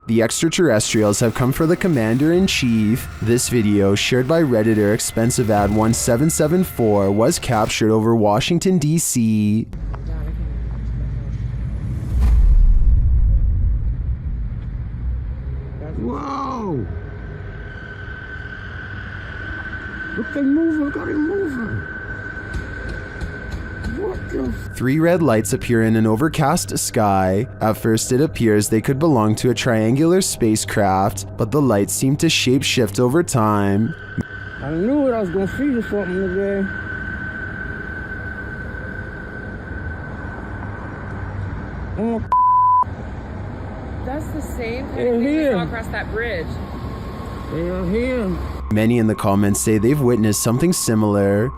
The extraterrestrials have come for the commander-in-chief. This video, shared by Redditor ExpensiveAd1774, was captured over Washington, D.C. Whoa! Look, they move, look how they moving. What the? 3 red lights appear in an overcast sky. At first it appears they could belong to a triangular spacecraft, but the lights seem to shape-shift over time. I knew it, I was gonna see you something today. Oh, that's the same kind of thing we saw across that bridge. they are here. Many in the comments say they've witnessed something similar.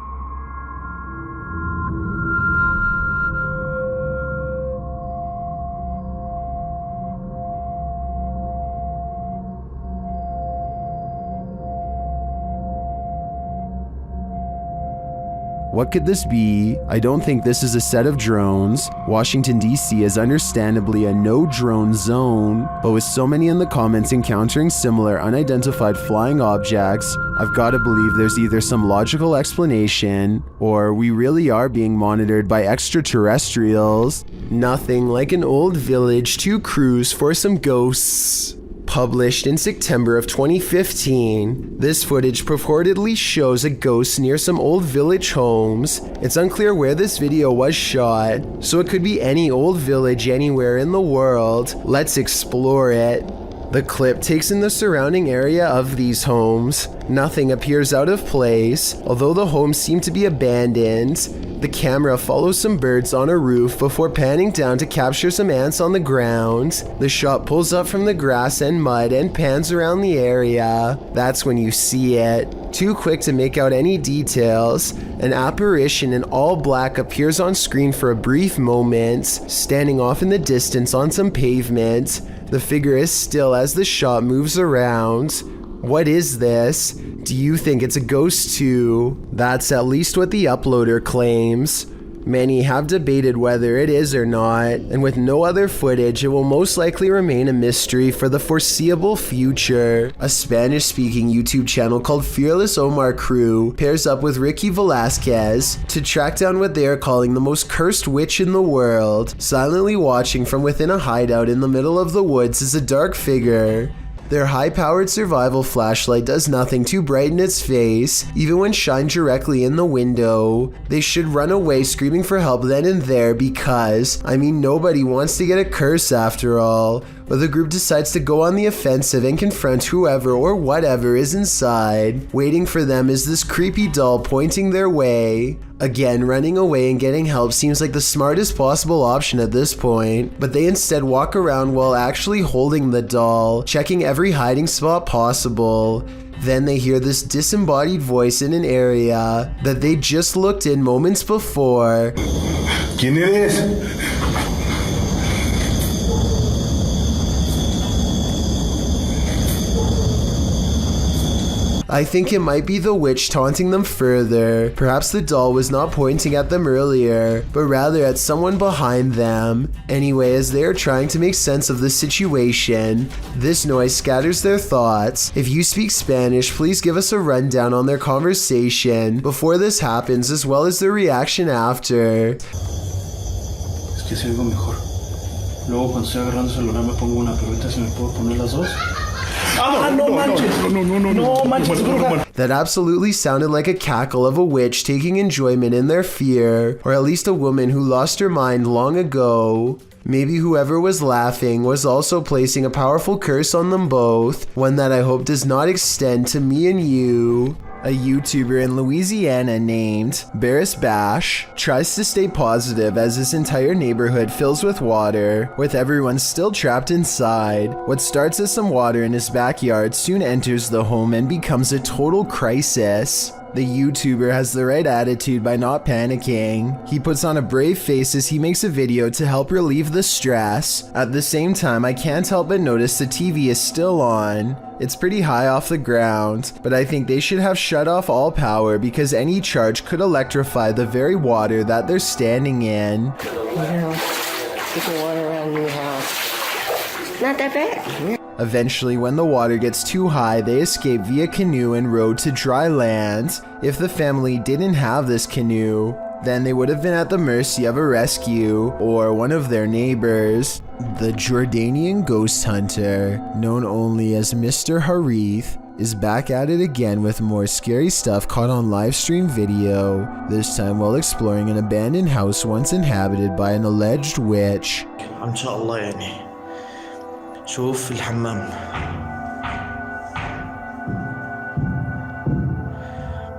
What could this be? I don't think this is a set of drones. Washington, D.C. is understandably a no-drone zone, but with so many in the comments encountering similar unidentified flying objects, I've got to believe there's either some logical explanation, or we really are being monitored by extraterrestrials. Nothing like an old village to cruise for some ghosts. Published in September of 2015, this footage purportedly shows a ghost near some old village homes. It's unclear where this video was shot, so it could be any old village anywhere in the world. Let's explore it. The clip takes in the surrounding area of these homes. Nothing appears out of place, although the homes seem to be abandoned. The camera follows some birds on a roof before panning down to capture some ants on the ground. The shot pulls up from the grass and mud and pans around the area. That's when you see it. Too quick to make out any details, an apparition in all black appears on screen for a brief moment, standing off in the distance on some pavement. The figure is still as the shot moves around. What is this? Do you think it's a ghost too? That's at least what the uploader claims. Many have debated whether it is or not, and with no other footage, it will most likely remain a mystery for the foreseeable future. A Spanish-speaking YouTube channel called Fearless Omar Crew pairs up with Ricky Velasquez to track down what they are calling the most cursed witch in the world. Silently watching from within a hideout in the middle of the woods is a dark figure. Their high-powered survival flashlight does nothing to brighten its face, even when shined directly in the window. They should run away screaming for help then and there because, I mean, nobody wants to get a curse after all. But the group decides to go on the offensive and confront whoever or whatever is inside. Waiting for them is this creepy doll pointing their way. Again, running away and getting help seems like the smartest possible option at this point, but they instead walk around while actually holding the doll, checking every hiding spot possible. Then they hear this disembodied voice in an area that they just looked in moments before. ¿Quién eres? I think it might be the witch taunting them further. Perhaps the doll was not pointing at them earlier, but rather at someone behind them. Anyway, as they are trying to make sense of the situation, this noise scatters their thoughts. If you speak Spanish, please give us a rundown on their conversation before this happens, as well as their reaction after. Es que se oigo mejor. Luego cuando estoy agarrando el celular me pongo una, pero ahorita si me puedo poner las dos. That absolutely sounded like a cackle of a witch taking enjoyment in their fear, or at least a woman who lost her mind long ago. Maybe whoever was laughing was also placing a powerful curse on them both, one that I hope does not extend to me and you. A YouTuber in Louisiana named Barris Bash tries to stay positive as his entire neighborhood fills with water, with everyone still trapped inside. What starts as some water in his backyard soon enters the home and becomes a total crisis. The YouTuber has the right attitude by not panicking. He puts on a brave face as he makes a video to help relieve the stress. At the same time, I can't help but notice the TV is still on. It's pretty high off the ground, but I think they should have shut off all power because any charge could electrify the very water that they're standing in. Yeah, get the water around your house. Not that bad. Eventually, when the water gets too high, they escape via canoe and row to dry land. If the family didn't have this canoe, then they would have been at the mercy of a rescue or one of their neighbors. The Jordanian ghost hunter, known only as Mr. Harith, is back at it again with more scary stuff caught on live stream video, this time while exploring an abandoned house once inhabited by an alleged witch. إن شاء الله يعني شوف في الحمام.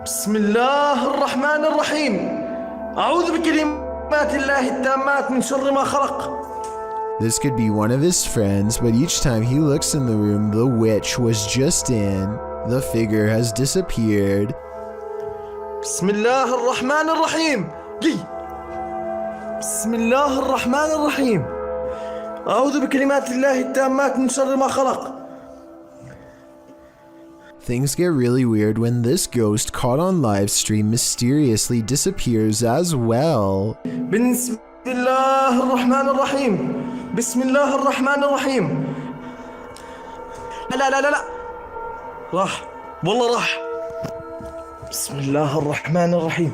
بسم الله الرحمن الرحيم. أعوذ بكلمات الله التامات من شر ما خلق. This could be one of his friends, but each time he looks in the room the witch was just in, the figure has disappeared. بسم الله الرحمن الرحيم. بسم الله الرحمن الرحيم. أعوذ بكلمات الله التامات من شر ما خلق. Things get really weird when this ghost caught on live stream mysteriously disappears as well. بسم الله الرحمن الرحيم. بسم الله الرحمن الرحيم. لا لا لا لا راح والله راح. بسم الله الرحمن الرحيم.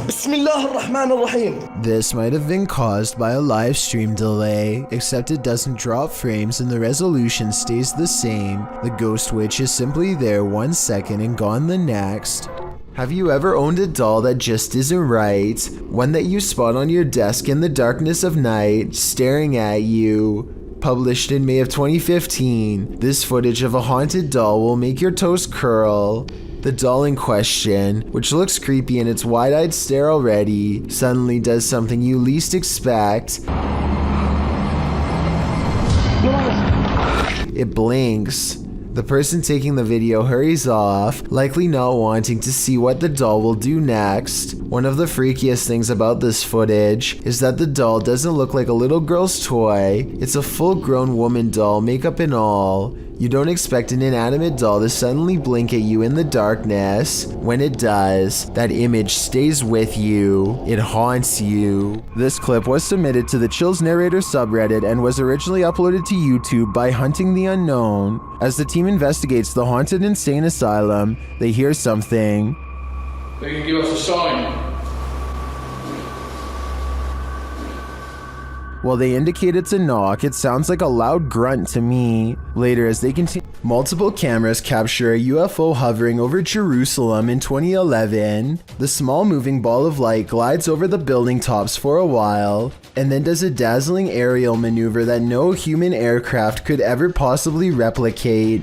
بسم الله الرحمن الرحيم. This might have been caused by a live stream delay, except it doesn't drop frames and the resolution stays the same. The ghost witch is simply there 1 second and gone the next. Have you ever owned a doll that just isn't right? One that you spot on your desk in the darkness of night, staring at you? Published in May of 2015, this footage of a haunted doll will make your toes curl. The doll in question, which looks creepy in its wide-eyed stare already, suddenly does something you least expect. It blinks. The person taking the video hurries off, likely not wanting to see what the doll will do next. One of the freakiest things about this footage is that the doll doesn't look like a little girl's toy. It's a full-grown woman doll, makeup and all. You don't expect an inanimate doll to suddenly blink at you in the darkness. When it does, that image stays with you. It haunts you. This clip was submitted to the Chills Narrator subreddit and was originally uploaded to YouTube by Hunting the Unknown. As the team investigates the haunted insane asylum, they hear something. They can give us a sign. While they indicate it's a knock, it sounds like a loud grunt to me. Later, as they continue, multiple cameras capture a UFO hovering over Jerusalem in 2011. The small moving ball of light glides over the building tops for a while, and then does a dazzling aerial maneuver that no human aircraft could ever possibly replicate.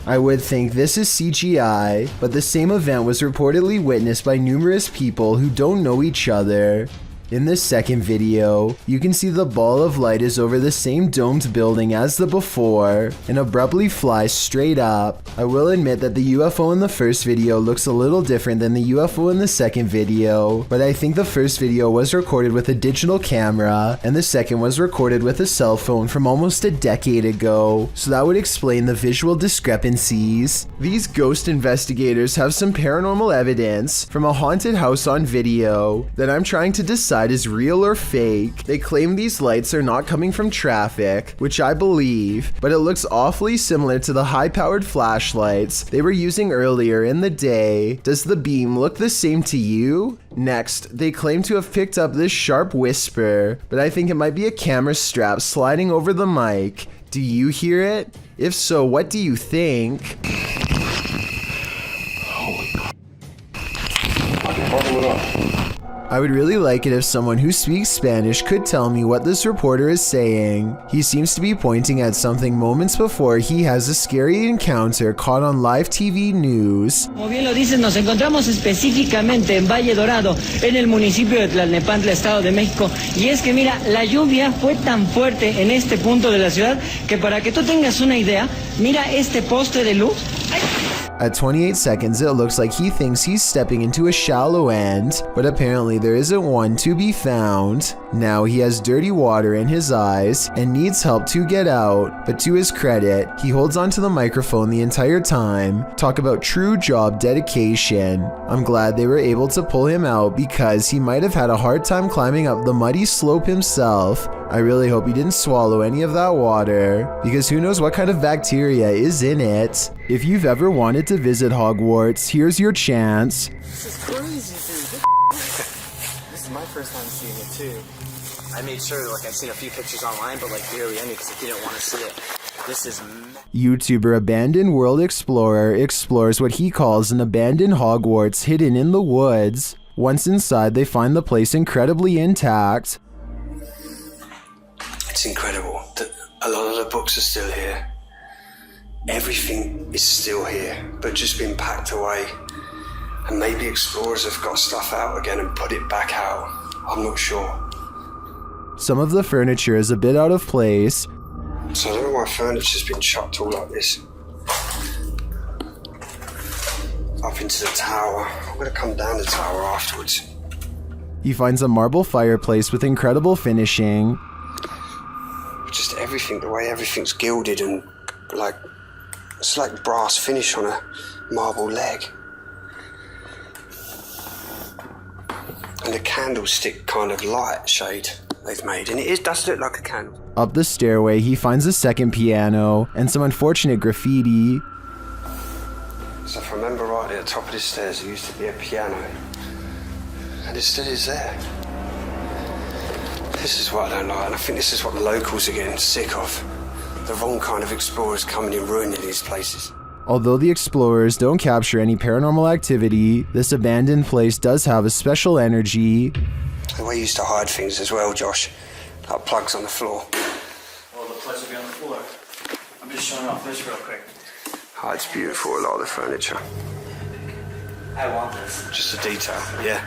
I would think this is CGI, but the same event was reportedly witnessed by numerous people who don't know each other. In this second video, you can see the ball of light is over the same domed building as the before and abruptly flies straight up. I will admit that the UFO in the first video looks a little different than the UFO in the second video, but I think the first video was recorded with a digital camera and the second was recorded with a cell phone from almost a decade ago, so that would explain the visual discrepancies. These ghost investigators have some paranormal evidence from a haunted house on video that I'm trying to decide is real or fake. They claim these lights are not coming from traffic, which I believe, but it looks awfully similar to the high-powered flashlights they were using earlier in the day. Does the beam look the same to you? Next, they claim to have picked up this sharp whisper, but I think it might be a camera strap sliding over the mic. Do you hear it? If so, what do you think? I would really like it if someone who speaks Spanish could tell me what this reporter is saying. He seems to be pointing at something moments before he has a scary encounter caught on live TV news. Como bien lo dicen, nos encontramos específicamente en Valle Dorado, en el municipio de Tlalnepantla, Estado de México. Y es que mira, la lluvia fue tan fuerte en este punto de la ciudad que para que tú tengas una idea, mira este poste de luz. ¡Ay! At 28 seconds, it looks like he thinks he's stepping into a shallow end, but apparently there isn't one to be found. Now he has dirty water in his eyes and needs help to get out, but to his credit, he holds onto the microphone the entire time. Talk about true job dedication. I'm glad they were able to pull him out because he might have had a hard time climbing up the muddy slope himself. I really hope he didn't swallow any of that water, because who knows what kind of bacteria is in it. If you've ever wanted to visit Hogwarts, here's your chance. This is crazy, dude. This is my first time seeing it too. I made sure, like, I've seen a few pictures online, but like barely any because I didn't want to see it. This is YouTuber Abandoned World Explorer explores what he calls an abandoned Hogwarts hidden in the woods. Once inside, they find the place incredibly intact. It's incredible that a lot of the books are still here. Everything is still here, but just been packed away. And maybe explorers have got stuff out again and put it back out. I'm not sure. Some of the furniture is a bit out of place. So I don't know why furniture's been chucked all like this. Up into the tower. I'm gonna come down the tower afterwards. He finds a marble fireplace with incredible finishing. Just everything, the way everything's gilded and like, it's like brass finish on a marble leg. And the candlestick kind of light shade they've made, and it does look like a candle. Up the stairway, he finds a second piano and some unfortunate graffiti. So if I remember rightly, at the top of the stairs there used to be a piano, and it still is there. This is what I don't like, and I think this is what the locals are getting sick of. The wrong kind of explorers coming and ruining these places. Although the explorers don't capture any paranormal activity, this abandoned place does have a special energy. The way you used to hide things as well, Josh. Like plugs on the floor. Well, the plugs will be on the floor. I'm just showing off this real quick. Oh, it's beautiful, a lot of the furniture. I want this. Just the detail, yeah.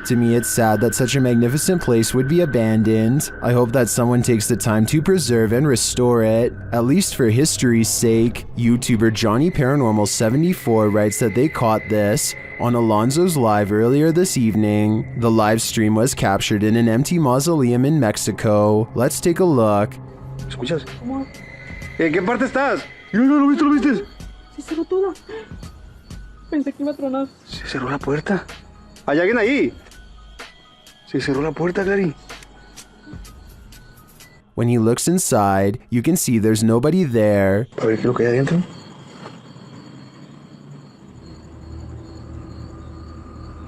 To me, it's sad that such a magnificent place would be abandoned. I hope that someone takes the time to preserve and restore it, at least for history's sake. YouTuber Johnny Paranormal 74 writes that they caught this on Alonzo's live earlier this evening. The live stream was captured in an empty mausoleum in Mexico. Let's take a look. ¿Escuchas? ¿En qué parte estás? No, ¿lo viste, lo viste? Se cerró todo. Pensé que iba a tronar. Se cerró la puerta. ¿Hay alguien ahí? Se cerró la puerta, Clary. When he looks inside, you can see there's nobody there. A ver qué es lo que hay adentro.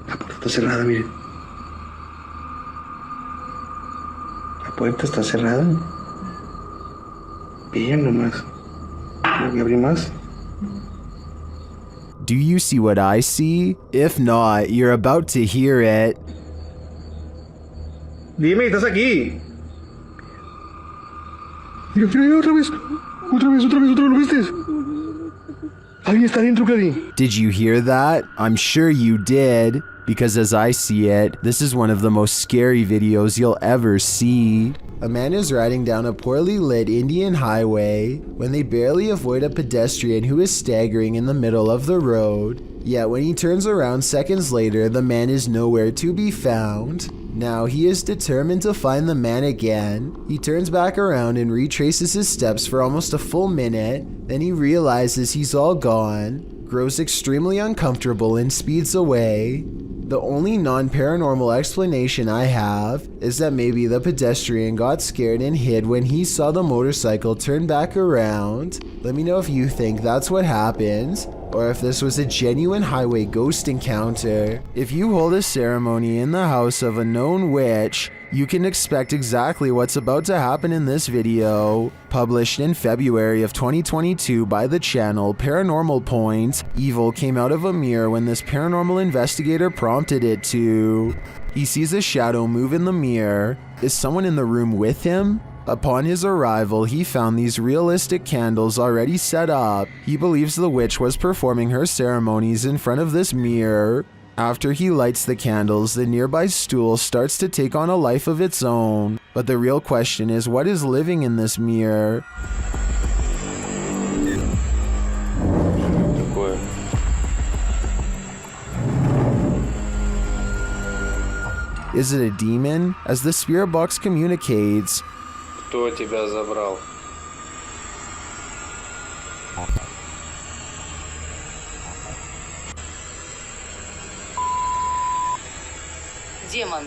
La puerta está cerrada, miren. La puerta está cerrada. Bien nomás. Voy a abrir más. Do you see what I see? If not, you're about to hear it. Dime, estás aquí. Mira, mira, otra vez. Otra vez, ¿lo viste? Alguien está dentro, Clary. Did you hear that? I'm sure you did, because as I see it, this is one of the most scary videos you'll ever see. A man is riding down a poorly lit Indian highway when they barely avoid a pedestrian who is staggering in the middle of the road. Yet when he turns around seconds later, the man is nowhere to be found. Now he is determined to find the man again. He turns back around and retraces his steps for almost a full minute. Then he realizes he's all gone, grows extremely uncomfortable and speeds away. The only non-paranormal explanation I have is that maybe the pedestrian got scared and hid when he saw the motorcycle turn back around. Let me know if you think that's what happened, or if this was a genuine highway ghost encounter. If you hold a ceremony in the house of a known witch, you can expect exactly what's about to happen in this video. Published in February of 2022 by the channel Paranormal Point, evil came out of a mirror when this paranormal investigator prompted it to. He sees a shadow move in the mirror. Is someone in the room with him? Upon his arrival, he found these realistic candles already set up. He believes the witch was performing her ceremonies in front of this mirror. After he lights the candles, the nearby stool starts to take on a life of its own. But the real question is, what is living in this mirror? Is it a demon? As the spirit box communicates, Кто тебя забрал? Демон.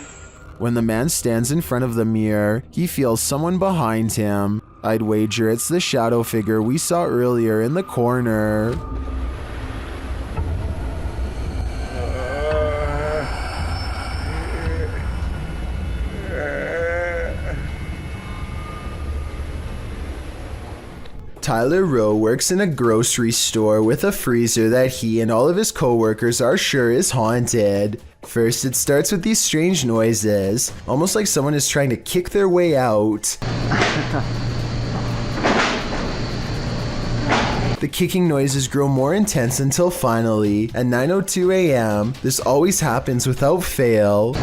when the man stands in front of the mirror, he feels someone behind him. I'd wager it's the shadow figure we saw earlier in the corner. Tyler Rowe works in a grocery store with a freezer that he and all of his co-workers are sure is haunted. First, it starts with these strange noises, almost like someone is trying to kick their way out. The kicking noises grow more intense until finally, at 9:02 a.m., this always happens without fail.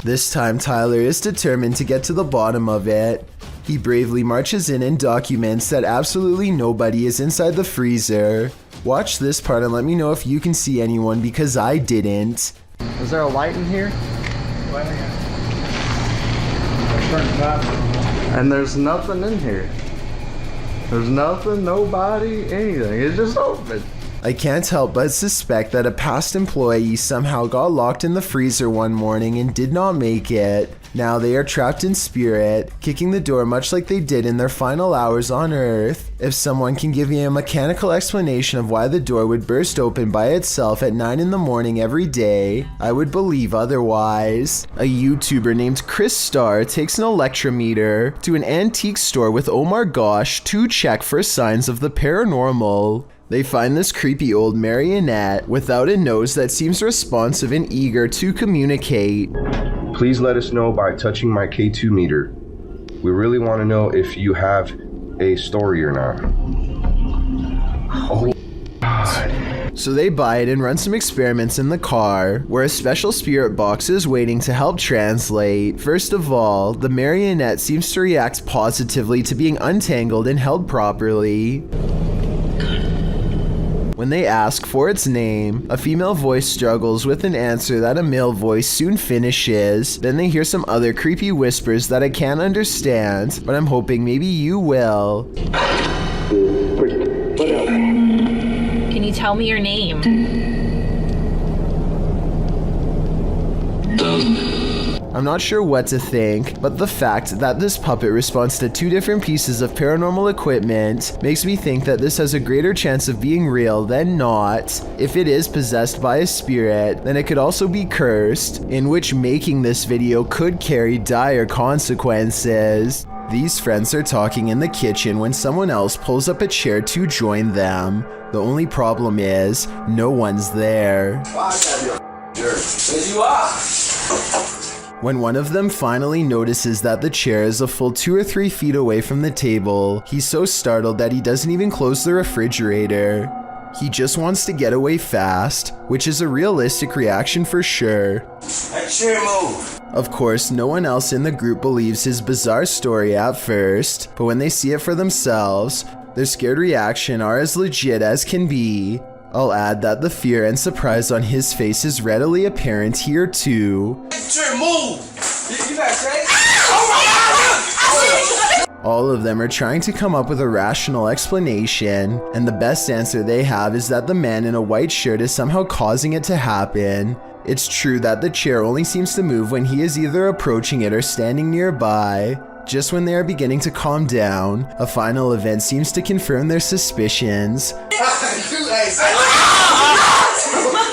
This time, Tyler is determined to get to the bottom of it. He bravely marches in and documents that absolutely nobody is inside the freezer. Watch this part and let me know if you can see anyone, because I didn't. Is there a light in here? And there's nothing in here. There's nothing, nobody, anything. It's just open. I can't help but suspect that a past employee somehow got locked in the freezer one morning and did not make it. Now they are trapped in spirit, kicking the door much like they did in their final hours on Earth. If someone can give me a mechanical explanation of why the door would burst open by itself at 9 in the morning every day, I would believe otherwise. A YouTuber named Chris Starr takes an electrometer to an antique store with Omar Gosh to check for signs of the paranormal. They find this creepy old marionette without a nose that seems responsive and eager to communicate. Please let us know by touching my K2 meter. We really want to know if you have a story or not. Oh God. So they buy it and run some experiments in the car, where a special spirit box is waiting to help translate. First of all, the marionette seems to react positively to being untangled and held properly. When they ask for its name, a female voice struggles with an answer that a male voice soon finishes. Then they hear some other creepy whispers that I can't understand, but I'm hoping maybe you will. Can you tell me your name? I'm not sure what to think, but the fact that this puppet responds to two different pieces of paranormal equipment makes me think that this has a greater chance of being real than not. If it is possessed by a spirit, then it could also be cursed, in which making this video could carry dire consequences. These friends are talking in the kitchen when someone else pulls up a chair to join them. The only problem is, no one's there. When one of them finally notices that the chair is a full 2 or 3 feet away from the table, he's so startled that he doesn't even close the refrigerator. He just wants to get away fast, which is a realistic reaction for sure. That chair move. Of course, no one else in the group believes his bizarre story at first, but when they see it for themselves, their scared reaction are as legit as can be. I'll add that the fear and surprise on his face is readily apparent here too. Chair move. You got say? All of them are trying to come up with a rational explanation, and the best answer they have is that the man in a white shirt is somehow causing it to happen. It's true that the chair only seems to move when he is either approaching it or standing nearby. Just when they are beginning to calm down, a final event seems to confirm their suspicions.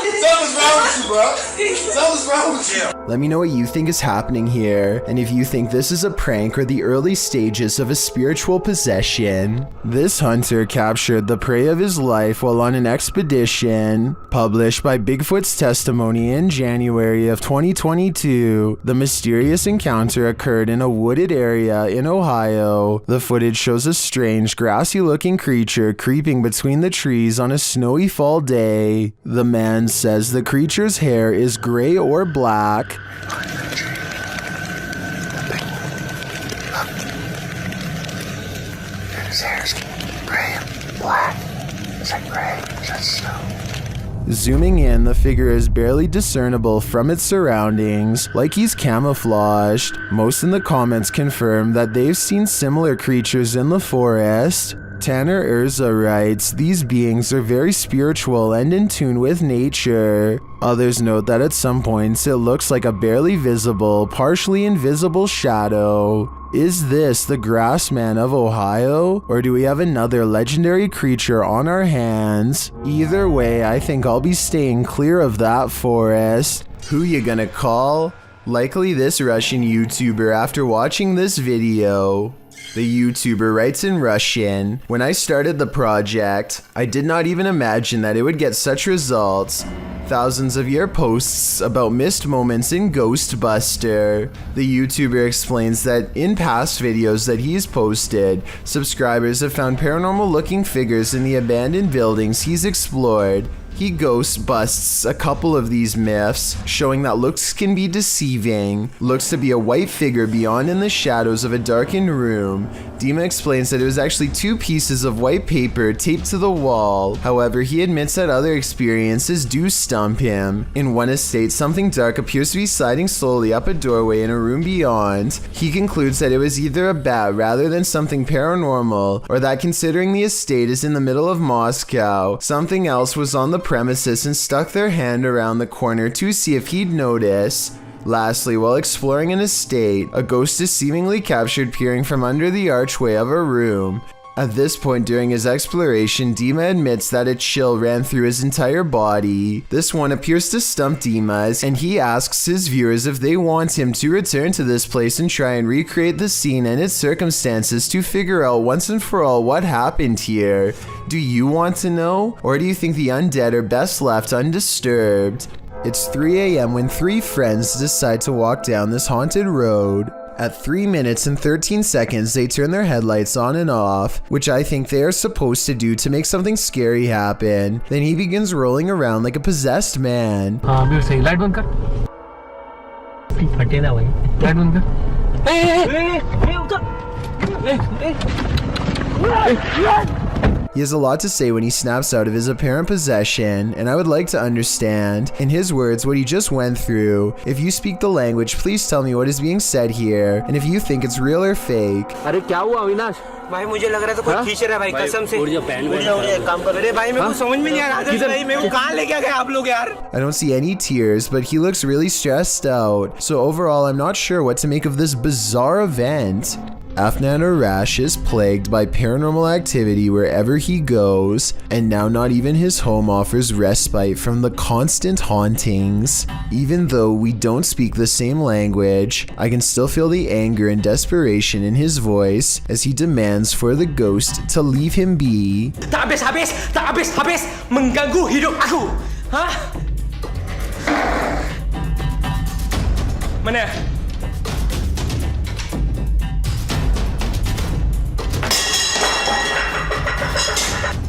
Something's wrong with you, bro. Something's wrong with you. Let me know what you think is happening here, and if you think this is a prank or the early stages of a spiritual possession. This hunter captured the prey of his life while on an expedition. Published by Bigfoot's Testimony in January of 2022, the mysterious encounter occurred in a wooded area in Ohio. The footage shows a strange, grassy-looking creature creeping between the trees on a snowy fall day. The man says the creature's hair is gray or black. His hair's gray and black. Is that gray? Is that snow? Zooming in, the figure is barely discernible from its surroundings, like he's camouflaged. Most in the comments confirm that they've seen similar creatures in the forest. Tanner Urza writes, these beings are very spiritual and in tune with nature. Others note that at some points it looks like a barely visible, partially invisible shadow. Is this the Grassman of Ohio, or do we have another legendary creature on our hands? Either way, I think I'll be staying clear of that forest. Who you gonna call? Likely this Russian YouTuber after watching this video. The YouTuber writes in Russian, when I started the project, I did not even imagine that it would get such results. Thousands of your posts about missed moments in Ghostbuster. The YouTuber explains that in past videos that he's posted, subscribers have found paranormal looking figures in the abandoned buildings he's explored. He ghost busts a couple of these myths, showing that looks can be deceiving. Looks to be a white figure beyond in the shadows of a darkened room. Dima explains that it was actually 2 pieces of white paper taped to the wall. However, he admits that other experiences do stump him. In one estate, something dark appears to be sliding slowly up a doorway in a room beyond. He concludes that it was either a bat rather than something paranormal, or that considering the estate is in the middle of Moscow, something else was on the premises and stuck their hand around the corner to see if he'd notice. Lastly, while exploring an estate, a ghost is seemingly captured peering from under the archway of a room. At this point during his exploration, Dima admits that a chill ran through his entire body. This one appears to stump Dima, and he asks his viewers if they want him to return to this place and try and recreate the scene and its circumstances to figure out once and for all what happened here. Do you want to know? Or do you think the undead are best left undisturbed? It's 3 a.m. when 3 friends decide to walk down this haunted road. At 3 minutes and 13 seconds, they turn their headlights on and off, which I think they are supposed to do to make something scary happen. Then he begins rolling around like a possessed man. Light बंद कर फटे ना भाई light बंद कर He has a lot to say when he snaps out of his apparent possession, and I would like to understand, in his words, what he just went through. If you speak the language, please tell me what is being said here, and if you think it's real or fake. अरे क्या हुआ अविनाश? भाई मुझे लग रहा था कोई खींच रहा है भाई कसम से। काम कर रहे भाई मेरे को समझ में नहीं आ रहा भाई मेरे को कहाँ ले गया आप लोग यार? I don't see any tears, but he looks really stressed out. So overall, I'm not sure what to make of this bizarre event. Afnan Arash is plagued by paranormal activity wherever he goes, and now not even his home offers respite from the constant hauntings. Even though we don't speak the same language, I can still feel the anger and desperation in his voice as he demands for the ghost to leave him be. Tak habis mengganggu hidup aku. Hah? Mana?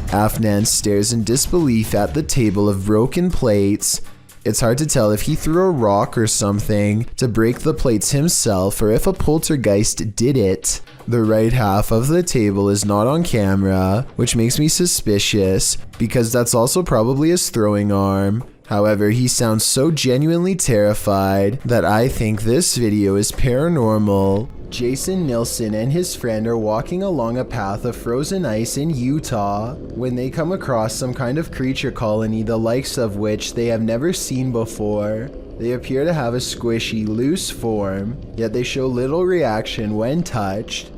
Afnan stares in disbelief at the table of broken plates. It's hard to tell if he threw a rock or something to break the plates himself or if a poltergeist did it. The right half of the table is not on camera, which makes me suspicious because that's also probably his throwing arm. However, he sounds so genuinely terrified that I think this video is paranormal. Jason Nilsson and his friend are walking along a path of frozen ice in Utah when they come across some kind of creature colony the likes of which they have never seen before. They appear to have a squishy, loose form, yet they show little reaction when touched.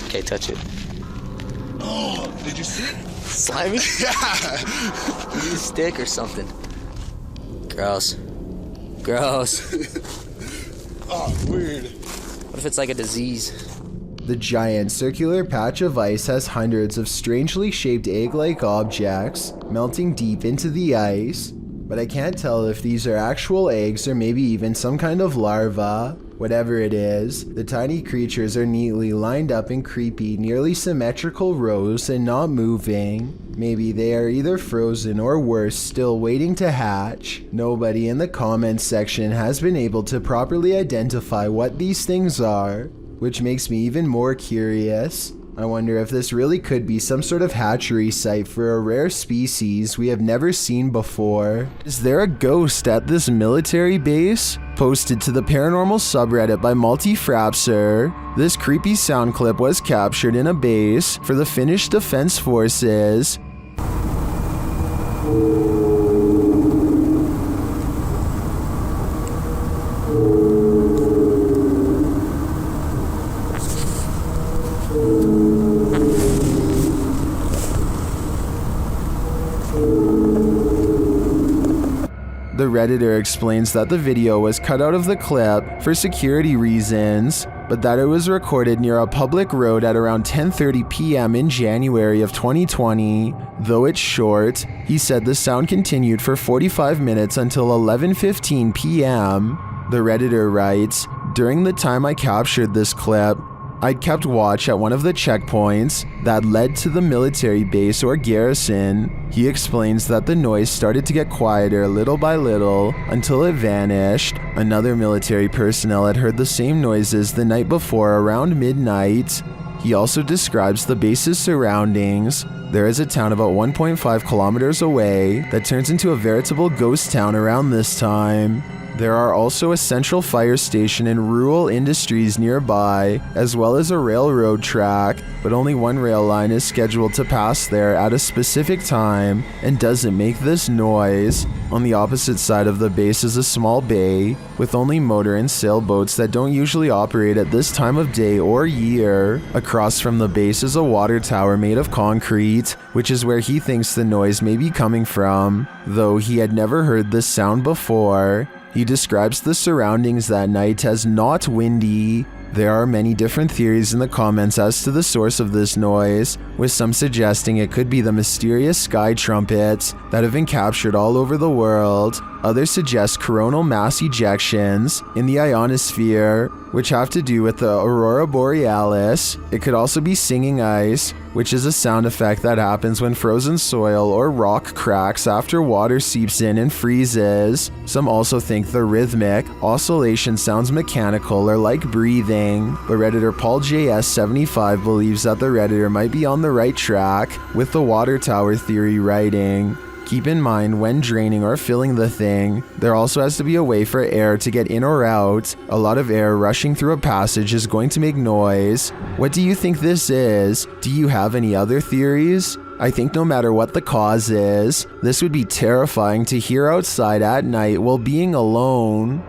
Okay, touch it. Oh, did you see it? Slimy? Yeah. Use a stick or something. Gross. Gross. Oh, weird. What if it's like a disease? The giant circular patch of ice has hundreds of strangely shaped egg-like objects melting deep into the ice, but I can't tell if these are actual eggs or maybe even some kind of larva. Whatever it is, the tiny creatures are neatly lined up in creepy, nearly symmetrical rows and not moving. Maybe they are either frozen or worse, still waiting to hatch. Nobody in the comments section has been able to properly identify what these things are, which makes me even more curious. I wonder if this really could be some sort of hatchery site for a rare species we have never seen before. Is there a ghost at this military base? Posted to the paranormal subreddit by Multifrapser, this creepy sound clip was captured in a base for the Finnish Defense Forces. The Redditor explains that the video was cut out of the clip for security reasons, but that it was recorded near a public road at around 10:30 p.m. in January of 2020. Though it's short, he said the sound continued for 45 minutes until 11:15 p.m. The Redditor writes, "During the time I captured this clip, I'd kept watch at one of the checkpoints that led to the military base or garrison." He explains that the noise started to get quieter little by little until it vanished. Another military personnel had heard the same noises the night before around midnight. He also describes the base's surroundings. There is a town about 1.5 kilometers away that turns into a veritable ghost town around this time. There are also a central fire station and rural industries nearby, as well as a railroad track, but only one rail line is scheduled to pass there at a specific time and doesn't make this noise. On the opposite side of the base is a small bay, with only motor and sailboats that don't usually operate at this time of day or year. Across from the base is a water tower made of concrete, which is where he thinks the noise may be coming from, though he had never heard this sound before. He describes the surroundings that night as not windy. There are many different theories in the comments as to the source of this noise, with some suggesting it could be the mysterious sky trumpets that have been captured all over the world. Others suggest coronal mass ejections in the ionosphere, which have to do with the aurora borealis. It could also be singing ice, which is a sound effect that happens when frozen soil or rock cracks after water seeps in and freezes. Some also think the rhythmic oscillation sounds mechanical or like breathing, but Redditor Paul JS75 believes that the Redditor might be on the right track with the water tower theory writing. Keep in mind, when draining or filling the thing, there also has to be a way for air to get in or out. A lot of air rushing through a passage is going to make noise. What do you think this is? Do you have any other theories? I think no matter what the cause is, this would be terrifying to hear outside at night while being alone.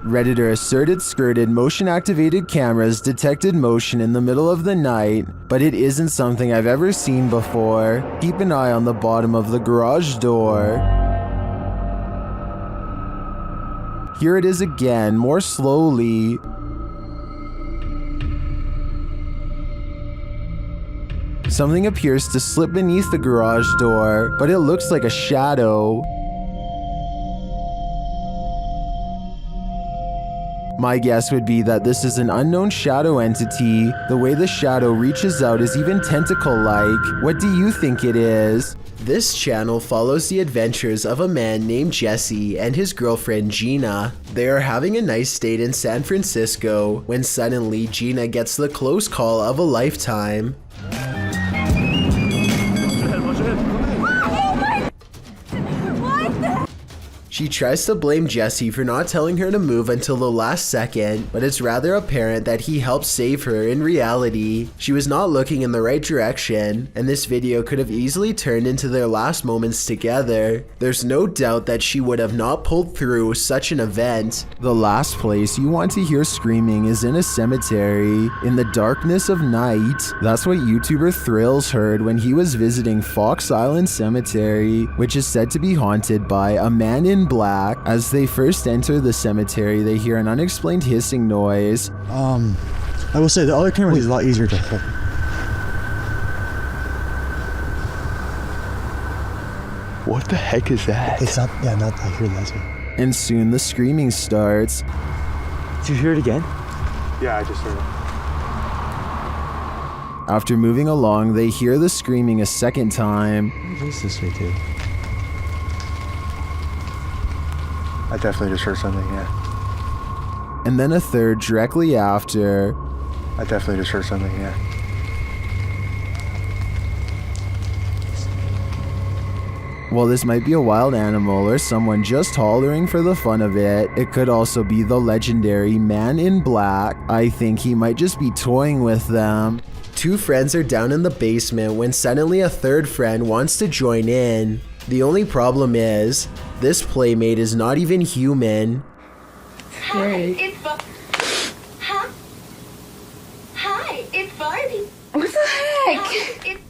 Redditor asserted skirted motion-activated cameras detected motion in the middle of the night, but it isn't something I've ever seen before. Keep an eye on the bottom of the garage door. Here it is again, more slowly. Something appears to slip beneath the garage door, but it looks like a shadow. My guess would be that this is an unknown shadow entity. The way the shadow reaches out is even tentacle-like. What do you think it is? This channel follows the adventures of a man named Jesse and his girlfriend Gina. They are having a nice date in San Francisco when suddenly Gina gets the close call of a lifetime. She tries to blame Jesse for not telling her to move until the last second, but it's rather apparent that he helped save her in reality. She was not looking in the right direction, and this video could have easily turned into their last moments together. There's no doubt that she would have not pulled through such an event. The last place you want to hear screaming is in a cemetery, in the darkness of night. That's what YouTuber Thrills heard when he was visiting Fox Island Cemetery, which is said to be haunted by a man in black. As they first enter the cemetery, they hear an unexplained hissing noise. I will say the other camera is a lot easier to hold. What the heck is that? It's not, yeah, not, I hear that too. And soon the screaming starts. Did you hear it again? Yeah, I just heard it. After moving along, they hear the screaming a second time. What is this way too? I definitely just heard something, yeah. And then a third directly after. I definitely just heard something, yeah. While this might be a wild animal or someone just hollering for the fun of it, it could also be the legendary Man in Black. I think he might just be toying with them. Two friends are down in the basement when suddenly a third friend wants to join in. The only problem is, this playmate is not even human. Hi, it's Huh? Hi, it's Barbie. What the heck?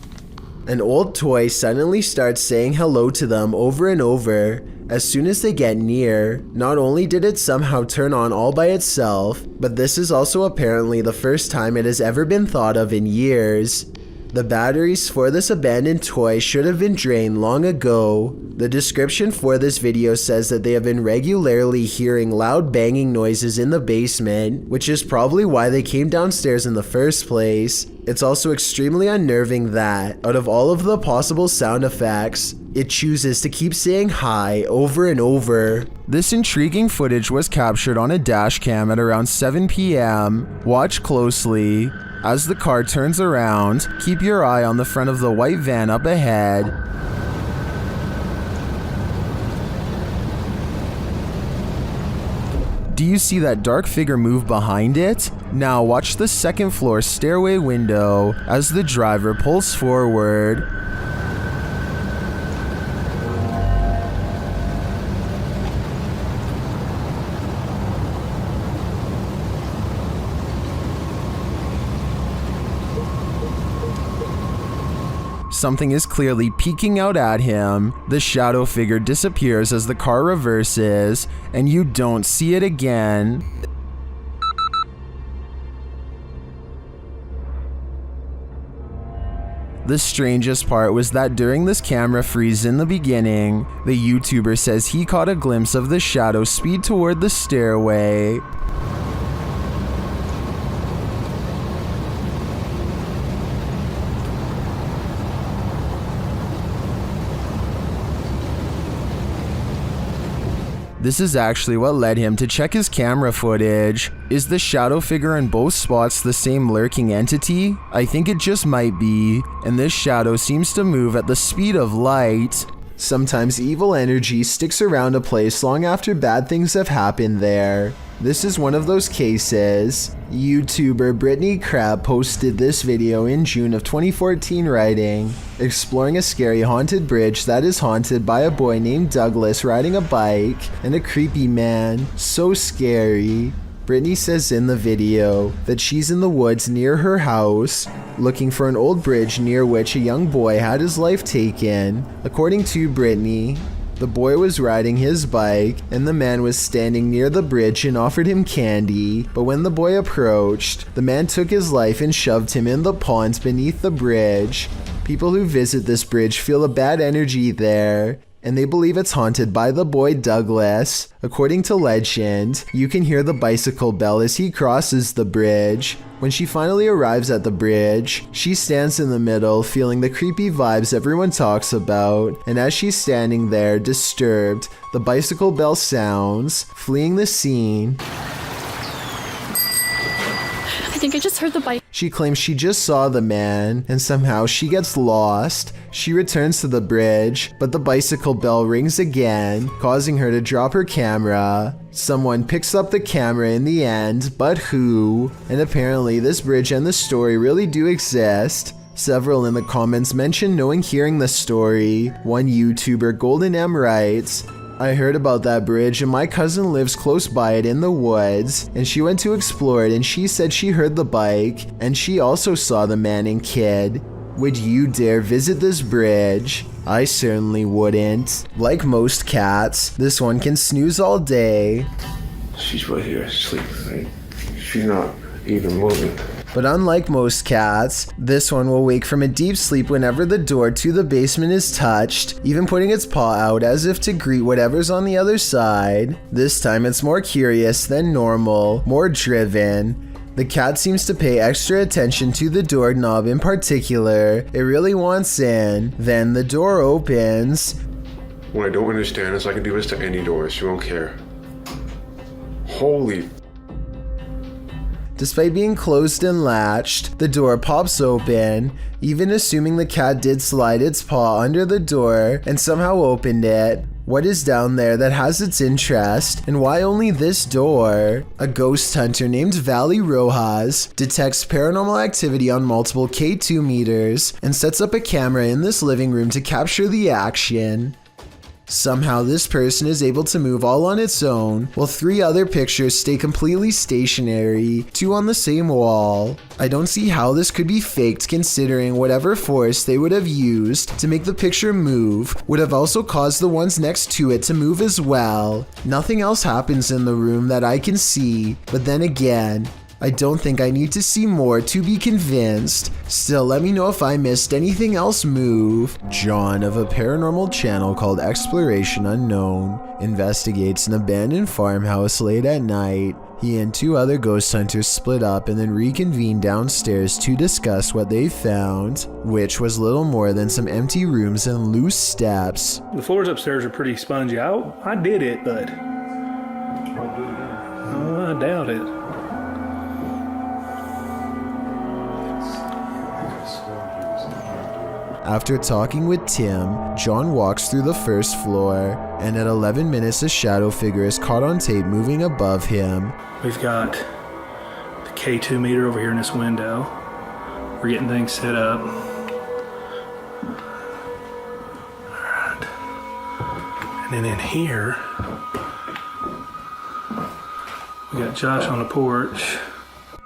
An old toy suddenly starts saying hello to them over and over. As soon as they get near, not only did it somehow turn on all by itself, but this is also apparently the first time it has ever been thought of in years. The batteries for this abandoned toy should have been drained long ago. The description for this video says that they have been regularly hearing loud banging noises in the basement, which is probably why they came downstairs in the first place. It's also extremely unnerving that, out of all of the possible sound effects, it chooses to keep saying hi over and over. This intriguing footage was captured on a dash cam at around 7 p.m. Watch closely. As the car turns around, keep your eye on the front of the white van up ahead. Do you see that dark figure move behind it? Now watch the second floor stairway window as the driver pulls forward. Something is clearly peeking out at him. The shadow figure disappears as the car reverses, and you don't see it again. The strangest part was that during this camera freeze in the beginning, the YouTuber says he caught a glimpse of the shadow speed toward the stairway. This is actually what led him to check his camera footage. Is the shadow figure in both spots the same lurking entity? I think it just might be, and this shadow seems to move at the speed of light. Sometimes evil energy sticks around a place long after bad things have happened there. This is one of those cases. YouTuber Brittany Crab posted this video in June of 2014 writing, exploring a scary haunted bridge that is haunted by a boy named Douglas riding a bike and a creepy man. So scary. Brittany says in the video that she's in the woods near her house, looking for an old bridge near which a young boy had his life taken. According to Brittany, the boy was riding his bike, and the man was standing near the bridge and offered him candy, but when the boy approached, the man took his life and shoved him in the pond beneath the bridge. People who visit this bridge feel a bad energy there, and they believe it's haunted by the boy Douglas. According to legend, you can hear the bicycle bell as he crosses the bridge. When she finally arrives at the bridge, she stands in the middle, feeling the creepy vibes everyone talks about, and as she's standing there, disturbed, the bicycle bell sounds, fleeing the scene. I think I just heard the bike. She claims she just saw the man, and somehow she gets lost. She returns to the bridge, but the bicycle bell rings again, causing her to drop her camera. Someone picks up the camera in the end, but who? And apparently this bridge and the story really do exist. Several in the comments mention knowing hearing the story. One YouTuber, Golden M, writes, I heard about that bridge and my cousin lives close by it in the woods, and she went to explore it and she said she heard the bike, and she also saw the man and kid. Would you dare visit this bridge? I certainly wouldn't. Like most cats, this one can snooze all day. She's right here asleep, right? She's not even moving. But unlike most cats, this one will wake from a deep sleep whenever the door to the basement is touched, even putting its paw out as if to greet whatever's on the other side. This time it's more curious than normal, more driven. The cat seems to pay extra attention to the doorknob in particular. It really wants in. Then the door opens. What I don't understand is I can do this to any door. She won't care. Holy. Despite being closed and latched, the door pops open. Even assuming the cat did slide its paw under the door and somehow opened it, what is down there that has its interest, and why only this door? A ghost hunter named Valley Rojas detects paranormal activity on multiple K2 meters and sets up a camera in this living room to capture the action. Somehow this person is able to move all on its own, while 3 other pictures stay completely stationary, 2 on the same wall. I don't see how this could be faked, considering whatever force they would have used to make the picture move would have also caused the ones next to it to move as well. Nothing else happens in the room that I can see, but then again, I don't think I need to see more to be convinced. Still, let me know if I missed anything else move. John of a paranormal channel called Exploration Unknown investigates an abandoned farmhouse late at night. He and 2 other ghost hunters split up and then reconvened downstairs to discuss what they found, which was little more than some empty rooms and loose steps. The floors upstairs are pretty spongy. I did it, but I doubt it. After talking with Tim, John walks through the first floor, and at 11 minutes a shadow figure is caught on tape moving above him. We've got the K2 meter over here in this window. We're getting things set up. Alright. And then in here, we got Josh on the porch.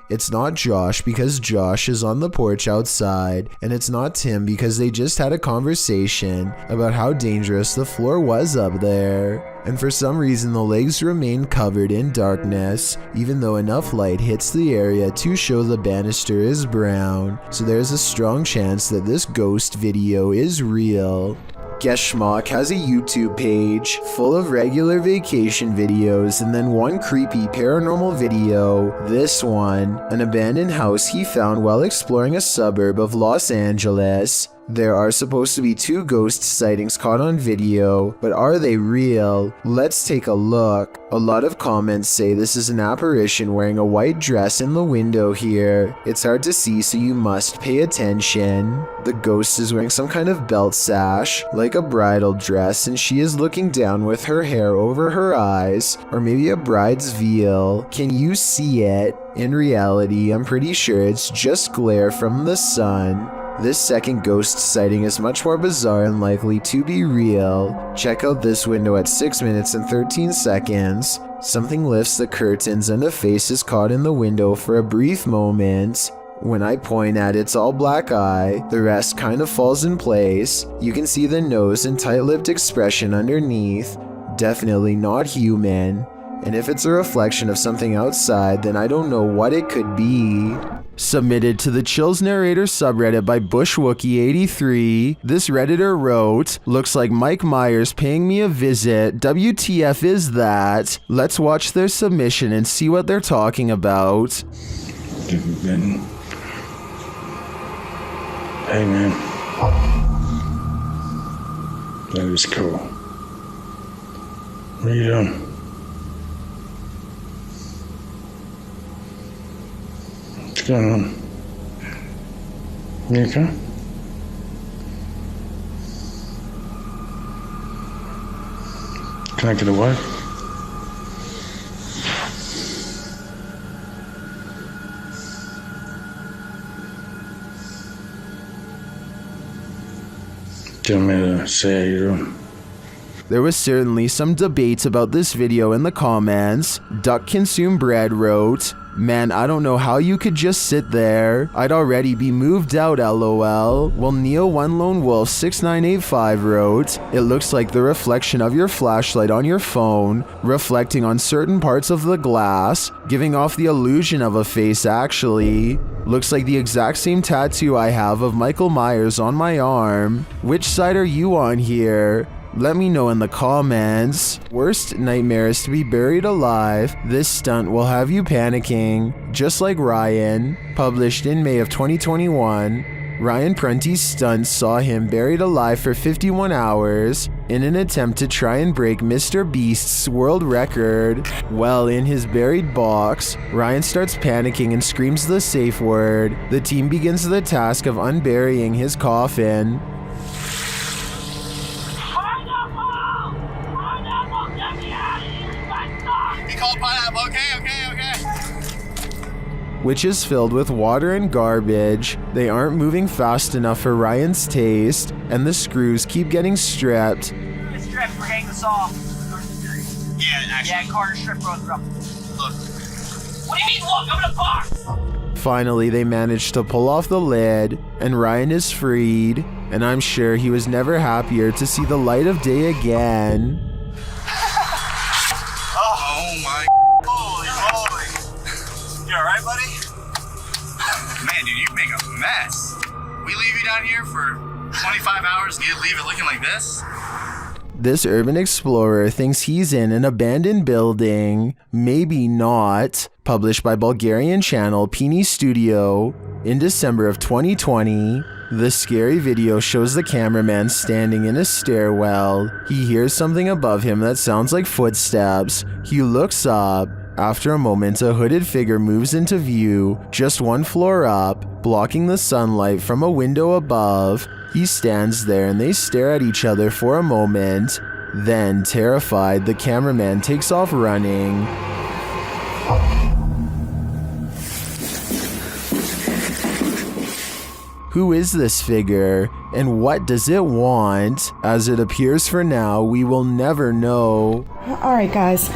It's not Josh because Josh is on the porch outside, and it's not Tim because they just had a conversation about how dangerous the floor was up there. And for some reason the legs remain covered in darkness, even though enough light hits the area to show the banister is brown, so there's a strong chance that this ghost video is real. Guest Schmock has a YouTube page full of regular vacation videos and then one creepy paranormal video. This one, an abandoned house he found while exploring a suburb of Los Angeles. There are supposed to be 2 ghost sightings caught on video, but are they real? Let's take a look. A lot of comments say this is an apparition wearing a white dress in the window here. It's hard to see, so you must pay attention. The ghost is wearing some kind of belt sash, like a bridal dress, and she is looking down with her hair over her eyes, or maybe a bride's veil. Can you see it? In reality, I'm pretty sure it's just glare from the sun. This second ghost sighting is much more bizarre and likely to be real. Check out this window at 6 minutes and 13 seconds. Something lifts the curtains and a face is caught in the window for a brief moment. When I point at its all black eye, the rest kind of falls in place. You can see the nose and tight-lipped expression underneath. Definitely not human. And if it's a reflection of something outside, then I don't know what it could be. Submitted to the Chills Narrator subreddit by BushWookie83, this redditor wrote, "Looks like Mike Myers paying me a visit. WTF is that?" Let's watch their submission and see what they're talking about. Hey man, that was cool. What are you doing? What's going on? You okay? Can I get away? Do you want me to say how you're doing? There was certainly some debate about this video in the comments. Duck Consume Bread wrote, "Man, I don't know how you could just sit there. I'd already be moved out, lol." While Neo One Lone Wolf 6985 wrote, "It looks like the reflection of your flashlight on your phone, reflecting on certain parts of the glass, giving off the illusion of a face actually. Looks like the exact same tattoo I have of Michael Myers on my arm. Which side are you on here?" Let me know in the comments. Worst nightmare is to be buried alive. This stunt will have you panicking, just like Ryan. Published in May of 2021. Ryan Prunty's stunt saw him buried alive for 51 hours in an attempt to try and break Mr. Beast's world record. Well, in his buried box, Ryan starts panicking and screams the safe word. The team begins the task of unburying his coffin. He called pineapple. Okay. Which is filled with water and garbage. They aren't moving fast enough for Ryan's taste, and the screws keep getting stripped. It's stripped. We're getting the saw. Yeah, Carter strip broke up. Look. What do you mean, look? I'm in a box. Finally, they manage to pull off the lid, and Ryan is freed, and I'm sure he was never happier to see the light of day again. Oh my. Holy moly. You alright, buddy? Man, dude, you make a mess. We leave you down here for 25 hours and you leave it looking like this? This urban explorer thinks he's in an abandoned building. Maybe not. Published by Bulgarian channel Peeny Studio in December of 2020. The scary video shows the cameraman standing in a stairwell. He hears something above him that sounds like footsteps. He looks up. After a moment, a hooded figure moves into view, just one floor up, blocking the sunlight from a window above. He stands there and they stare at each other for a moment. Then, terrified, the cameraman takes off running. Who is this figure, and what does it want? As it appears for now, we will never know. Alright guys,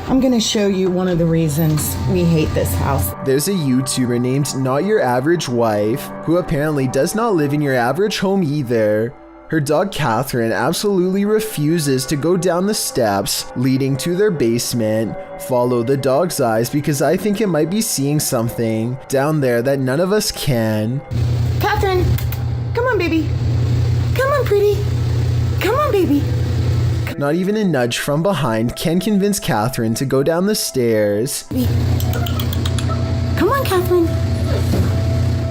I'm gonna show you one of the reasons we hate this house. There's a YouTuber named Not Your Average Wife, who apparently does not live in your average home either. Her dog Catherine absolutely refuses to go down the steps leading to their basement. Follow the dog's eyes because I think it might be seeing something down there that none of us can. Catherine, come on baby. Come on pretty. Come on baby. Not even a nudge from behind can convince Catherine to go down the stairs. Come on Catherine.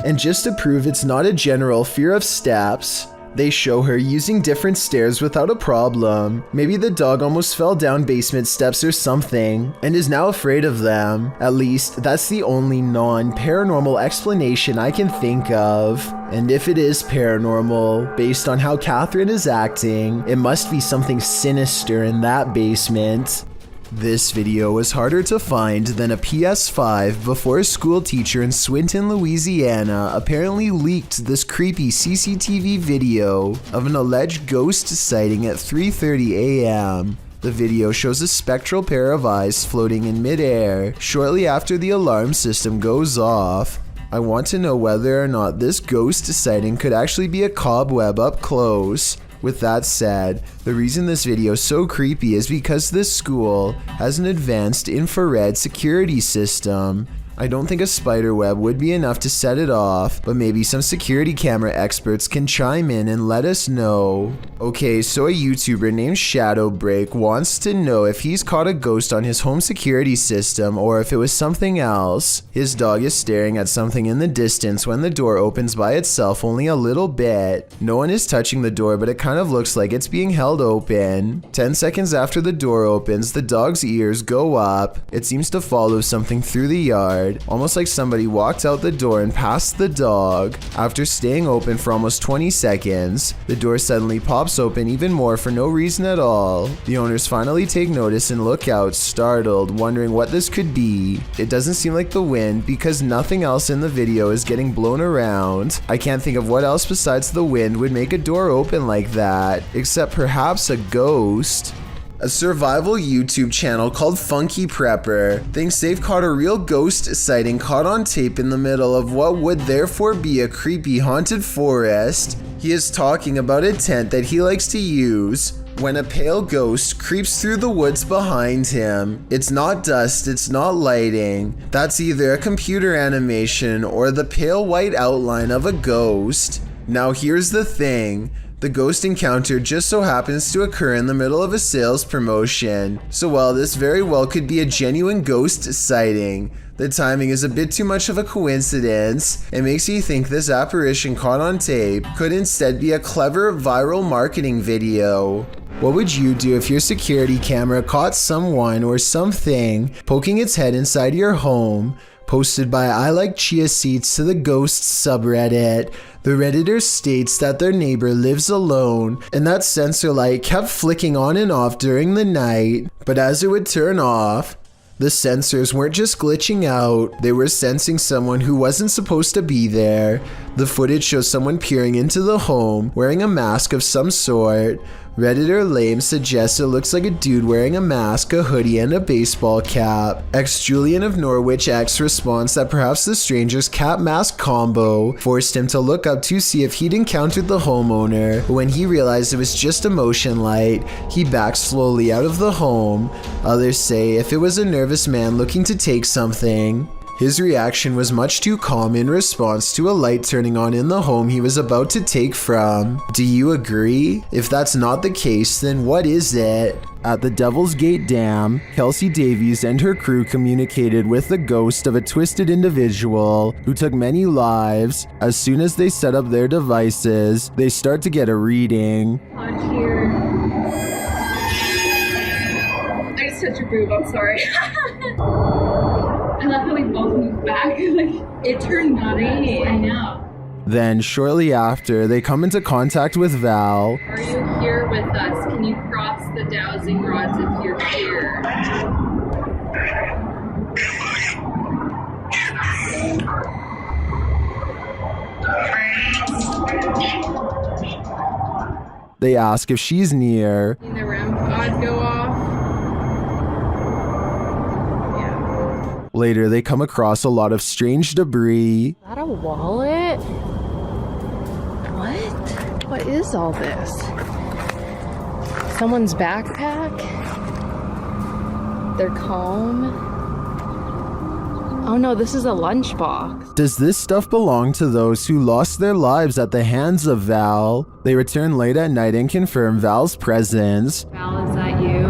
And just to prove it's not a general fear of steps, they show her using different stairs without a problem. Maybe the dog almost fell down basement steps or something and is now afraid of them. At least, that's the only non-paranormal explanation I can think of. And if it is paranormal, based on how Catherine is acting, it must be something sinister in that basement. This video was harder to find than a PS5 before a school teacher in Swinton, Louisiana apparently leaked this creepy CCTV video of an alleged ghost sighting at 3:30 a.m. The video shows a spectral pair of eyes floating in midair shortly after the alarm system goes off. I want to know whether or not this ghost sighting could actually be a cobweb up close. With that said, the reason this video is so creepy is because this school has an advanced infrared security system. I don't think a spider web would be enough to set it off, but maybe some security camera experts can chime in and let us know. Okay, so a YouTuber named Shadowbreak wants to know if he's caught a ghost on his home security system or if it was something else. His dog is staring at something in the distance when the door opens by itself only a little bit. No one is touching the door, but it kind of looks like it's being held open. 10 seconds after the door opens, the dog's ears go up. It seems to follow something through the yard. Almost like somebody walked out the door and passed the dog. After staying open for almost 20 seconds, the door suddenly pops open even more for no reason at all. The owners finally take notice and look out, startled, wondering what this could be. It doesn't seem like the wind because nothing else in the video is getting blown around. I can't think of what else besides the wind would make a door open like that, except perhaps a ghost. A survival YouTube channel called Funky Prepper thinks they've caught a real ghost sighting caught on tape in the middle of what would therefore be a creepy haunted forest. He is talking about a tent that he likes to use when a pale ghost creeps through the woods behind him. It's not dust, it's not lighting. That's either a computer animation or the pale white outline of a ghost. Now here's the thing. The The ghost encounter just so happens to occur in the middle of a sales promotion, so while this very well could be a genuine ghost sighting, the timing is a bit too much of a coincidence. It makes you think this apparition caught on tape could instead be a clever viral marketing video. What would you do if your security camera caught someone or something poking its head inside your home? Posted by I Like Chia Seeds to the Ghosts subreddit, the Redditor states that their neighbor lives alone and that sensor light kept flicking on and off during the night, but as it would turn off, the sensors weren't just glitching out, they were sensing someone who wasn't supposed to be there. The footage shows someone peering into the home, wearing a mask of some sort. Redditor Lame suggests it looks like a dude wearing a mask, a hoodie, and a baseball cap. Julian of Norwich X responds that perhaps the stranger's cap mask combo forced him to look up to see if he'd encountered the homeowner, but when he realized it was just a motion light, he backed slowly out of the home. Others say if it was a nervous man looking to take something. His reaction was much too calm in response to a light turning on in the home he was about to take from. Do you agree? If that's not the case, then what is it? At the Devil's Gate Dam, Kelsey Davies and her crew communicated with the ghost of a twisted individual who took many lives. As soon as they set up their devices, they start to get a reading. On here. I just touched your boob, I'm sorry. I love how we both moved back. Like, it turned green. I know. Then, shortly after, they come into contact with Val. Are you here with us? Can you cross the dowsing rods if you're here? They ask if she's near. The REM pods go off. Later, they come across a lot of strange debris. Is that a wallet? What? What is all this? Someone's backpack? Their comb? Oh no, this is a lunchbox. Does this stuff belong to those who lost their lives at the hands of Val? They return late at night and confirm Val's presence. Val, is that you?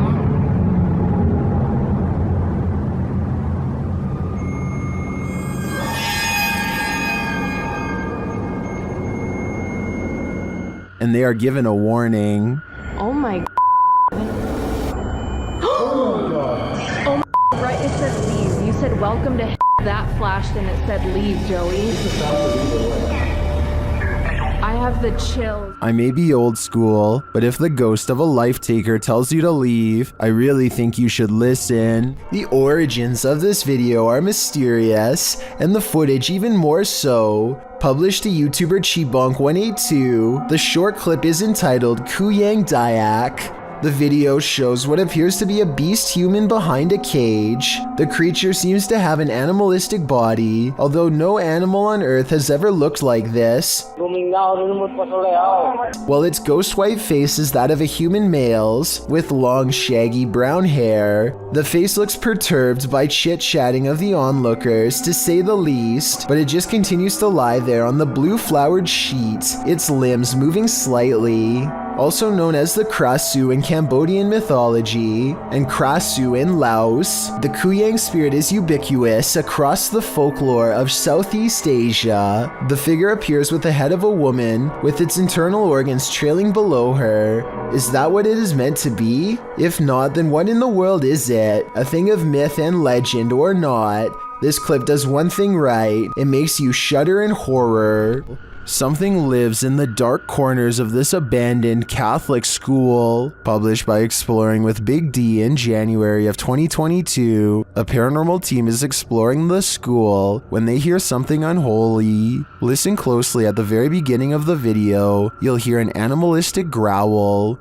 And they are given a warning. Oh my god. Oh my, right, it said leave. You said welcome to that flashed and it said leave, Joey. I have the chills. I may be old school, but if the ghost of a life taker tells you to leave, I really think you should listen. The origins of this video are mysterious, and the footage even more so. Published to YouTuber Chibonk182, the short clip is entitled Kuyang Dayak. The video shows what appears to be a beast human behind a cage. The creature seems to have an animalistic body, although no animal on Earth has ever looked like this. While its ghost white face is that of a human male's, with long shaggy brown hair. The face looks perturbed by chit-chatting of the onlookers, to say the least, but it just continues to lie there on the blue flowered sheet, its limbs moving slightly. Also known as the Krasu in Cambodian mythology, and Krasu in Laos, the Kuyang spirit is ubiquitous across the folklore of Southeast Asia. The figure appears with the head of a woman, with its internal organs trailing below her. Is that what it is meant to be? If not, then what in the world is it? A thing of myth and legend or not? This clip does one thing right, it makes you shudder in horror. Something lives in the dark corners of this abandoned Catholic school. Published by Exploring with Big D in January of 2022, a paranormal team is exploring the school when they hear something unholy. Listen closely at the very beginning of the video, you'll hear an animalistic growl.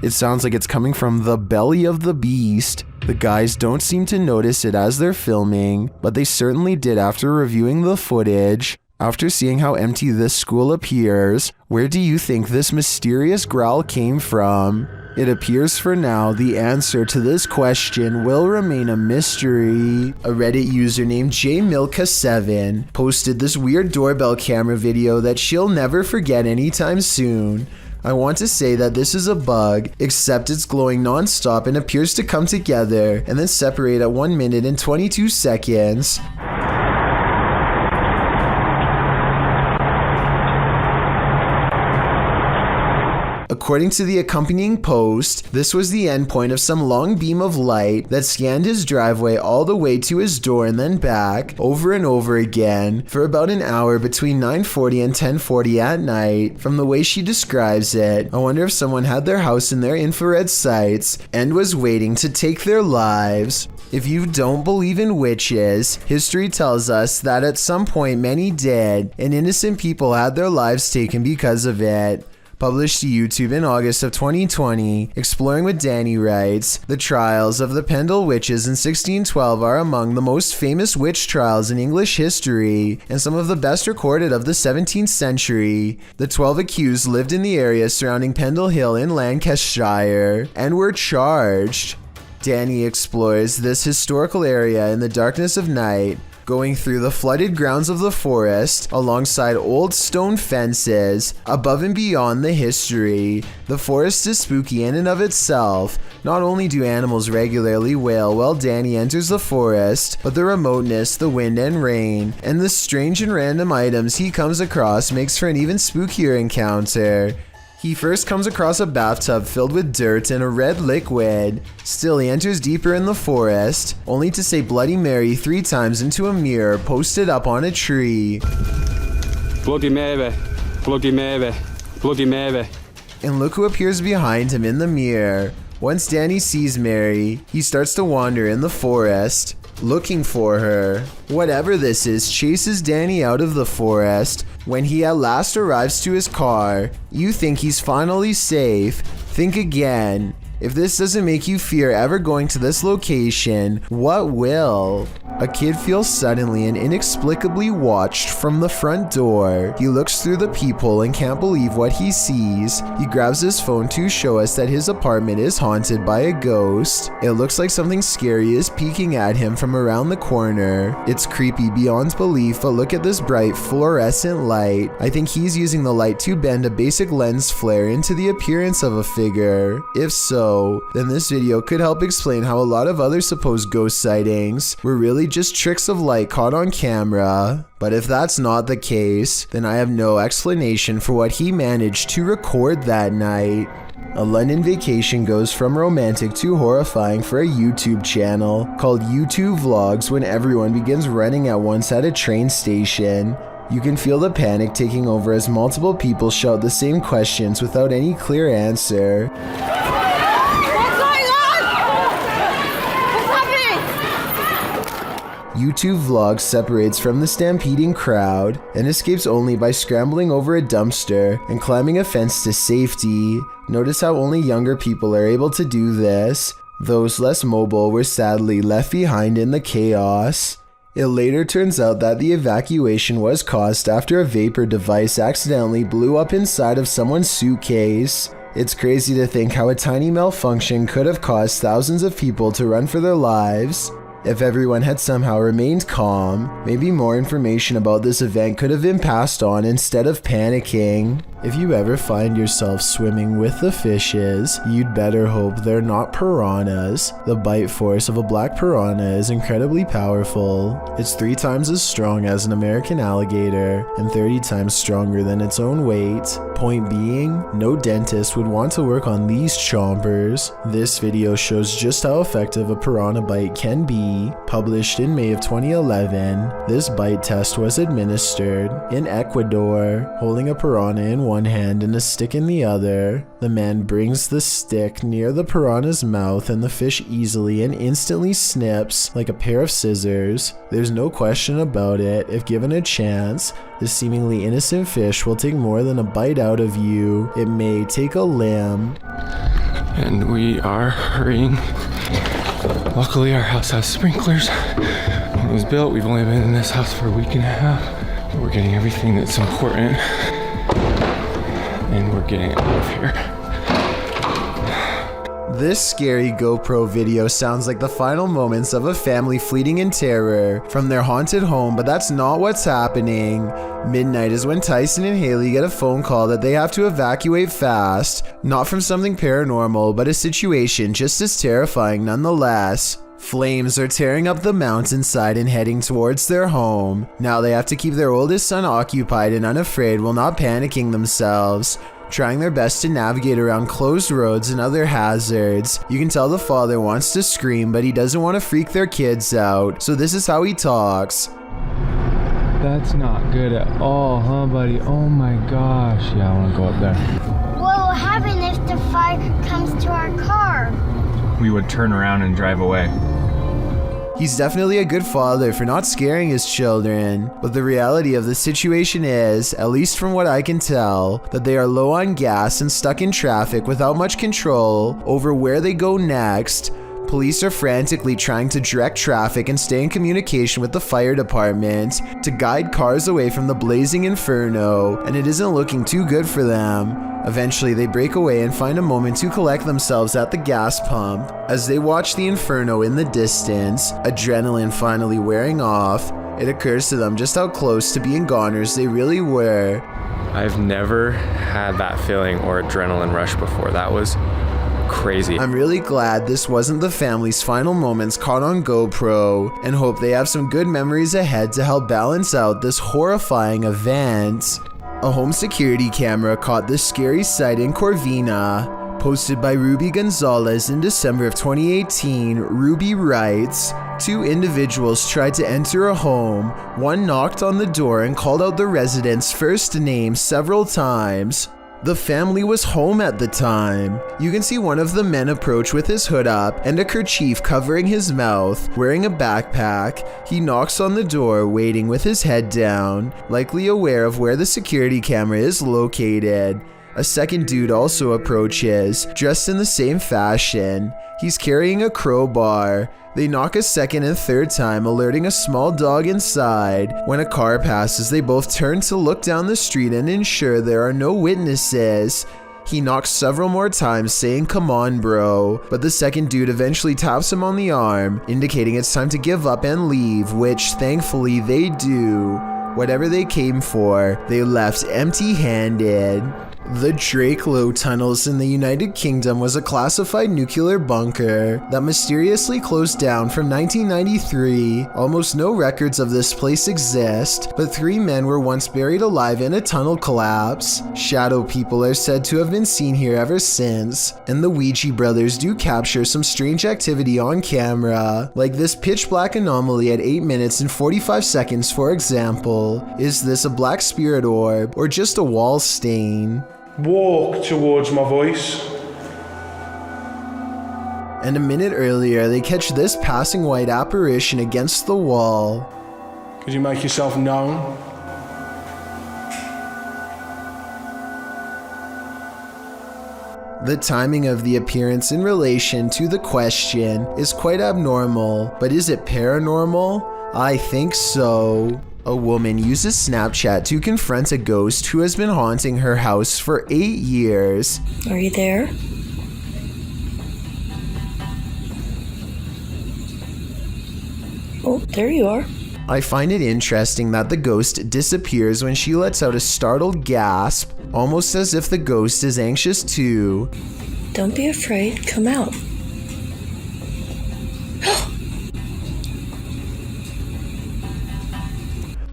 It sounds like it's coming from the belly of the beast. The guys don't seem to notice it as they're filming, but they certainly did after reviewing the footage. After seeing how empty this school appears, where do you think this mysterious growl came from? It appears for now the answer to this question will remain a mystery. A Reddit user named jmilka7 posted this weird doorbell camera video that she'll never forget anytime soon. I want to say that this is a bug, except it's glowing non-stop and appears to come together and then separate at 1 minute and 22 seconds. According to the accompanying post, this was the endpoint of some long beam of light that scanned his driveway all the way to his door and then back, over and over again, for about an hour between 9:40 and 10:40 at night. From the way she describes it, I wonder if someone had their house in their infrared sights and was waiting to take their lives. If you don't believe in witches, history tells us that at some point many did, and innocent people had their lives taken because of it. Published to YouTube in August of 2020, Exploring with Danny writes, "The trials of the Pendle witches in 1612 are among the most famous witch trials in English history, and some of the best recorded of the 17th century. The 12 accused lived in the area surrounding Pendle Hill in Lancashire, and were charged." Danny explores this historical area in the darkness of night, going through the flooded grounds of the forest, alongside old stone fences, above and beyond the history. The forest is spooky in and of itself. Not only do animals regularly wail while Danny enters the forest, but the remoteness, the wind and rain, and the strange and random items he comes across makes for an even spookier encounter. He first comes across a bathtub filled with dirt and a red liquid. Still, he enters deeper in the forest, only to say Bloody Mary 3 times into a mirror posted up on a tree. Bloody Mary, Bloody Mary, Bloody Mary. And look who appears behind him in the mirror. Once Danny sees Mary, he starts to wander in the forest, looking for her. Whatever this is chases Danny out of the forest. When he at last arrives to his car, you think he's finally safe. Think again. If this doesn't make you fear ever going to this location, what will? A kid feels suddenly and inexplicably watched from the front door. He looks through the peephole and can't believe what he sees. He grabs his phone to show us that his apartment is haunted by a ghost. It looks like something scary is peeking at him from around the corner. It's creepy beyond belief, but look at this bright fluorescent light. I think he's using the light to bend a basic lens flare into the appearance of a figure. If so, then this video could help explain how a lot of other supposed ghost sightings were really just tricks of light caught on camera. But if that's not the case, then I have no explanation for what he managed to record that night. A London vacation goes from romantic to horrifying for a YouTube channel called YouTube Vlogs when everyone begins running at once at a train station. You can feel the panic taking over as multiple people shout the same questions without any clear answer. YouTube Vlogs separates from the stampeding crowd and escapes only by scrambling over a dumpster and climbing a fence to safety. Notice how only younger people are able to do this. Those less mobile were sadly left behind in the chaos. It later turns out that the evacuation was caused after a vapor device accidentally blew up inside of someone's suitcase. It's crazy to think how a tiny malfunction could have caused thousands of people to run for their lives. If everyone had somehow remained calm, maybe more information about this event could have been passed on instead of panicking. If you ever find yourself swimming with the fishes, you'd better hope they're not piranhas. The bite force of a black piranha is incredibly powerful. It's 3 times as strong as an American alligator and 30 times stronger than its own weight. Point being, no dentist would want to work on these chompers. This video shows just how effective a piranha bite can be. Published in May of 2011, this bite test was administered in Ecuador. Holding a piranha in one hand and a stick in the other, the man brings the stick near the piranha's mouth and the fish easily and instantly snips like a pair of scissors. There's no question about it. If given a chance, this seemingly innocent fish will take more than a bite out of you. It may take a limb. And we are hurrying. Luckily, our house has sprinklers. When it was built, we've only been in this house for a week and a half. We're getting everything that's important, and we're getting out of here. This scary GoPro video sounds like the final moments of a family fleeing in terror from their haunted home, but that's not what's happening. Midnight is when Tyson and Haley get a phone call that they have to evacuate fast, not from something paranormal, but a situation just as terrifying nonetheless. Flames are tearing up the mountainside and heading towards their home. Now they have to keep their oldest son occupied and unafraid while not panicking themselves, trying their best to navigate around closed roads and other hazards. You can tell the father wants to scream, but he doesn't want to freak their kids out, so this is how he talks. That's not good at all, huh, buddy? Oh my gosh. Yeah, I want to go up there. What will happen if the fire comes to our car? We would turn around and drive away. He's definitely a good father for not scaring his children, but the reality of the situation is, at least from what I can tell, that they are low on gas and stuck in traffic without much control over where they go next. Police are frantically trying to direct traffic and stay in communication with the fire department to guide cars away from the blazing inferno, and it isn't looking too good for them. Eventually, they break away and find a moment to collect themselves at the gas pump. As they watch the inferno in the distance, adrenaline finally wearing off, it occurs to them just how close to being goners they really were. I've never had that feeling or adrenaline rush before. That was crazy. I'm really glad this wasn't the family's final moments caught on GoPro, and hope they have some good memories ahead to help balance out this horrifying event. A home security camera caught this scary sight in Corvina. Posted by Ruby Gonzalez in December of 2018, Ruby writes, 2 individuals tried to enter a home. One knocked on the door and called out the resident's first name several times. The family was home at the time. You can see one of the men approach with his hood up and a kerchief covering his mouth, wearing a backpack. He knocks on the door, waiting with his head down, likely aware of where the security camera is located. A second dude also approaches, dressed in the same fashion. He's carrying a crowbar. They knock a second and third time, alerting a small dog inside. When a car passes, they both turn to look down the street and ensure there are no witnesses. He knocks several more times, saying, "Come on, bro." But the second dude eventually taps him on the arm, indicating it's time to give up and leave, which thankfully they do. Whatever they came for, they left empty-handed. The Drakelow tunnels in the United Kingdom was a classified nuclear bunker that mysteriously closed down from 1993. Almost no records of this place exist, but 3 men were once buried alive in a tunnel collapse. Shadow people are said to have been seen here ever since, and the Ouija brothers do capture some strange activity on camera, like this pitch black anomaly at 8 minutes and 45 seconds for example. Is this a black spirit orb or just a wall stain? Walk towards my voice. And a minute earlier, they catch this passing white apparition against the wall. Could you make yourself known? The timing of the appearance in relation to the question is quite abnormal, but is it paranormal? I think so. A woman uses Snapchat to confront a ghost who has been haunting her house for 8 years. Are you there? Oh, there you are. I find it interesting that the ghost disappears when she lets out a startled gasp, almost as if the ghost is anxious too. Don't be afraid, come out.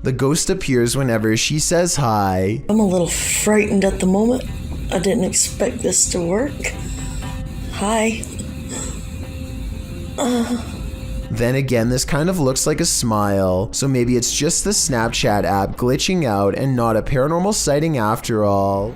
The ghost appears whenever she says hi. I'm a little frightened at the moment. I didn't expect this to work. Hi. Then again, this kind of looks like a smile, so maybe it's just the Snapchat app glitching out and not a paranormal sighting after all.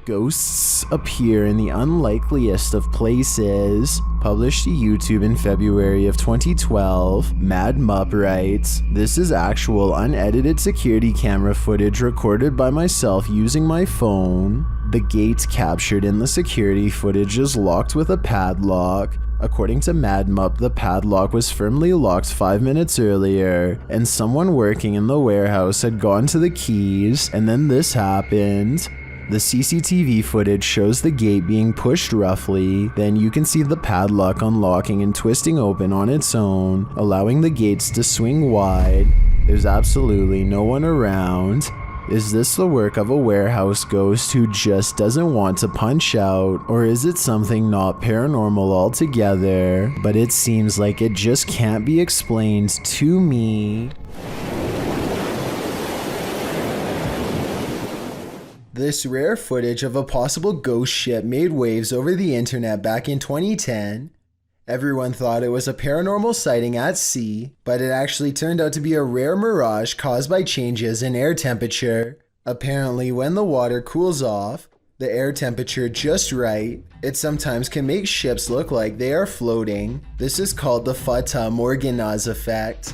Ghosts appear in the unlikeliest of places. Published to YouTube in February of 2012, Mad Mup writes, "This is actual unedited security camera footage recorded by myself using my phone. The gate captured in the security footage is locked with a padlock. According to MadMup, the padlock was firmly locked 5 minutes earlier, and someone working in the warehouse had gone to the keys, and then this happened. The CCTV footage shows the gate being pushed roughly, then you can see the padlock unlocking and twisting open on its own, allowing the gates to swing wide. There's absolutely no one around. Is this the work of a warehouse ghost who just doesn't want to punch out, or is it something not paranormal altogether, but it seems like it just can't be explained to me? This rare footage of a possible ghost ship made waves over the internet back in 2010. Everyone thought it was a paranormal sighting at sea, but it actually turned out to be a rare mirage caused by changes in air temperature. Apparently, when the water cools off, the air temperature just right, it sometimes can make ships look like they are floating. This is called the Fata Morgana's effect.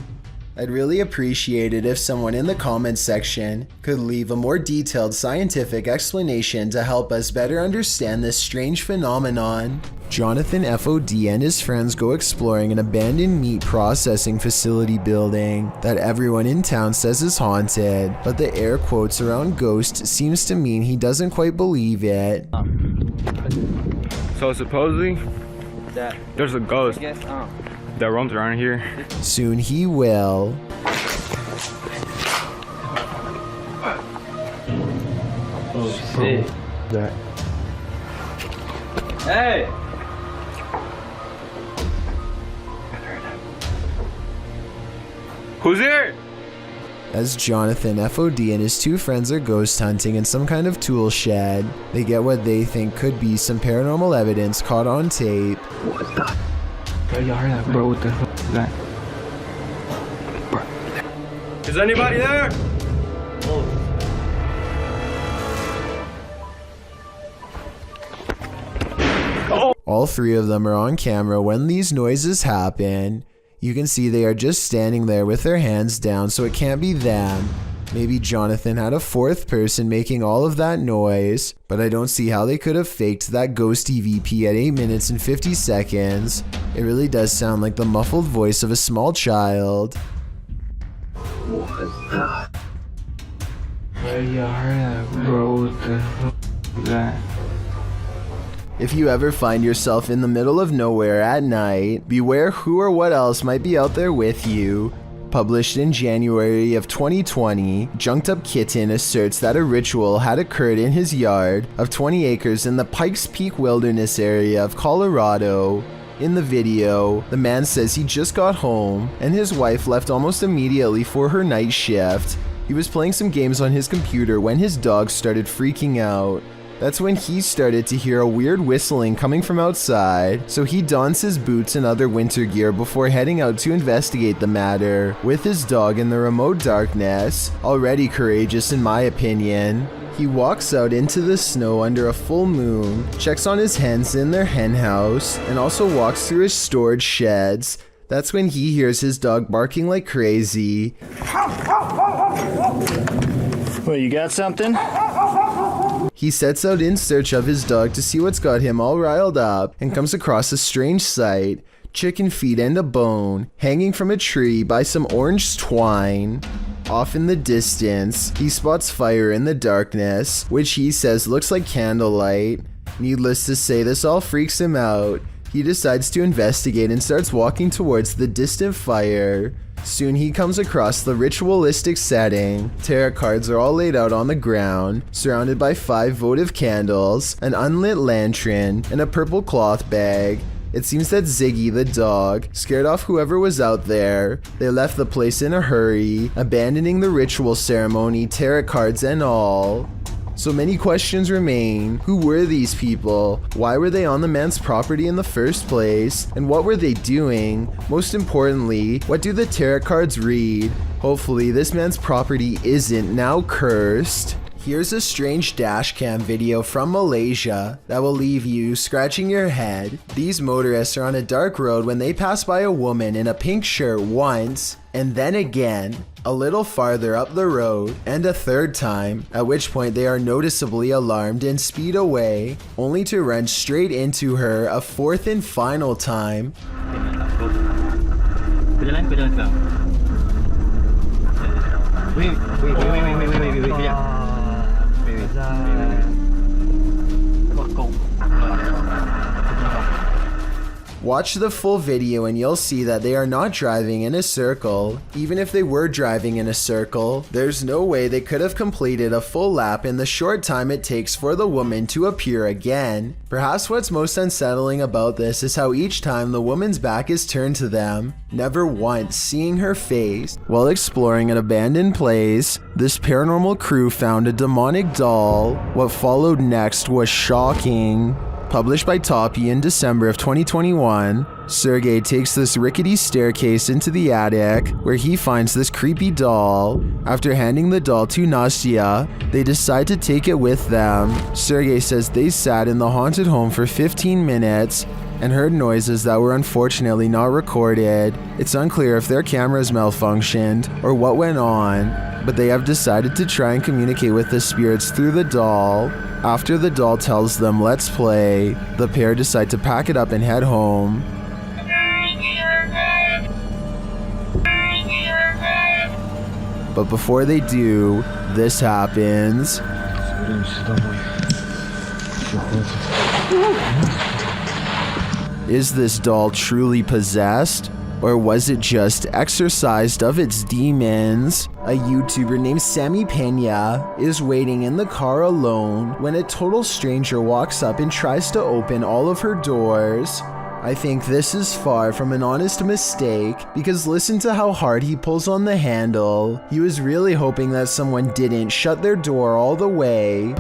I'd really appreciate it if someone in the comments section could leave a more detailed scientific explanation to help us better understand this strange phenomenon. Jonathan FOD and his friends go exploring an abandoned meat processing facility building that everyone in town says is haunted, but the air quotes around ghost seems to mean he doesn't quite believe it. So supposedly, there's a ghost that roams around here. Soon he will. Oh shit. That. Hey! Who's here? As Jonathan FOD and his two friends are ghost hunting in some kind of tool shed, they get what they think could be some paranormal evidence caught on tape. What the? Bro, y'all heard that, bro? What the fuck is that? Bro. Is anybody there? Oh. All three of them are on camera when these noises happen. You can see they are just standing there with their hands down, so it can't be them. Maybe Jonathan had a fourth person making all of that noise, but I don't see how they could have faked that ghost EVP at 8 minutes and 50 seconds. It really does sound like the muffled voice of a small child. What is that? Bro, y'all heard that, bro? What the fuck is that? If you ever find yourself in the middle of nowhere at night, beware who or what else might be out there with you. Published in January of 2020, Junked Up Kitten asserts that a ritual had occurred in his yard of 20 acres in the Pikes Peak Wilderness area of Colorado. In the video, the man says he just got home and his wife left almost immediately for her night shift. He was playing some games on his computer when his dog started freaking out. That's when he started to hear a weird whistling coming from outside, so he dons his boots and other winter gear before heading out to investigate the matter, with his dog in the remote darkness, already courageous in my opinion. He walks out into the snow under a full moon, checks on his hens in their hen house, and also walks through his storage sheds. That's when he hears his dog barking like crazy. Well, you got something? He sets out in search of his dog to see what's got him all riled up and comes across a strange sight, chicken feet and a bone, hanging from a tree by some orange twine. Off in the distance, he spots fire in the darkness, which he says looks like candlelight. Needless to say, this all freaks him out. He decides to investigate and starts walking towards the distant fire. Soon he comes across the ritualistic setting. Tarot cards are all laid out on the ground, surrounded by 5 votive candles, an unlit lantern, and a purple cloth bag. It seems that Ziggy the dog scared off whoever was out there. They left the place in a hurry, abandoning the ritual ceremony, tarot cards and all. So many questions remain. Who were these people? Why were they on the man's property in the first place? And what were they doing? Most importantly, what do the tarot cards read? Hopefully this man's property isn't now cursed. Here's a strange dashcam video from Malaysia that will leave you scratching your head. These motorists are on a dark road when they pass by a woman in a pink shirt once, and then again, a little farther up the road, and a third time, at which point they are noticeably alarmed and speed away, only to run straight into her a fourth and final time. Watch the full video and you'll see that they are not driving in a circle. Even if they were driving in a circle, there's no way they could have completed a full lap in the short time it takes for the woman to appear again. Perhaps what's most unsettling about this is how each time the woman's back is turned to them, never once seeing her face. While exploring an abandoned place, this paranormal crew found a demonic doll. What followed next was shocking. Published by Toppy in December of 2021, Sergey takes this rickety staircase into the attic where he finds this creepy doll. After handing the doll to Nastya, they decide to take it with them. Sergey says they sat in the haunted home for 15 minutes and heard noises that were unfortunately not recorded. It's unclear if their cameras malfunctioned or what went on, but they have decided to try and communicate with the spirits through the doll. After the doll tells them let's play, the pair decide to pack it up and head home. But before they do, this happens. Is this doll truly possessed? Or was it just exorcised of its demons? A YouTuber named Sammy Pena is waiting in the car alone when a total stranger walks up and tries to open all of her doors. I think this is far from an honest mistake, because listen to how hard he pulls on the handle. He was really hoping that someone didn't shut their door all the way.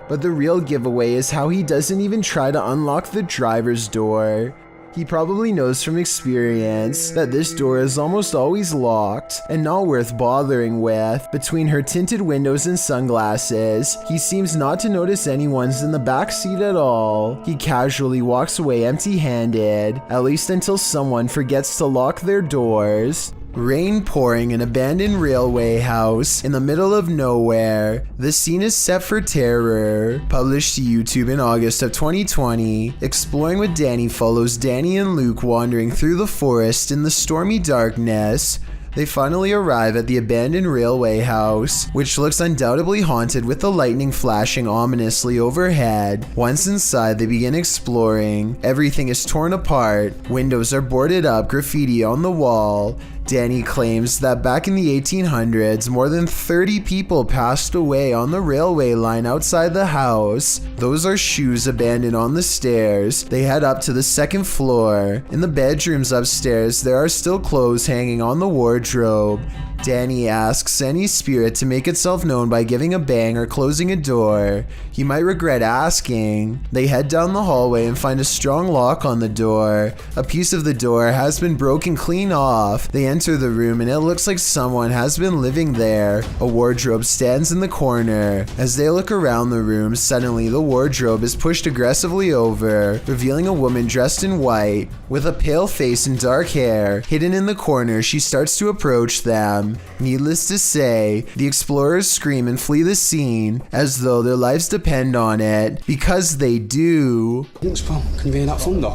But the real giveaway is how he doesn't even try to unlock the driver's door. He probably knows from experience that this door is almost always locked and not worth bothering with. Between her tinted windows and sunglasses, he seems not to notice anyone's in the back seat at all. He casually walks away empty-handed, at least until someone forgets to lock their doors. Rain pouring an abandoned railway house in the middle of nowhere. The scene is set for terror. Published to YouTube in August of 2020, Exploring with Danny follows Danny and Luke wandering through the forest in the stormy darkness. They finally arrive at the abandoned railway house, which looks undoubtedly haunted with the lightning flashing ominously overhead. Once inside, they begin exploring. Everything is torn apart. Windows are boarded up, graffiti on the wall. Danny claims that back in the 1800s, more than 30 people passed away on the railway line outside the house. Those are shoes abandoned on the stairs. They head up to the second floor. In the bedrooms upstairs, there are still clothes hanging on the wardrobe. Danny asks any spirit to make itself known by giving a bang or closing a door. He might regret asking. They head down the hallway and find a strong lock on the door. A piece of the door has been broken clean off. They enter the room and it looks like someone has been living there. A wardrobe stands in the corner. As they look around the room, suddenly the wardrobe is pushed aggressively over, revealing a woman dressed in white, with a pale face and dark hair. Hidden in the corner, she starts to approach them. Needless to say, the explorers scream and flee the scene as though their lives depend on it, because they do. What's wrong? Can you hear that thunder?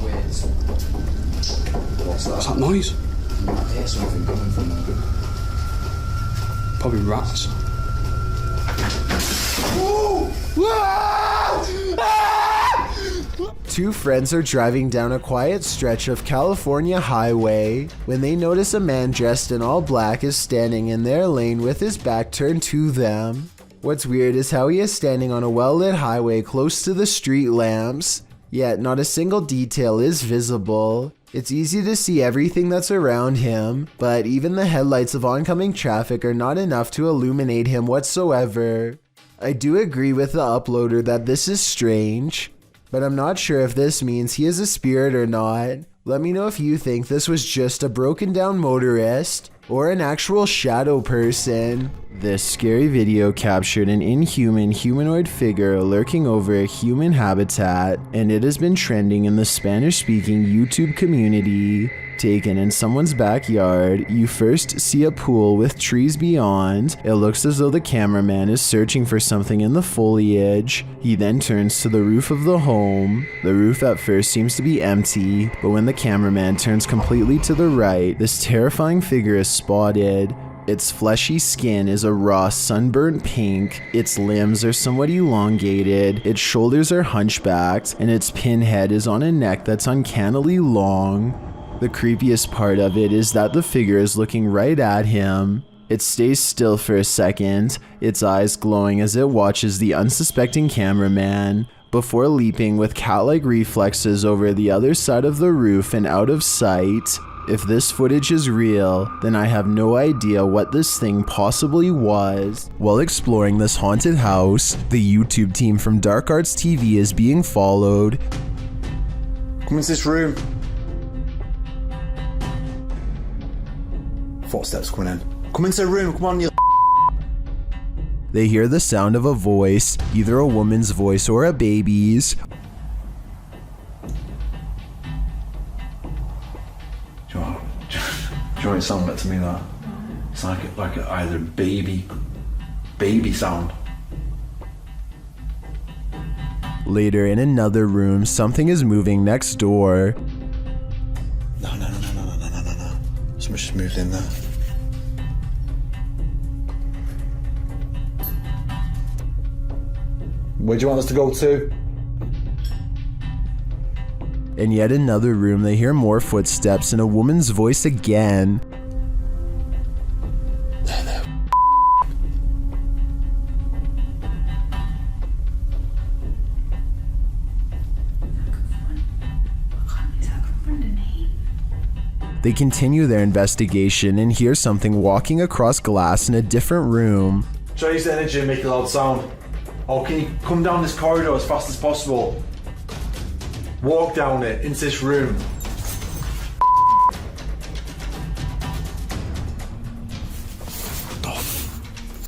What's that noise? I hear something coming from there. Probably rats. Two friends are driving down a quiet stretch of California highway when they notice a man dressed in all black is standing in their lane with his back turned to them. What's weird is how he is standing on a well-lit highway close to the street lamps, yet not a single detail is visible. It's easy to see everything that's around him, but even the headlights of oncoming traffic are not enough to illuminate him whatsoever. I do agree with the uploader that this is strange. but I'm not sure if this means he is a spirit or not. Let me know if you think this was just a broken down motorist or an actual shadow person. This scary video captured an inhuman humanoid figure lurking over a human habitat, and it has been trending in the Spanish-speaking YouTube community. Taken in someone's backyard, you first see a pool with trees beyond. It looks as though the cameraman is searching for something in the foliage. He then turns to the roof of the home. The roof at first seems to be empty, but when the cameraman turns completely to the right, this terrifying figure is spotted. Its fleshy skin is a raw sunburnt pink, its limbs are somewhat elongated, its shoulders are hunchbacked, and its pinhead is on a neck that's uncannily long. The creepiest part of it is that the figure is looking right at him. It stays still for a second, its eyes glowing as it watches the unsuspecting cameraman, before leaping with cat-like reflexes over the other side of the roof and out of sight. If this footage is real, then I have no idea what this thing possibly was. While exploring this haunted house, the YouTube team from Dark Arts TV is being followed. Come into this room. Footsteps coming in. Come into the room, come on, you. They hear the sound of a voice, either a woman's voice or a baby's. Do you know it sounded like to me that? It's like either baby sound. Later in another room, something is moving next door. No. Someone's just moved in there. Where do you want us to go to? In yet another room, they hear more footsteps and a woman's voice again. They continue their investigation and hear something walking across glass in a different room. Try to use the energy and make a loud sound. Or can you come down this corridor as fast as possible? Walk down it into this room.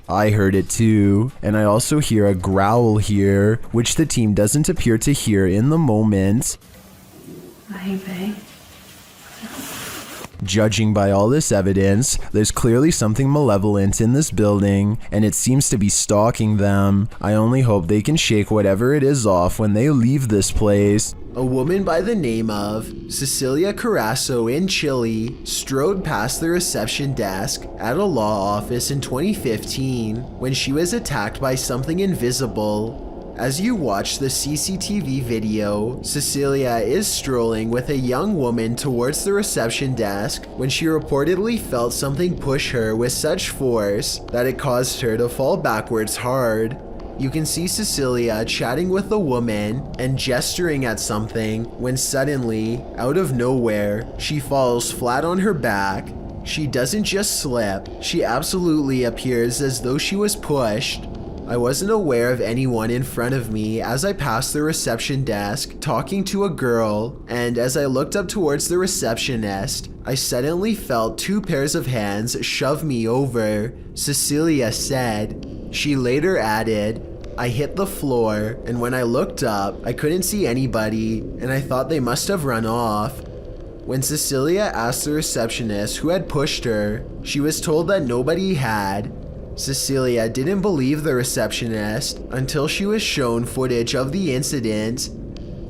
I heard it too, and I also hear a growl here, which the team doesn't appear to hear in the moment. Maybe. Judging by all this evidence, there's clearly something malevolent in this building, and it seems to be stalking them. I only hope they can shake whatever it is off when they leave this place. A woman by the name of Cecilia Carasso in Chile strode past the reception desk at a law office in 2015 when she was attacked by something invisible. As you watch the CCTV video, Cecilia is strolling with a young woman towards the reception desk when she reportedly felt something push her with such force that it caused her to fall backwards hard. You can see Cecilia chatting with the woman and gesturing at something when suddenly, out of nowhere, she falls flat on her back. She doesn't just slip, she absolutely appears as though she was pushed. I wasn't aware of anyone in front of me as I passed the reception desk talking to a girl, and as I looked up towards the receptionist, I suddenly felt two pairs of hands shove me over, Cecilia said. She later added, I hit the floor, and when I looked up, I couldn't see anybody, and I thought they must have run off. When Cecilia asked the receptionist who had pushed her, she was told that nobody had. Cecilia didn't believe the receptionist until she was shown footage of the incident.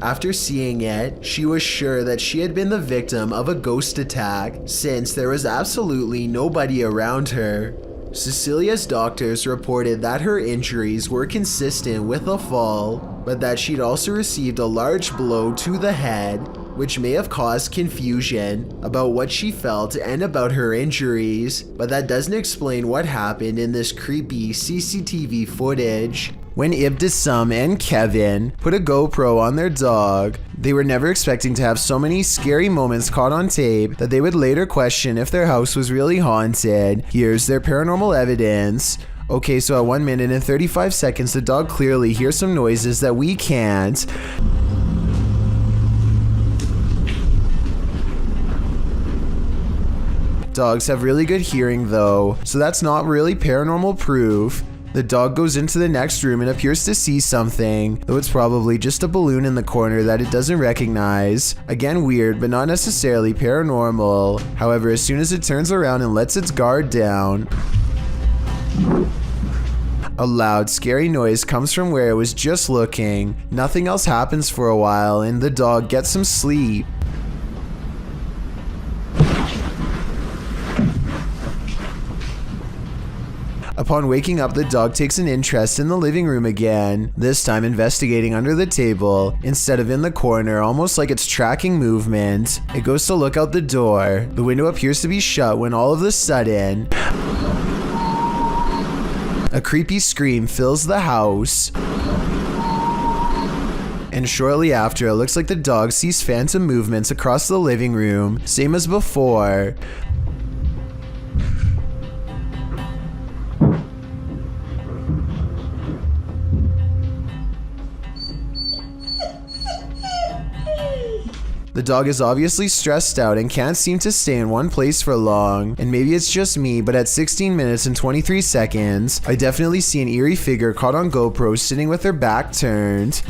After seeing it, she was sure that she had been the victim of a ghost attack since there was absolutely nobody around her. Cecilia's doctors reported that her injuries were consistent with a fall, but that she'd also received a large blow to the head, which may have caused confusion about what she felt and about her injuries, but that doesn't explain what happened in this creepy CCTV footage. When Ibtisam and Kevin put a GoPro on their dog, they were never expecting to have so many scary moments caught on tape that they would later question if their house was really haunted. Here's their paranormal evidence. Okay, so at 1 minute and 35 seconds, the dog clearly hears some noises that we can't. Dogs have really good hearing though, so that's not really paranormal proof. The dog goes into the next room and appears to see something, though it's probably just a balloon in the corner that it doesn't recognize. Again, weird, but not necessarily paranormal. However, as soon as it turns around and lets its guard down, a loud, scary noise comes from where it was just looking. Nothing else happens for a while, and the dog gets some sleep. Upon waking up, the dog takes an interest in the living room again, this time investigating under the table instead of in the corner, almost like it's tracking movement. It goes to look out the door. The window appears to be shut when all of a sudden, a creepy scream fills the house. And shortly after, it looks like the dog sees phantom movements across the living room, same as before. The dog is obviously stressed out and can't seem to stay in one place for long, and maybe it's just me, but at 16 minutes and 23 seconds, I definitely see an eerie figure caught on GoPro sitting with her back turned.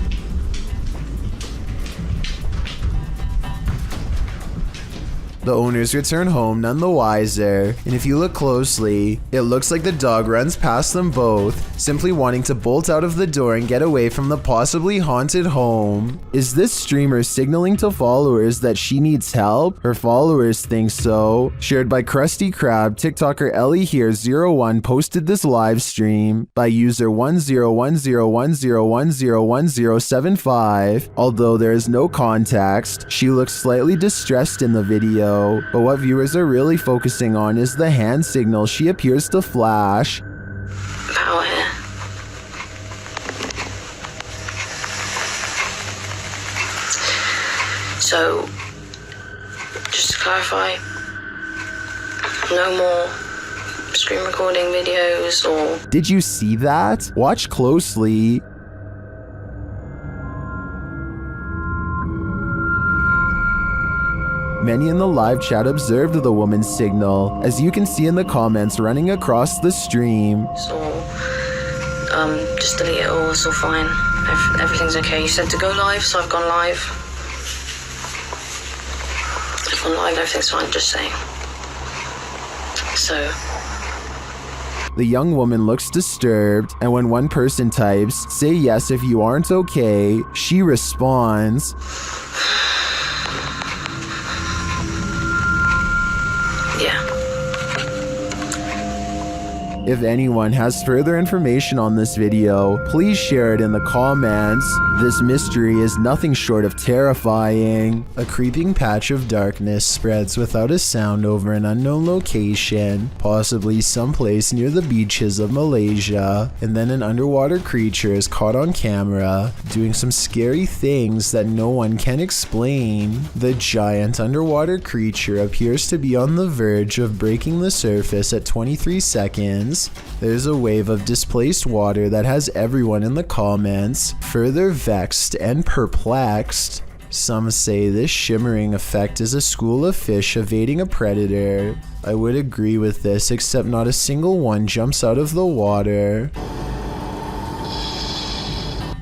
The owners return home none the wiser, and if you look closely, it looks like the dog runs past them both, simply wanting to bolt out of the door and get away from the possibly haunted home. Is this streamer signaling to followers that she needs help? Her followers think so. Shared by Krusty Krab, TikToker Ellie here 01 posted this live stream by user 101010101075. Although there is no context, she looks slightly distressed in the video. But what viewers are really focusing on is the hand signal she appears to flash. Power here. So, just to clarify, no more screen recording videos or... Did you see that? Watch closely. Many in the live chat observed the woman's signal, as you can see in the comments running across the stream. So, just delete it all, it's all fine. Everything's okay. You said to go live, so I've gone live. I've gone live, everything's fine, just saying. So... The young woman looks disturbed, and when one person types, "Say yes if you aren't okay," she responds, If anyone has further information on this video, please share it in the comments. This mystery is nothing short of terrifying. A creeping patch of darkness spreads without a sound over an unknown location, possibly someplace near the beaches of Malaysia, and then an underwater creature is caught on camera doing some scary things that no one can explain. The giant underwater creature appears to be on the verge of breaking the surface at 23 seconds. There's a wave of displaced water that has everyone in the comments further vexed and perplexed. Some say this shimmering effect is a school of fish evading a predator. I would agree with this, except not a single one jumps out of the water.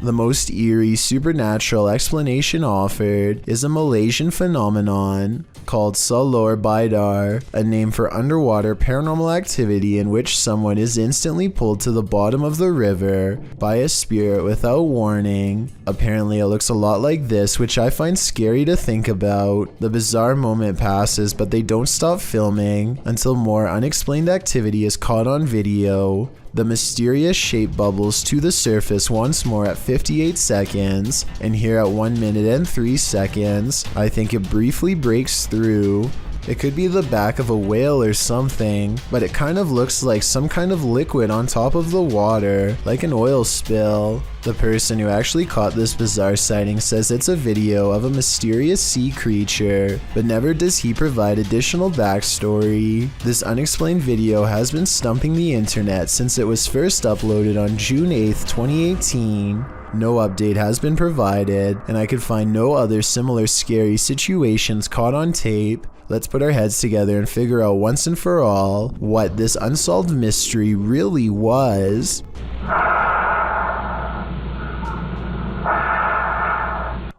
The most eerie supernatural explanation offered is a Malaysian phenomenon called Salor Bidar, a name for underwater paranormal activity in which someone is instantly pulled to the bottom of the river by a spirit without warning. Apparently it looks a lot like this, which I find scary to think about. The bizarre moment passes, but they don't stop filming until more unexplained activity is caught on video. The mysterious shape bubbles to the surface once more at 58 seconds, and here at 1 minute and 3 seconds, I think it briefly breaks through. It could be the back of a whale or something, but it kind of looks like some kind of liquid on top of the water, like an oil spill. The person who actually caught this bizarre sighting says it's a video of a mysterious sea creature, but never does he provide additional backstory. This unexplained video has been stumping the internet since it was first uploaded on June 8th, 2018. No update has been provided, and I could find no other similar scary situations caught on tape. Let's put our heads together and figure out once and for all what this unsolved mystery really was.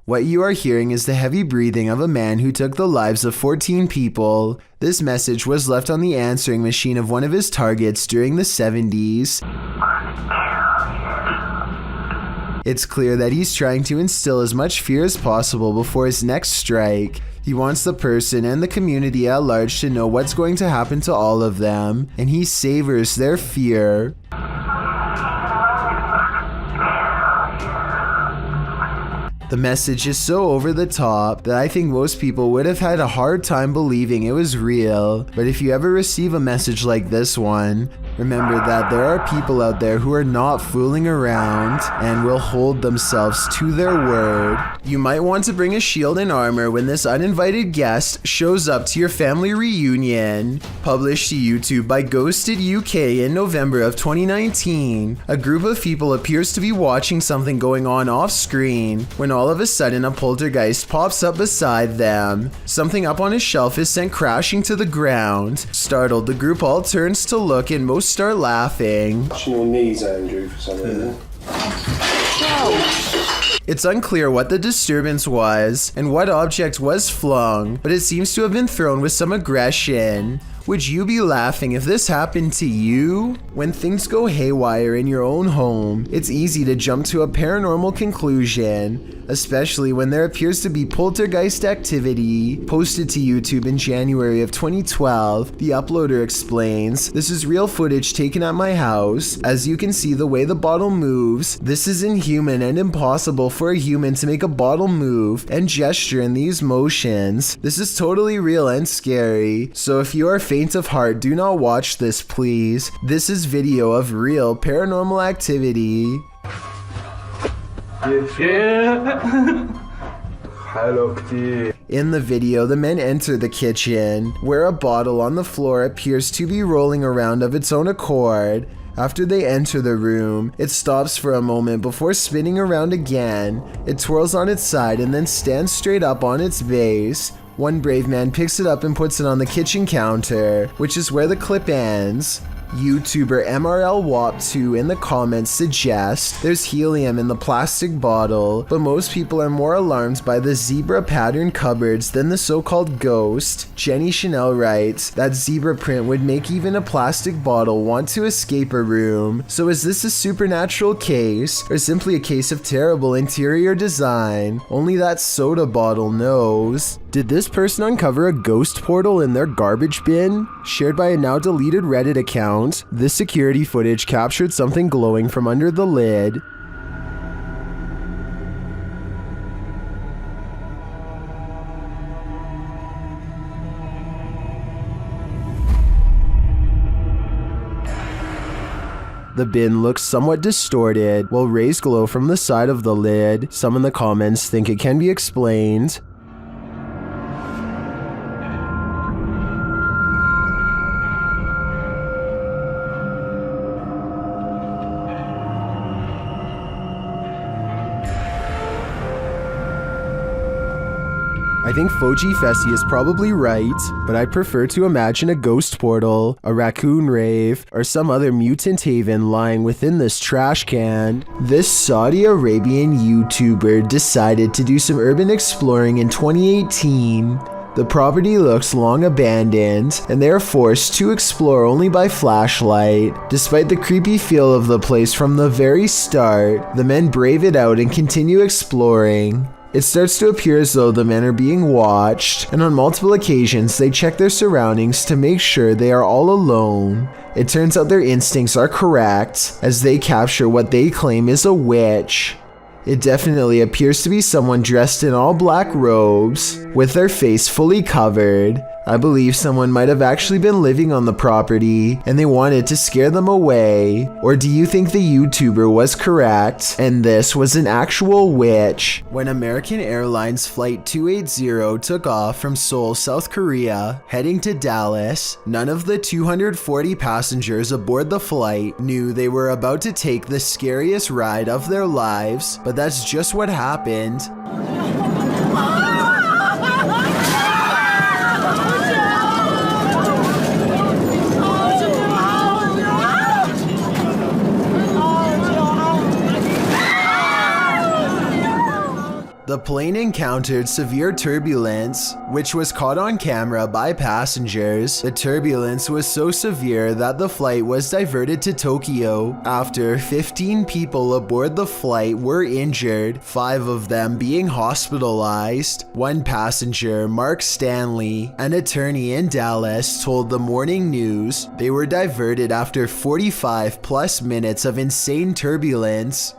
What you are hearing is the heavy breathing of a man who took the lives of 14 people. This message was left on the answering machine of one of his targets during the 70s. It's clear that he's trying to instill as much fear as possible before his next strike. He wants the person and the community at large to know what's going to happen to all of them, and he savors their fear. The message is so over the top that I think most people would have had a hard time believing it was real. But if you ever receive a message like this one, remember that there are people out there who are not fooling around and will hold themselves to their word. You might want to bring a shield and armor when this uninvited guest shows up to your family reunion. Published to YouTube by Ghosted UK in November of 2019, a group of people appears to be watching something going on off screen when all of a sudden a poltergeist pops up beside them. Something up on his shelf is sent crashing to the ground. Startled, the group all turns to look and most start laughing. Your knees, Andrew, for some reason. It's unclear what the disturbance was and what object was flung, but it seems to have been thrown with some aggression. Would you be laughing if this happened to you? When things go haywire in your own home, it's easy to jump to a paranormal conclusion, especially when there appears to be poltergeist activity. Posted to YouTube in January of 2012, the uploader explains, "This is real footage taken at my house. As you can see the way the bottle moves, this is inhuman and impossible for a human to make a bottle move and gesture in these motions. This is totally real and scary. So if you are faint of heart, do not watch this, please. This is video of real paranormal activity." In the video, the men enter the kitchen, where a bottle on the floor appears to be rolling around of its own accord. After they enter the room, it stops for a moment before spinning around again. It twirls on its side and then stands straight up on its base. One brave man picks it up and puts it on the kitchen counter, which is where the clip ends. YouTuber MRLWAP2 in the comments suggests there's helium in the plastic bottle, but most people are more alarmed by the zebra pattern cupboards than the so-called ghost. Jenny Chanel writes that zebra print would make even a plastic bottle want to escape a room. So is this a supernatural case, or simply a case of terrible interior design? Only that soda bottle knows. Did this person uncover a ghost portal in their garbage bin? Shared by a now deleted Reddit account, this security footage captured something glowing from under the lid. The bin looks somewhat distorted, while rays glow from the side of the lid. Some in the comments think it can be explained. I think Foji Fessy is probably right, but I prefer to imagine a ghost portal, a raccoon rave, or some other mutant haven lying within this trash can. This Saudi Arabian YouTuber decided to do some urban exploring in 2018. The property looks long abandoned, and they are forced to explore only by flashlight. Despite the creepy feel of the place from the very start, the men brave it out and continue exploring. It starts to appear as though the men are being watched, and on multiple occasions they check their surroundings to make sure they are all alone. It turns out their instincts are correct, as they capture what they claim is a witch. It definitely appears to be someone dressed in all black robes, with their face fully covered. I believe someone might have actually been living on the property and they wanted to scare them away. Or do you think the YouTuber was correct and this was an actual witch? When American Airlines Flight 280 took off from Seoul, South Korea, heading to Dallas, none of the 240 passengers aboard the flight knew they were about to take the scariest ride of their lives, but that's just what happened. The plane encountered severe turbulence, which was caught on camera by passengers. The turbulence was so severe that the flight was diverted to Tokyo. After 15 people aboard the flight were injured, 5 of them being hospitalized. One passenger, Mark Stanley, an attorney in Dallas, told the Morning News they were diverted after 45 plus minutes of insane turbulence.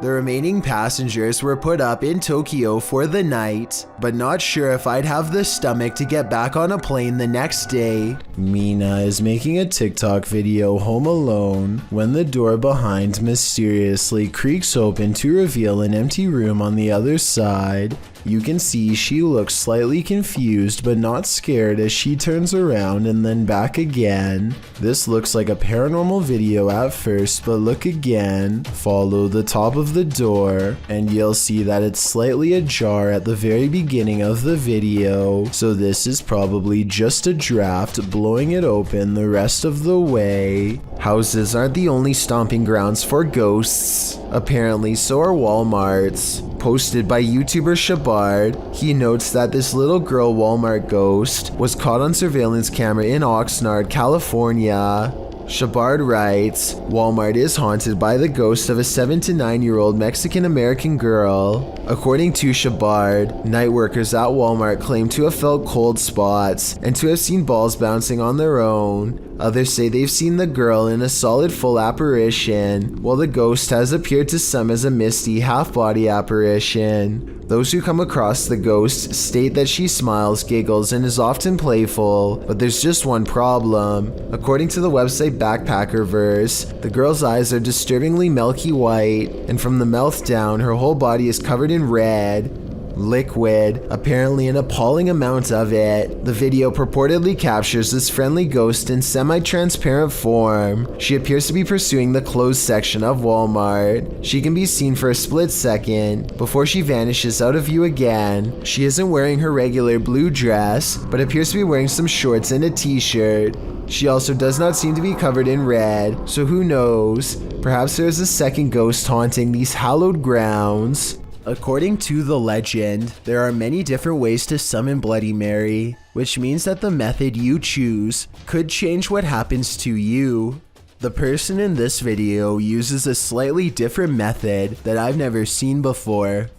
The remaining passengers were put up in Tokyo for the night, but not sure if I'd have the stomach to get back on a plane the next day. Mina is making a TikTok video home alone when the door behind mysteriously creaks open to reveal an empty room on the other side. You can see she looks slightly confused but not scared as she turns around and then back again. This looks like a paranormal video at first, but look again. Follow the top of the door and you'll see that it's slightly ajar at the very beginning of the video. So this is probably just a draft blowing it open the rest of the way. Houses aren't the only stomping grounds for ghosts. Apparently so are Walmarts. Posted by YouTuber Shabard, he notes that this little girl Walmart ghost was caught on surveillance camera in Oxnard, California. Shabard writes, Walmart is haunted by the ghost of a 7 to 9-year-old Mexican-American girl. According to Shabard, night workers at Walmart claim to have felt cold spots and to have seen balls bouncing on their own. Others say they've seen the girl in a solid full apparition, while the ghost has appeared to some as a misty half-body apparition. Those who come across the ghost state that she smiles, giggles, and is often playful, but there's just one problem. According to the website Backpackerverse, the girl's eyes are disturbingly milky white, and from the mouth down, her whole body is covered in red. Liquid, apparently an appalling amount of it. The video purportedly captures this friendly ghost in semi-transparent form. She appears to be pursuing the closed section of Walmart. She can be seen for a split second before she vanishes out of view again. She isn't wearing her regular blue dress, but appears to be wearing some shorts and a t-shirt. She also does not seem to be covered in red, so who knows? Perhaps there is a second ghost haunting these hallowed grounds. According to the legend, there are many different ways to summon Bloody Mary, which means that the method you choose could change what happens to you. The person in this video uses a slightly different method that I've never seen before.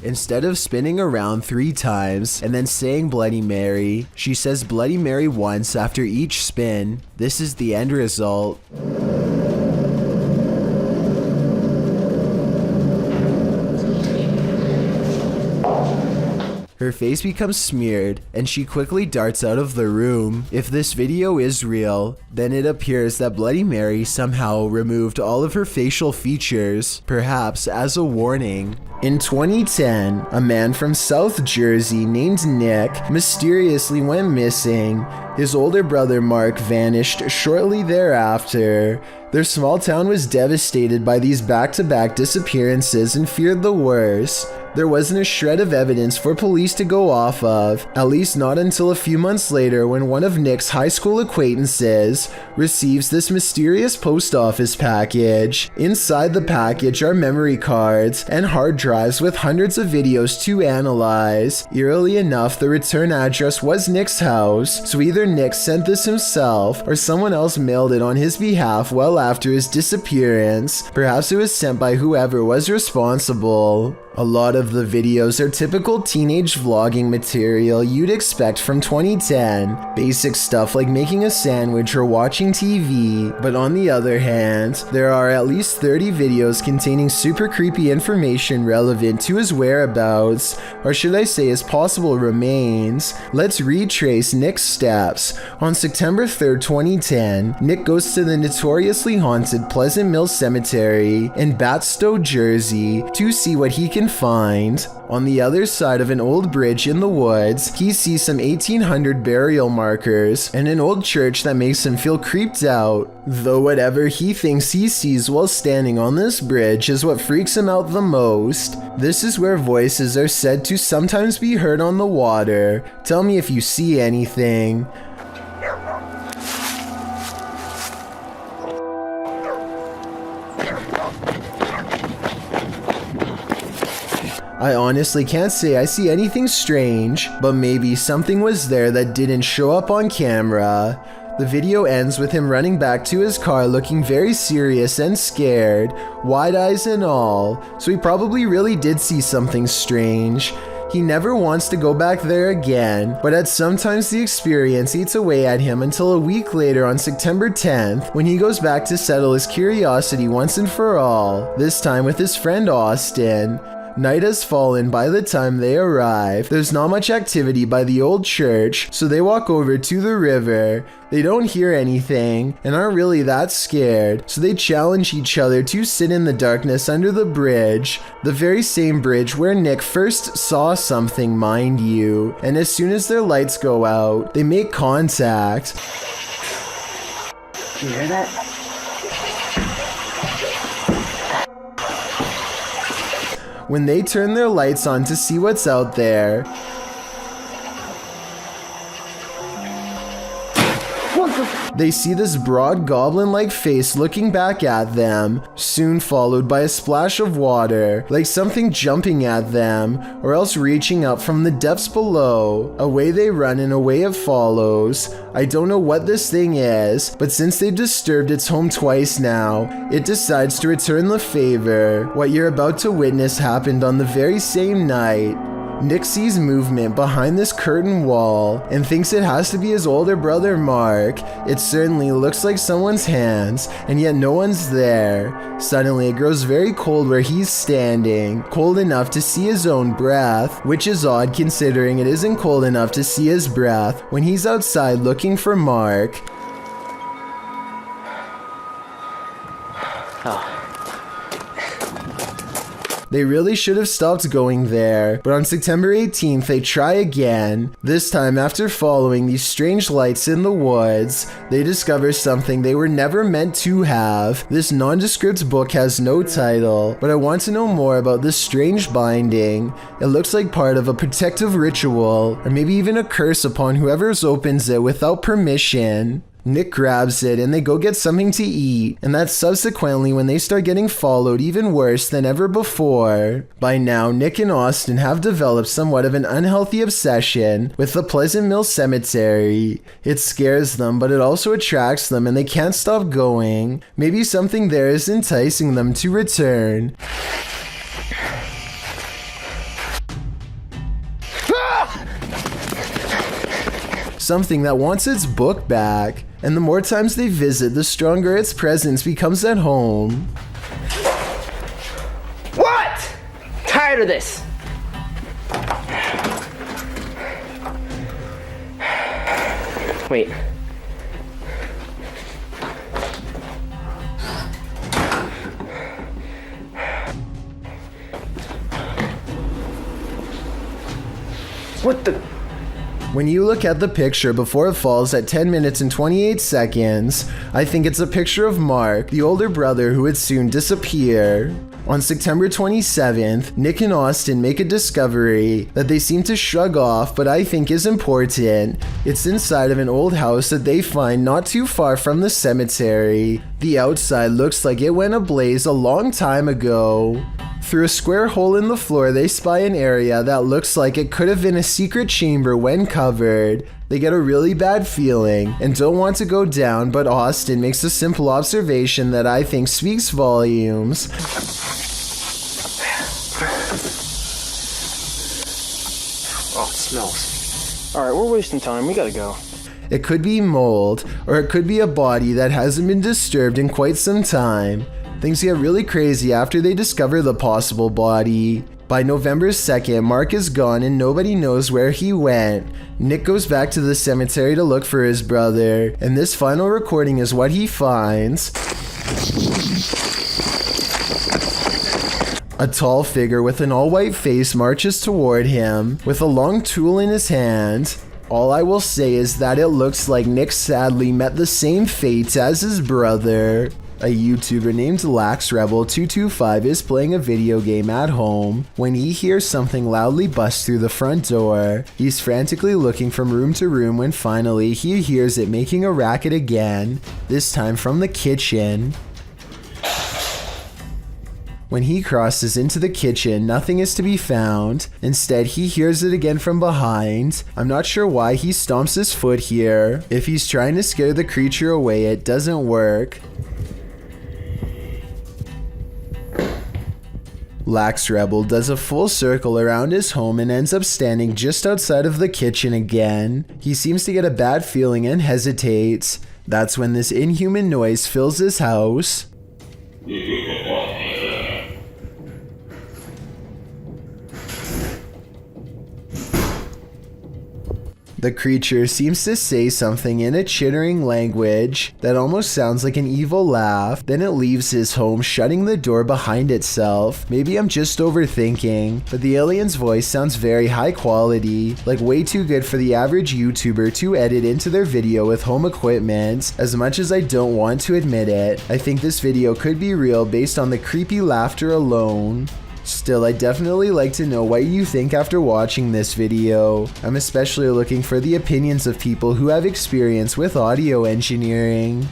Instead of spinning around 3 times and then saying Bloody Mary, she says Bloody Mary once after each spin. This is the end result. Her face becomes smeared and she quickly darts out of the room. If this video is real, then it appears that Bloody Mary somehow removed all of her facial features, perhaps as a warning. In 2010, a man from South Jersey named Nick mysteriously went missing. His older brother Mark vanished shortly thereafter. Their small town was devastated by these back-to-back disappearances and feared the worst. There wasn't a shred of evidence for police to go off of, at least not until a few months later when one of Nick's high school acquaintances receives this mysterious post office package. Inside the package are memory cards and hard drives with hundreds of videos to analyze. Eerily enough, the return address was Nick's house, so either Nick sent this himself or someone else mailed it on his behalf well after his disappearance. Perhaps it was sent by whoever was responsible. A lot of the videos are typical teenage vlogging material you'd expect from 2010. Basic stuff like making a sandwich or watching TV. But on the other hand, there are at least 30 videos containing super creepy information relevant to his whereabouts, or should I say his possible remains. Let's retrace Nick's steps. On September 3rd, 2010, Nick goes to the notoriously haunted Pleasant Mill Cemetery in Batstow, Jersey to see what he can find. On the other side of an old bridge in the woods, he sees some 1800 burial markers and an old church that makes him feel creeped out. Though whatever he thinks he sees while standing on this bridge is what freaks him out the most. This is where voices are said to sometimes be heard on the water. Tell me if you see anything. I honestly can't say I see anything strange, but maybe something was there that didn't show up on camera. The video ends with him running back to his car looking very serious and scared, wide eyes and all, so he probably really did see something strange. He never wants to go back there again, but sometimes the experience eats away at him until a week later on September 10th, when he goes back to settle his curiosity once and for all, this time with his friend Austin. Night has fallen by the time they arrive. There's not much activity by the old church, so they walk over to the river. They don't hear anything and aren't really that scared, so they challenge each other to sit in the darkness under the bridge. The very same bridge where Nick first saw something, mind you. And as soon as their lights go out, they make contact. You hear that? When they turn their lights on to see what's out there, they see this broad goblin-like face looking back at them, soon followed by a splash of water, like something jumping at them, or else reaching up from the depths below. Away they run and away it follows. I don't know what this thing is, but since they've disturbed its home twice now, it decides to return the favor. What you're about to witness happened on the very same night. Nick sees movement behind this curtain wall and thinks it has to be his older brother Mark. It certainly looks like someone's hands, and yet no one's there. Suddenly it grows very cold where he's standing, cold enough to see his own breath, which is odd considering it isn't cold enough to see his breath when he's outside looking for Mark. They really should have stopped going there, but on September 18th they try again. This time, after following these strange lights in the woods, they discover something they were never meant to have. This nondescript book has no title, but I want to know more about this strange binding. It looks like part of a protective ritual, or maybe even a curse upon whoever opens it without permission. Nick grabs it and they go get something to eat, and that's subsequently when they start getting followed even worse than ever before. By now, Nick and Austin have developed somewhat of an unhealthy obsession with the Pleasant Mill Cemetery. It scares them, but it also attracts them and they can't stop going. Maybe something there is enticing them to return. Something that wants its book back, and the more times they visit, the stronger its presence becomes at home. What? Tired of this. Wait. What the? When you look at the picture before it falls at 10 minutes and 28 seconds, I think it's a picture of Mark, the older brother who would soon disappear. On September 27th, Nick and Austin make a discovery that they seem to shrug off but I think is important. It's inside of an old house that they find not too far from the cemetery. The outside looks like it went ablaze a long time ago. Through a square hole in the floor, they spy an area that looks like it could have been a secret chamber when covered. They get a really bad feeling and don't want to go down, but Austin makes a simple observation that I think speaks volumes. Oh, it smells. Alright, we're wasting time. We gotta go. It could be mold, or it could be a body that hasn't been disturbed in quite some time. Things get really crazy after they discover the possible body. By November 2nd, Mark is gone and nobody knows where he went. Nick goes back to the cemetery to look for his brother, and this final recording is what he finds. A tall figure with an all-white face marches toward him, with a long tool in his hand. All I will say is that it looks like Nick sadly met the same fate as his brother. A YouTuber named LaxRebel225 is playing a video game at home when he hears something loudly bust through the front door. He's frantically looking from room to room when finally he hears it making a racket again, this time from the kitchen. When he crosses into the kitchen, nothing is to be found. Instead, he hears it again from behind. I'm not sure why he stomps his foot here. If he's trying to scare the creature away, it doesn't work. LaxRebel does a full circle around his home and ends up standing just outside of the kitchen again. He seems to get a bad feeling and hesitates. That's when this inhuman noise fills his house. The creature seems to say something in a chittering language that almost sounds like an evil laugh. Then it leaves his home, shutting the door behind itself. Maybe I'm just overthinking, but the alien's voice sounds very high quality, like way too good for the average YouTuber to edit into their video with home equipment. As much as I don't want to admit it, I think this video could be real based on the creepy laughter alone. Still, I'd definitely like to know what you think after watching this video. I'm especially looking for the opinions of people who have experience with audio engineering.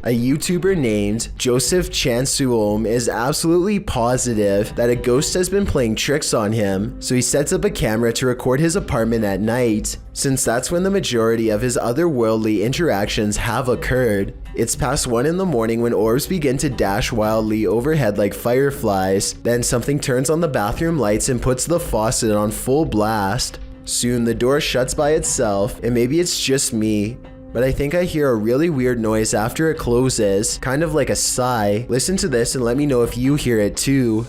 A YouTuber named Joseph Chansuom is absolutely positive that a ghost has been playing tricks on him, so he sets up a camera to record his apartment at night, since that's when the majority of his otherworldly interactions have occurred. It's past 1 in the morning when orbs begin to dash wildly overhead like fireflies. Then something turns on the bathroom lights and puts the faucet on full blast. Soon the door shuts by itself, and maybe it's just me, but I think I hear a really weird noise after it closes, kind of like a sigh. Listen to this and let me know if you hear it too.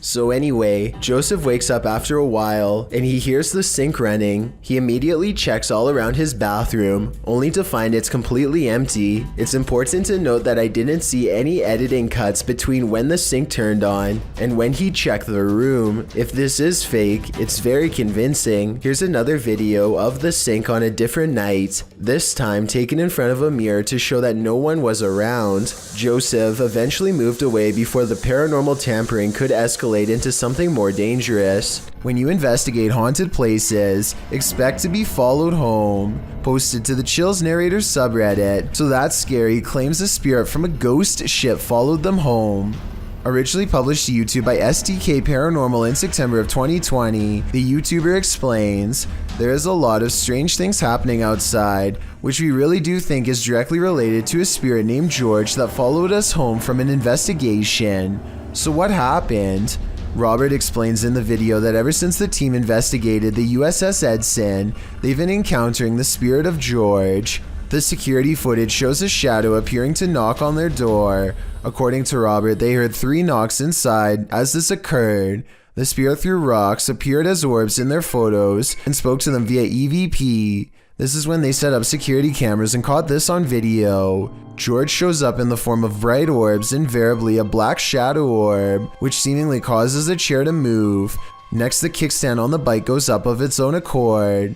So anyway, Joseph wakes up after a while and he hears the sink running. He immediately checks all around his bathroom, only to find it's completely empty. It's important to note that I didn't see any editing cuts between when the sink turned on and when he checked the room. If this is fake, it's very convincing. Here's another video of the sink on a different night, this time taken in front of a mirror to show that no one was around. Joseph eventually moved away before the paranormal tampering could escalate into something more dangerous. When you investigate haunted places, expect to be followed home. Posted to the Chills Narrator subreddit, So That's Scary claims a spirit from a ghost ship followed them home. Originally published to YouTube by STK Paranormal in September of 2020, the YouTuber explains, "There is a lot of strange things happening outside, which we really do think is directly related to a spirit named George that followed us home from an investigation." So what happened? Robert explains in the video that ever since the team investigated the USS Edson, they've been encountering the spirit of George. The security footage shows a shadow appearing to knock on their door. According to Robert, they heard 3 knocks inside as this occurred. The spirit threw rocks, appeared as orbs in their photos, and spoke to them via EVP. This is when they set up security cameras and caught this on video. George shows up in the form of bright orbs, invariably a black shadow orb, which seemingly causes a chair to move. Next, the kickstand on the bike goes up of its own accord.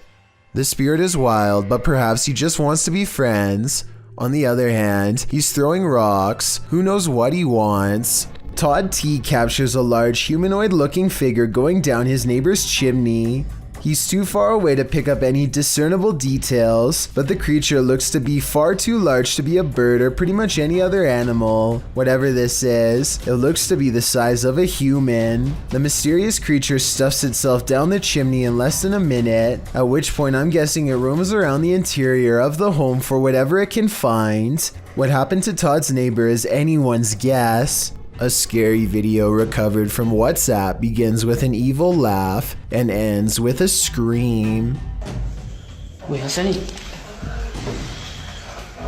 The spirit is wild, but perhaps he just wants to be friends. On the other hand, he's throwing rocks. Who knows what he wants? Todd T captures a large humanoid-looking figure going down his neighbor's chimney. He's too far away to pick up any discernible details, but the creature looks to be far too large to be a bird or pretty much any other animal. Whatever this is, it looks to be the size of a human. The mysterious creature stuffs itself down the chimney in less than a minute, at which point I'm guessing it roams around the interior of the home for whatever it can find. What happened to Todd's neighbor is anyone's guess. A scary video recovered from WhatsApp begins with an evil laugh and ends with a scream.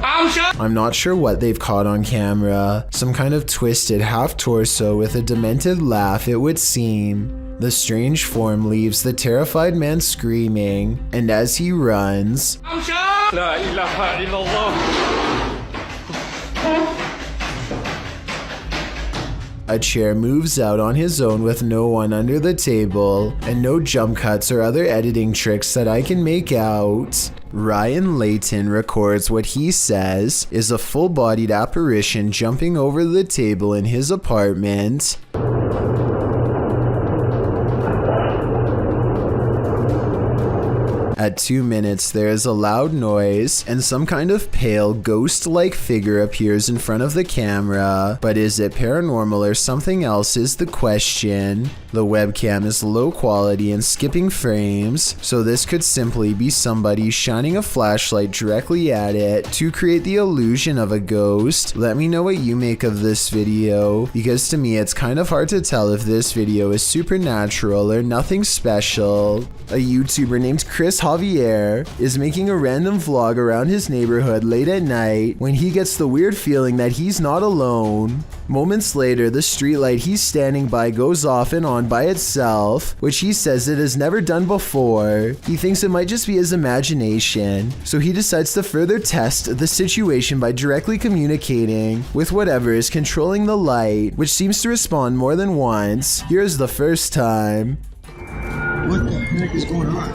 I'm not sure what they've caught on camera. Some kind of twisted half torso with a demented laugh, it would seem. The strange form leaves the terrified man screaming, and as he runs, a chair moves out on his own with no one under the table, and no jump cuts or other editing tricks that I can make out. Ryan Layton records what he says is a full-bodied apparition jumping over the table in his apartment. At 2 minutes, there is a loud noise, and some kind of pale, ghost-like figure appears in front of the camera. But is it paranormal or something else is the question. The webcam is low quality and skipping frames, so this could simply be somebody shining a flashlight directly at it to create the illusion of a ghost. Let me know what you make of this video, because to me it's kind of hard to tell if this video is supernatural or nothing special. A YouTuber named Chris Javier is making a random vlog around his neighborhood late at night when he gets the weird feeling that he's not alone. Moments later, the streetlight he's standing by goes off and on by itself, which he says it has never done before. He thinks it might just be his imagination, so he decides to further test the situation by directly communicating with whatever is controlling the light, which seems to respond more than once. Here's the first time. What the heck is going on?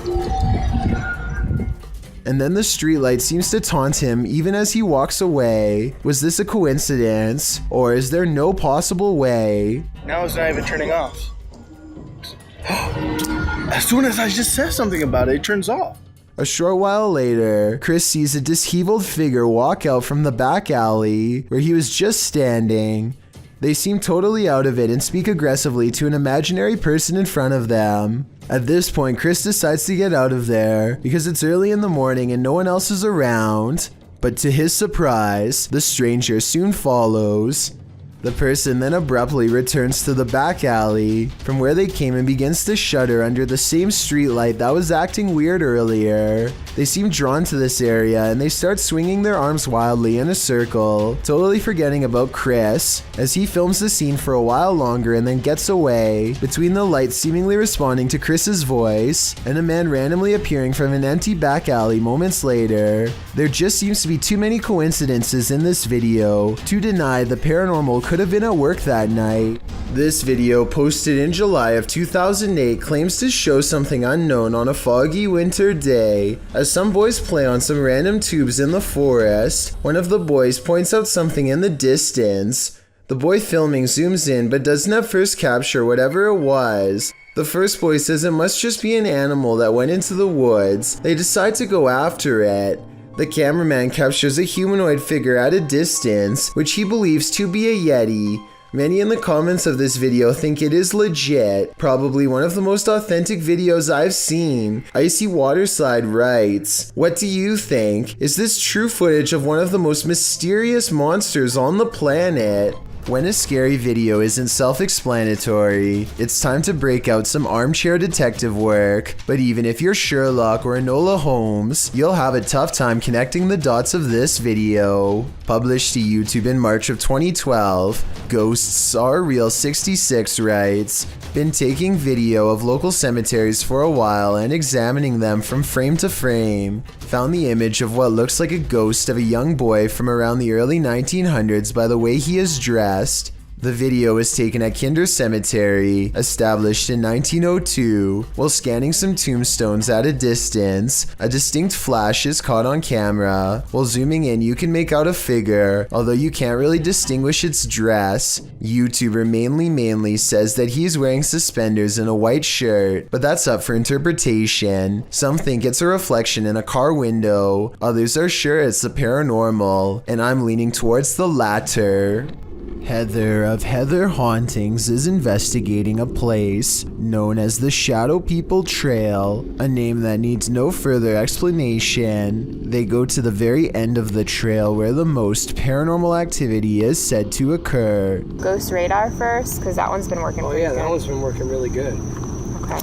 And then the streetlight seems to taunt him even as he walks away. Was this a coincidence, or is there no possible way? Now it's not even turning off. As soon as I just said something about it, it turns off. A short while later, Chris sees a disheveled figure walk out from the back alley where he was just standing. They seem totally out of it and speak aggressively to an imaginary person in front of them. At this point, Chris decides to get out of there because it's early in the morning and no one else is around. But to his surprise, the stranger soon follows. The person then abruptly returns to the back alley from where they came and begins to shudder under the same streetlight that was acting weird earlier. They seem drawn to this area and they start swinging their arms wildly in a circle, totally forgetting about Chris as he films the scene for a while longer and then gets away, between the lights seemingly responding to Chris's voice and a man randomly appearing from an empty back alley moments later. There just seems to be too many coincidences in this video to deny the paranormal could have been at work that night. This video, posted in July of 2008, claims to show something unknown on a foggy winter day. As some boys play on some random tubes in the forest, one of the boys points out something in the distance. The boy filming zooms in but doesn't at first capture whatever it was. The first boy says it must just be an animal that went into the woods. They decide to go after it. The cameraman captures a humanoid figure at a distance, which he believes to be a Yeti. Many in the comments of this video think it is legit, probably one of the most authentic videos I've seen. Icy Waterslide writes, "What do you think? Is this true footage of one of the most mysterious monsters on the planet?" When a scary video isn't self-explanatory, it's time to break out some armchair detective work. But even if you're Sherlock or Enola Holmes, you'll have a tough time connecting the dots of this video. Published to YouTube in March of 2012, Ghosts Are Real 66 writes, "Been taking video of local cemeteries for a while and examining them from frame to frame. Found the image of what looks like a ghost of a young boy from around the early 1900s by the way he is dressed. The video was taken at Kinder Cemetery, established in 1902. While scanning some tombstones at a distance, a distinct flash is caught on camera. While zooming in, you can make out a figure, although you can't really distinguish its dress. YouTuber Manly says that he's wearing suspenders and a white shirt, but that's up for interpretation. Some think it's a reflection in a car window, others are sure it's the paranormal, and I'm leaning towards the latter. Heather of Heather Hauntings is investigating a place known as the Shadow People Trail, a name that needs no further explanation. They go to the very end of the trail where the most paranormal activity is said to occur. Ghost radar first, because that one's been working pretty good. That one's been working really good. Okay.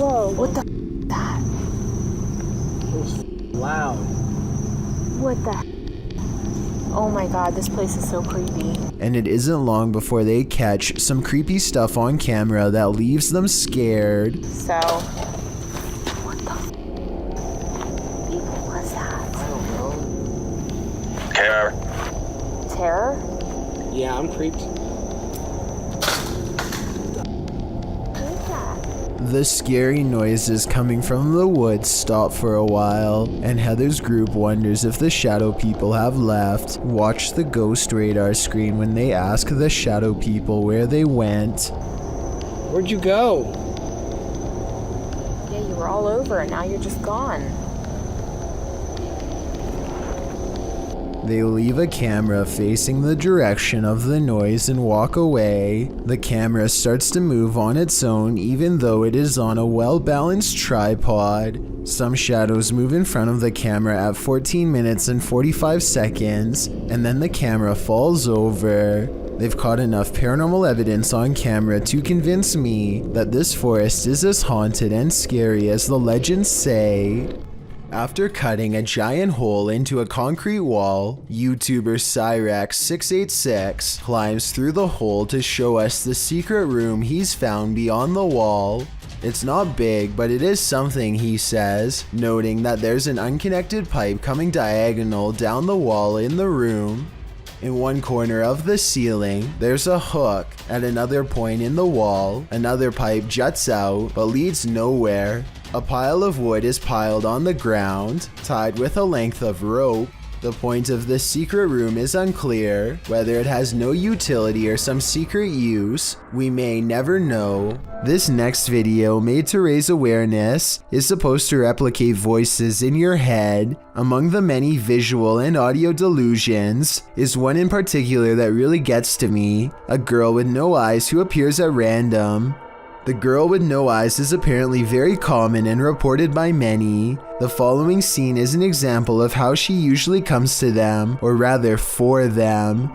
Whoa, what the f*** that? It was loud. What the Oh my god, this place is so creepy. And it isn't long before they catch some creepy stuff on camera that leaves them scared. So, what the f*** was that? I don't know. Terror. Terror? Yeah, I'm creeped. The scary noises coming from the woods stop for a while, and Heather's group wonders if the shadow people have left. Watch the ghost radar screen when they ask the shadow people where they went. Where'd you go? Yeah, you were all over and now you're just gone. They leave a camera facing the direction of the noise and walk away. The camera starts to move on its own even though it is on a well-balanced tripod. Some shadows move in front of the camera at 14 minutes and 45 seconds, and then the camera falls over. They've caught enough paranormal evidence on camera to convince me that this forest is as haunted and scary as the legends say. After cutting a giant hole into a concrete wall, YouTuber Cyrex686 climbs through the hole to show us the secret room he's found beyond the wall. It's not big, but it is something, he says, noting that there's an unconnected pipe coming diagonal down the wall in the room. In one corner of the ceiling, there's a hook. At another point in the wall, another pipe juts out but leads nowhere. A pile of wood is piled on the ground, tied with a length of rope. The point of this secret room is unclear. Whether it has no utility or some secret use, we may never know. This next video, made to raise awareness, is supposed to replicate voices in your head. Among the many visual and audio delusions is one in particular that really gets to me. A girl with no eyes who appears at random. The girl with no eyes is apparently very common and reported by many. The following scene is an example of how she usually comes to them, or rather for them.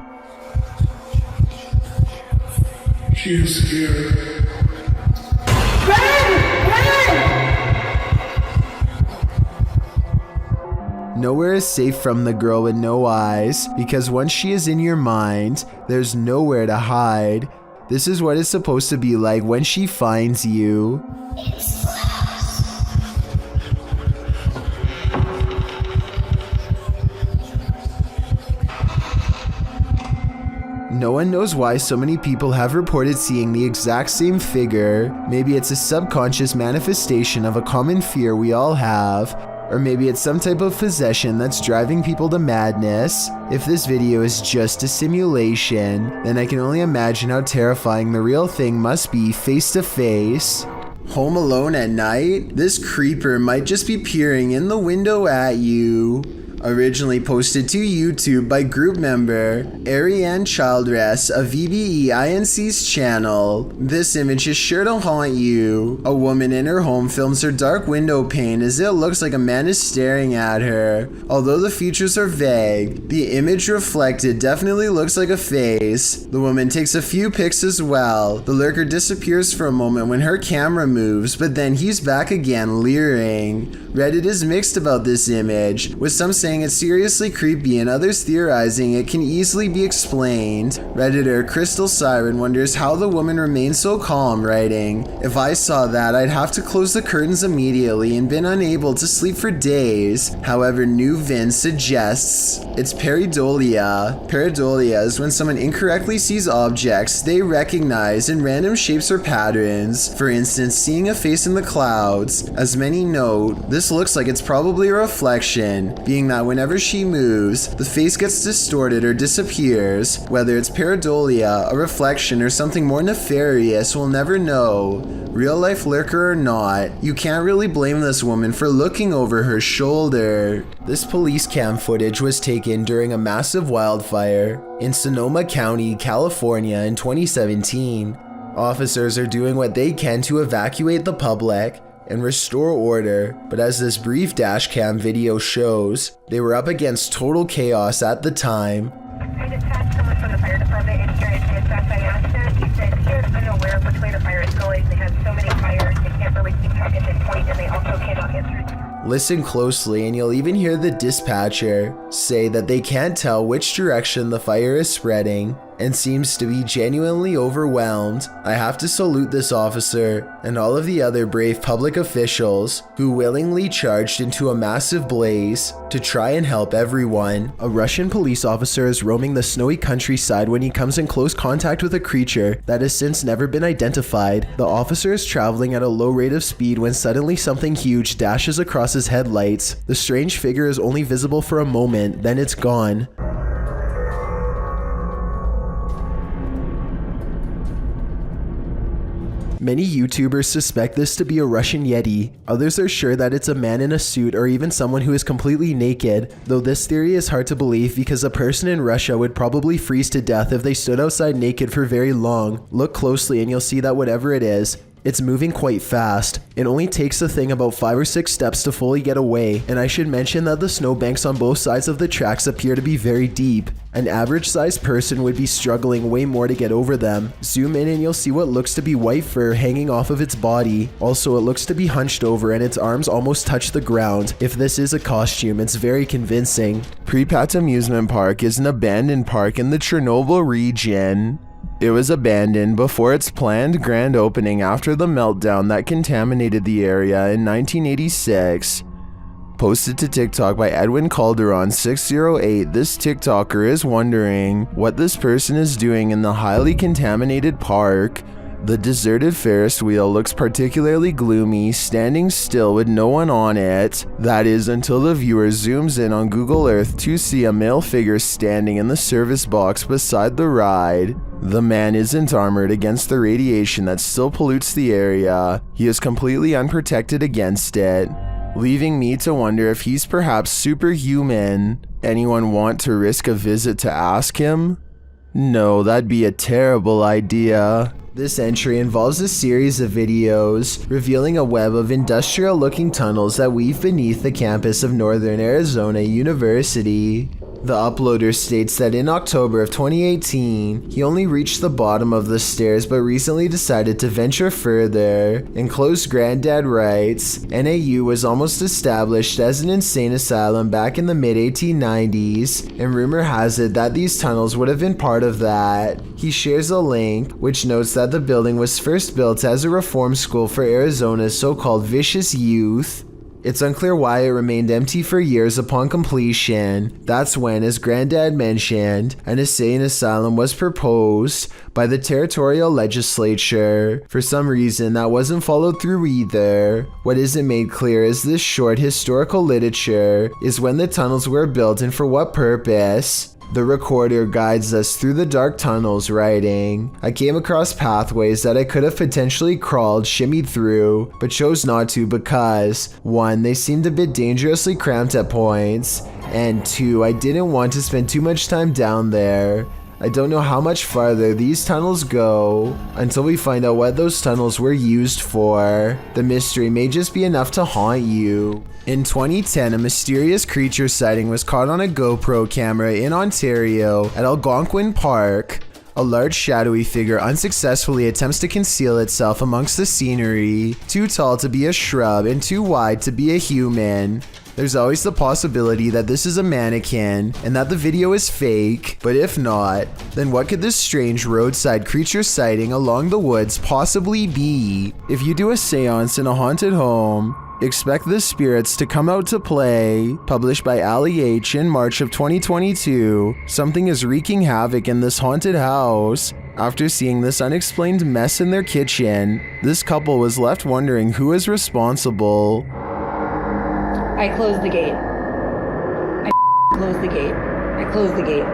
She is here. Nowhere is safe from the girl with no eyes, because once she is in your mind, there's nowhere to hide. This is what it's supposed to be like when she finds you. No one knows why so many people have reported seeing the exact same figure. Maybe it's a subconscious manifestation of a common fear we all have. Or maybe it's some type of possession that's driving people to madness. If this video is just a simulation, then I can only imagine how terrifying the real thing must be face to face. Home alone at night? This creeper might just be peering in the window at you. Originally posted to YouTube by group member Ariane Childress of VBEINC's channel. This image is sure to haunt you. A woman in her home films her dark window pane as it looks like a man is staring at her. Although the features are vague, the image reflected definitely looks like a face. The woman takes a few pics as well. The lurker disappears for a moment when her camera moves, but then he's back again leering. Reddit is mixed about this image, with some saying saying it's seriously creepy and others theorizing it can easily be explained. Redditor Crystal Siren wonders how the woman remained so calm, writing, "If I saw that, I'd have to close the curtains immediately and been unable to sleep for days." However, New Vin suggests it's pareidolia. Pareidolia is when someone incorrectly sees objects they recognize in random shapes or patterns. For instance, seeing a face in the clouds. As many note, this looks like it's probably a reflection, being that whenever she moves, the face gets distorted or disappears. Whether it's pareidolia, a reflection, or something more nefarious, we'll never know. Real life lurker or not, you can't really blame this woman for looking over her shoulder. This police cam footage was taken during a massive wildfire in Sonoma County, California in 2017. Officers are doing what they can to evacuate the public and restore order, but as this brief dashcam video shows, they were up against total chaos at the time. I dispatched someone from the fire department and tried to dispatch by accident. He said he is unaware of which way the fire is going. They have so many fires, they can't really keep track at this point, and they also cannot get through. Listen closely and you'll even hear the dispatcher say that they can't tell which direction the fire is spreading and seems to be genuinely overwhelmed. I have to salute this officer and all of the other brave public officials who willingly charged into a massive blaze to try and help everyone. A Russian police officer is roaming the snowy countryside when he comes in close contact with a creature that has since never been identified. The officer is traveling at a low rate of speed when suddenly something huge dashes across his headlights. The strange figure is only visible for a moment, then it's gone. Many YouTubers suspect this to be a Russian Yeti. Others are sure that it's a man in a suit or even someone who is completely naked, though this theory is hard to believe because a person in Russia would probably freeze to death if they stood outside naked for very long. Look closely and you'll see that whatever it is, it's moving quite fast. It only takes the thing about 5 or 6 steps to fully get away, and I should mention that the snowbanks on both sides of the tracks appear to be very deep. An average sized person would be struggling way more to get over them. Zoom in and you'll see what looks to be white fur hanging off of its body. Also, it looks to be hunched over and its arms almost touch the ground. If this is a costume, it's very convincing. Pripyat Amusement Park is an abandoned park in the Chernobyl region. It was abandoned before its planned grand opening after the meltdown that contaminated the area in 1986. Posted to TikTok by Edwin Calderon 608, this TikToker is wondering what this person is doing in the highly contaminated park. The deserted Ferris wheel looks particularly gloomy, standing still with no one on it. That is until the viewer zooms in on Google Earth to see a male figure standing in the service box beside the ride. The man isn't armored against the radiation that still pollutes the area. He is completely unprotected against it, leaving me to wonder if he's perhaps superhuman. Anyone want to risk a visit to ask him? No, that'd be a terrible idea. This entry involves a series of videos revealing a web of industrial-looking tunnels that weave beneath the campus of Northern Arizona University. The uploader states that in October of 2018, he only reached the bottom of the stairs but recently decided to venture further. Enclosed Granddad writes, NAU was almost established as an insane asylum back in the mid-1890s, and rumor has it that these tunnels would have been part of that. He shares a link, which notes that the building was first built as a reform school for Arizona's so-called vicious youth. It's unclear why it remained empty for years upon completion. That's when, as Granddad mentioned, an insane asylum was proposed by the territorial legislature. For some reason, that wasn't followed through either. What isn't made clear is this short historical literature is when the tunnels were built and for what purpose. The recorder guides us through the dark tunnels, writing, I came across pathways that I could have potentially crawled, shimmied through, but chose not to because 1. They seemed a bit dangerously cramped at points, and 2. I didn't want to spend too much time down there. I don't know how much farther these tunnels go until we find out what those tunnels were used for. The mystery may just be enough to haunt you. In 2010, a mysterious creature sighting was caught on a GoPro camera in Ontario at Algonquin Park. A large shadowy figure unsuccessfully attempts to conceal itself amongst the scenery, too tall to be a shrub and too wide to be a human. There's always the possibility that this is a mannequin and that the video is fake, but if not, then what could this strange roadside creature sighting along the woods possibly be? If you do a seance in a haunted home, expect the spirits to come out to play. Published by Ali H in March of 2022, something is wreaking havoc in this haunted house. After seeing this unexplained mess in their kitchen, this couple was left wondering who is responsible. I closed the gate. I closed the gate. I closed the gate.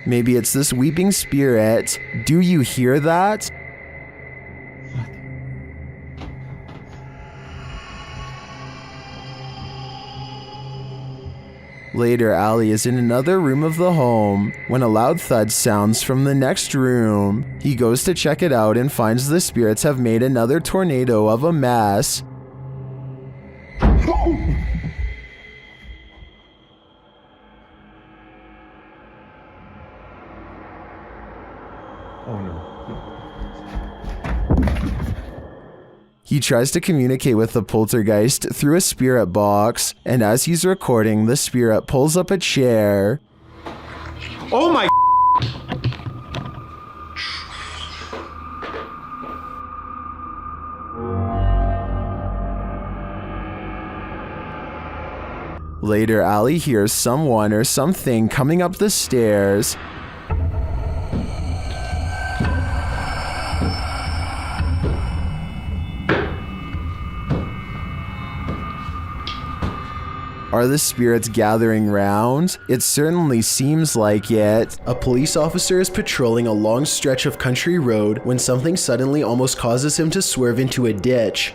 Maybe it's this weeping spirit. Do you hear that? Later, Ali is in another room of the home when a loud thud sounds from the next room. He goes to check it out and finds the spirits have made another tornado of a mess. Oh no. He tries to communicate with the poltergeist through a spirit box, and as he's recording, the spirit pulls up a chair. Oh my! Later, Ali hears someone or something coming up the stairs. Are the spirits gathering round? It certainly seems like it. A police officer is patrolling a long stretch of country road when something suddenly almost causes him to swerve into a ditch.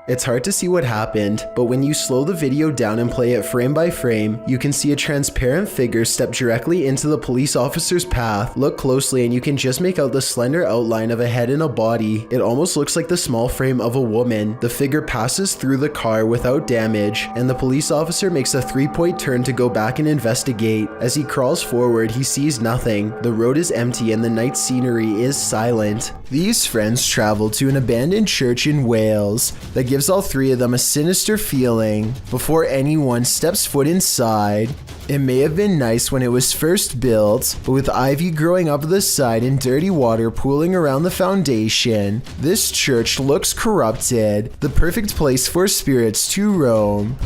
It's hard to see what happened, but when you slow the video down and play it frame by frame, you can see a transparent figure step directly into the police officer's path. Look closely and you can just make out the slender outline of a head and a body. It almost looks like the small frame of a woman. The figure passes through the car without damage, and the police officer makes a 3-point turn to go back and investigate. As he crawls forward, he sees nothing. The road is empty and the night scenery is silent. These friends travel to an abandoned church in Wales that gives all three of them a sinister feeling before anyone steps foot inside. It may have been nice when it was first built, but with ivy growing up the side and dirty water pooling around the foundation, this church looks corrupted, the perfect place for spirits to roam.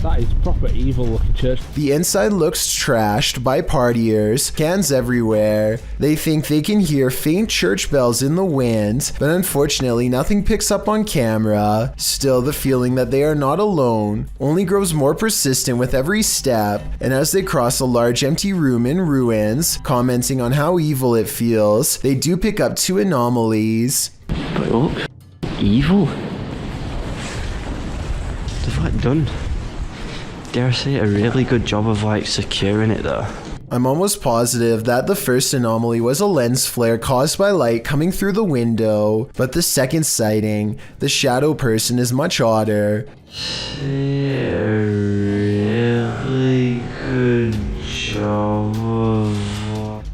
That is proper evil looking church. The inside looks trashed by partiers, cans everywhere. They think they can hear faint church bells in the wind, but unfortunately nothing picks up on camera. Still, the feeling that they are not alone only grows more persistent with every step, and as they cross a large empty room in ruins, commenting on how evil it feels, they do pick up 2 anomalies. But it looks evil. They've like done, dare I say, a really good job of like securing it though. I'm almost positive that the first anomaly was a lens flare caused by light coming through the window, but the second sighting, the shadow person, is much odder. A really good job of...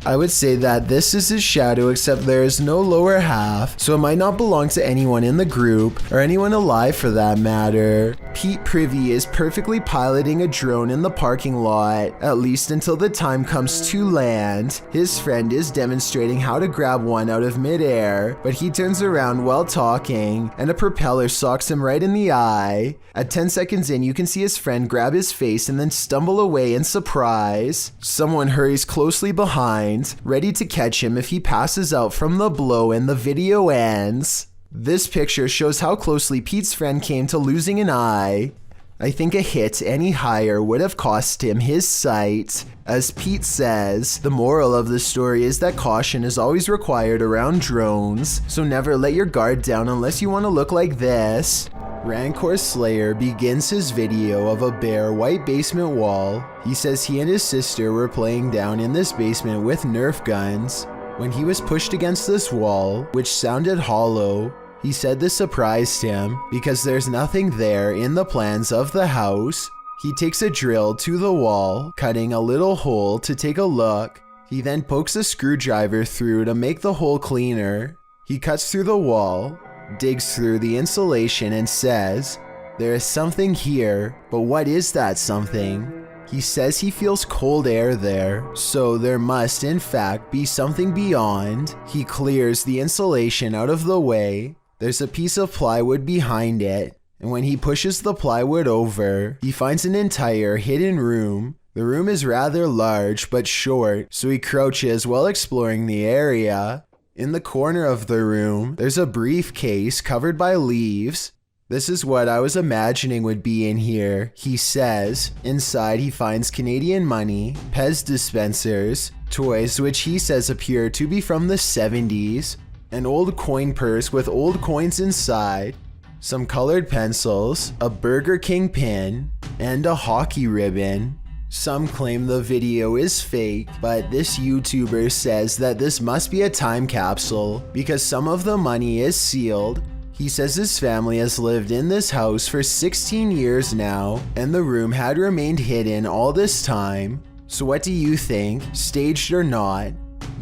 I would say that this is his shadow, except there is no lower half, so it might not belong to anyone in the group, or anyone alive for that matter. Pete Privy is perfectly piloting a drone in the parking lot, at least until the time comes to land. His friend is demonstrating how to grab one out of midair, but he turns around while talking, and a propeller socks him right in the eye. At 10 seconds in, you can see his friend grab his face and then stumble away in surprise. Someone hurries closely behind, ready to catch him if he passes out from the blow, and the video ends. This picture shows how closely Pete's friend came to losing an eye. I think a hit any higher would have cost him his sight. As Pete says, the moral of the story is that caution is always required around drones, so never let your guard down unless you want to look like this. Rancor Slayer begins his video of a bare white basement wall. He says he and his sister were playing down in this basement with Nerf guns when he was pushed against this wall, which sounded hollow. He said this surprised him because there's nothing there in the plans of the house. He takes a drill to the wall, cutting a little hole to take a look. He then pokes a screwdriver through to make the hole cleaner. He cuts through the wall, digs through the insulation and says, "There is something here, but what is that something?" He says he feels cold air there, so there must in fact be something beyond. He clears the insulation out of the way. There's a piece of plywood behind it, and when he pushes the plywood over, he finds an entire hidden room. The room is rather large but short, so he crouches while exploring the area. In the corner of the room, there's a briefcase covered by leaves. "This is what I was imagining would be in here," he says. Inside, he finds Canadian money, Pez dispensers, toys which he says appear to be from the 70s, an old coin purse with old coins inside, some colored pencils, a Burger King pin, and a hockey ribbon. Some claim the video is fake, but this YouTuber says that this must be a time capsule because some of the money is sealed. He says his family has lived in this house for 16 years now, and the room had remained hidden all this time. So what do you think, staged or not?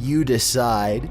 You decide.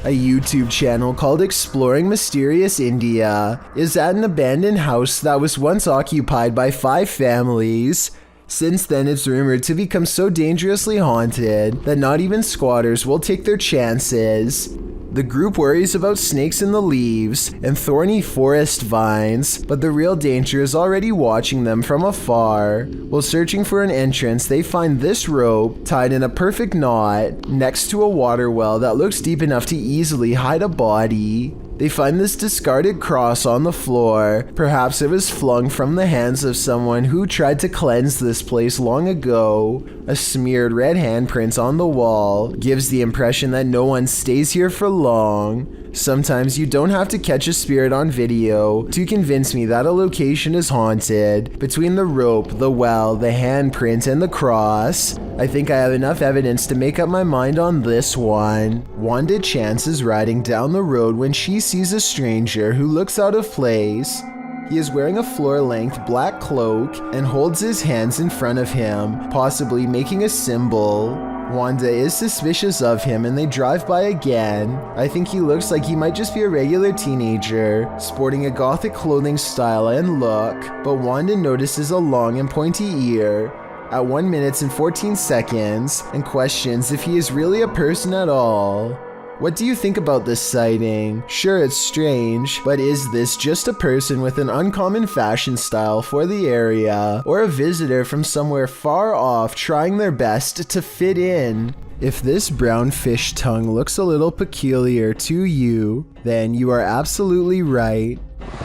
A YouTube channel called Exploring Mysterious India is at an abandoned house that was once occupied by 5 families. Since then, it's rumored to become so dangerously haunted that not even squatters will take their chances. The group worries about snakes in the leaves and thorny forest vines, but the real danger is already watching them from afar. While searching for an entrance, they find this rope tied in a perfect knot next to a water well that looks deep enough to easily hide a body. They find this discarded cross on the floor. Perhaps it was flung from the hands of someone who tried to cleanse this place long ago. A smeared red handprint on the wall gives the impression that no one stays here for long. Sometimes you don't have to catch a spirit on video to convince me that a location is haunted. Between the rope, the well, the handprint, and the cross, I think I have enough evidence to make up my mind on this one. Wanda Chance is riding down the road when she sees a stranger who looks out of place. He is wearing a floor-length black cloak and holds his hands in front of him, possibly making a symbol. Wanda is suspicious of him and they drive by again. I think he looks like he might just be a regular teenager, sporting a gothic clothing style and look, but Wanda notices a long and pointy ear at 1 minute and 14 seconds and questions if he is really a person at all. What do you think about this sighting? Sure, it's strange, but is this just a person with an uncommon fashion style for the area, or a visitor from somewhere far off trying their best to fit in? If this brown fish tongue looks a little peculiar to you, then you are absolutely right.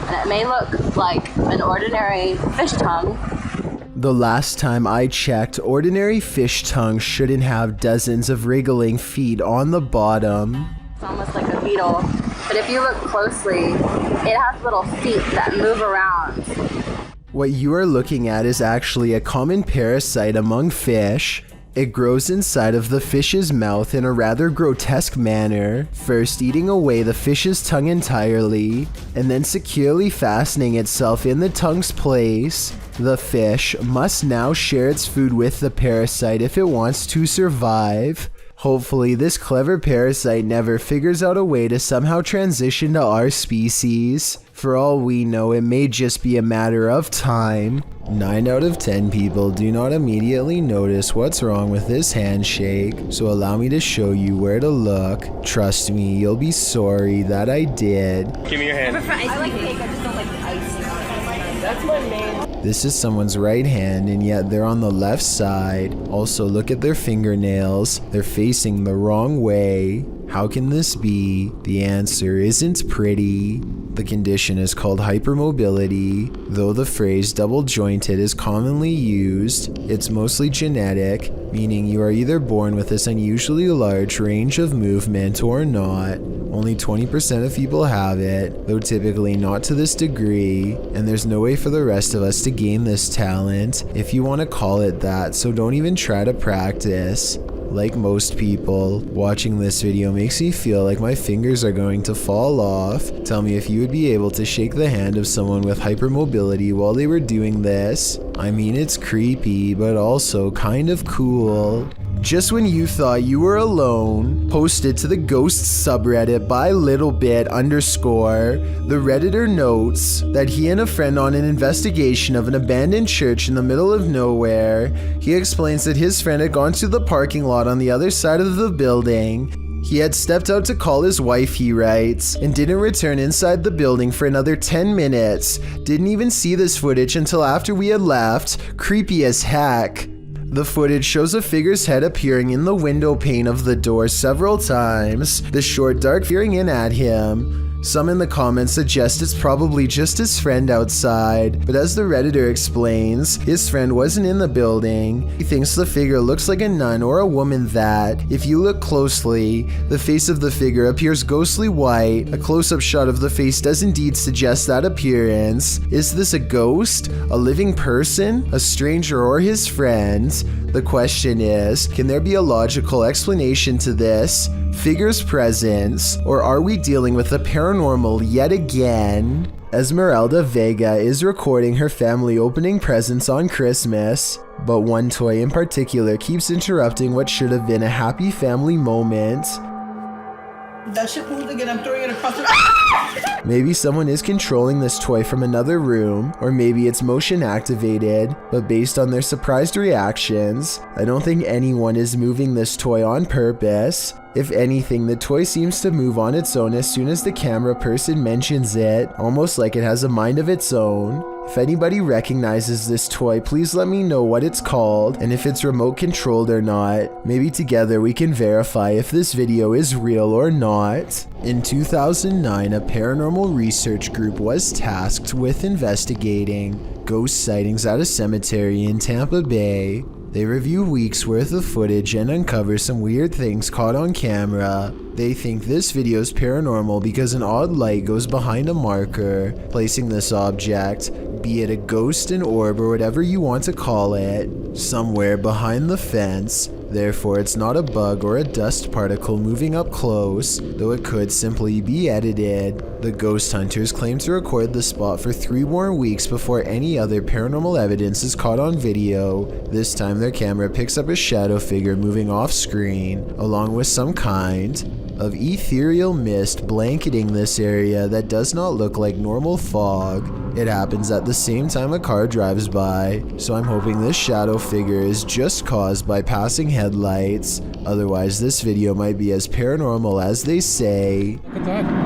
And it may look like an ordinary fish tongue. The last time I checked, ordinary fish tongue shouldn't have dozens of wriggling feet on the bottom. It's almost like a beetle. But if you look closely, it has little feet that move around. What you are looking at is actually a common parasite among fish. It grows inside of the fish's mouth in a rather grotesque manner, first eating away the fish's tongue entirely, and then securely fastening itself in the tongue's place. The fish must now share its food with the parasite if it wants to survive. Hopefully, this clever parasite never figures out a way to somehow transition to our species. For all we know, it may just be a matter of time. 9 out of 10 people do not immediately notice what's wrong with this handshake, so allow me to show you where to look. Trust me, you'll be sorry that I did. Give me your hand. I like cake, I just don't like the ice. That's my main. This is someone's right hand, and yet they're on the left side. Also, look at their fingernails. They're facing the wrong way. How can this be? The answer isn't pretty. The condition is called hypermobility. Though the phrase double jointed is commonly used, it's mostly genetic, meaning you are either born with this unusually large range of movement or not. Only 20% of people have it, though typically not to this degree, and there's no way for the rest of us to gain this talent, if you want to call it that, so don't even try to practice. Like most people, watching this video makes me feel like my fingers are going to fall off. Tell me if you would be able to shake the hand of someone with hypermobility while they were doing this. I mean, it's creepy, but also kind of cool. Just when you thought you were alone, posted to the ghost subreddit by littlebit_, the Redditor notes that he and a friend on an investigation of an abandoned church in the middle of nowhere. He explains that his friend had gone to the parking lot on the other side of the building. He had stepped out to call his wife, he writes, and didn't return inside the building for another 10 minutes. Didn't even see this footage until after we had left. Creepy as heck. The footage shows a figure's head appearing in the window pane of the door several times, the short dark peering in at him. Some in the comments suggest it's probably just his friend outside, but as the Redditor explains, his friend wasn't in the building. He thinks the figure looks like a nun or a woman that, if you look closely, the face of the figure appears ghostly white. A close-up shot of the face does indeed suggest that appearance. Is this a ghost? A living person? A stranger or his friend? The question is, can there be a logical explanation to this figure's presence, or are we dealing with the paranormal yet again? Esmeralda Vega is recording her family opening presents on Christmas, but one toy in particular keeps interrupting what should have been a happy family moment. That shit moved again. I'm throwing it across the... Maybe someone is controlling this toy from another room, or maybe it's motion activated, but based on their surprised reactions, I don't think anyone is moving this toy on purpose. If anything, the toy seems to move on its own as soon as the camera person mentions it, almost like it has a mind of its own. If anybody recognizes this toy, please let me know what it's called and if it's remote controlled or not. Maybe together we can verify if this video is real or not. In 2009, a paranormal research group was tasked with investigating ghost sightings at a cemetery in Tampa Bay. They review weeks worth of footage and uncover some weird things caught on camera. They think this video is paranormal because an odd light goes behind a marker, placing this object, be it a ghost, an orb, or whatever you want to call it, somewhere behind the fence. Therefore, it's not a bug or a dust particle moving up close, though it could simply be edited. The ghost hunters claim to record the spot for 3 more weeks before any other paranormal evidence is caught on video. This time their camera picks up a shadow figure moving off screen, along with some kind of ethereal mist blanketing this area that does not look like normal fog. It happens at the same time a car drives by, so I'm hoping this shadow figure is just caused by passing headlights. Otherwise, this video might be as paranormal as they say. What the heck?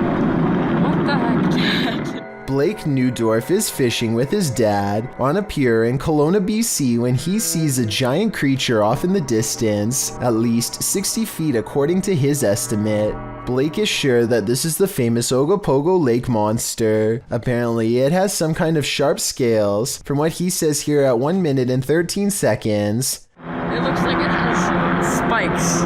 Blake Newdorf is fishing with his dad on a pier in Kelowna, BC when he sees a giant creature off in the distance, at least 60 feet according to his estimate. Blake is sure that this is the famous Ogopogo Lake monster. Apparently, it has some kind of sharp scales, from what he says here at 1 minute and 13 seconds. It looks like it has spikes.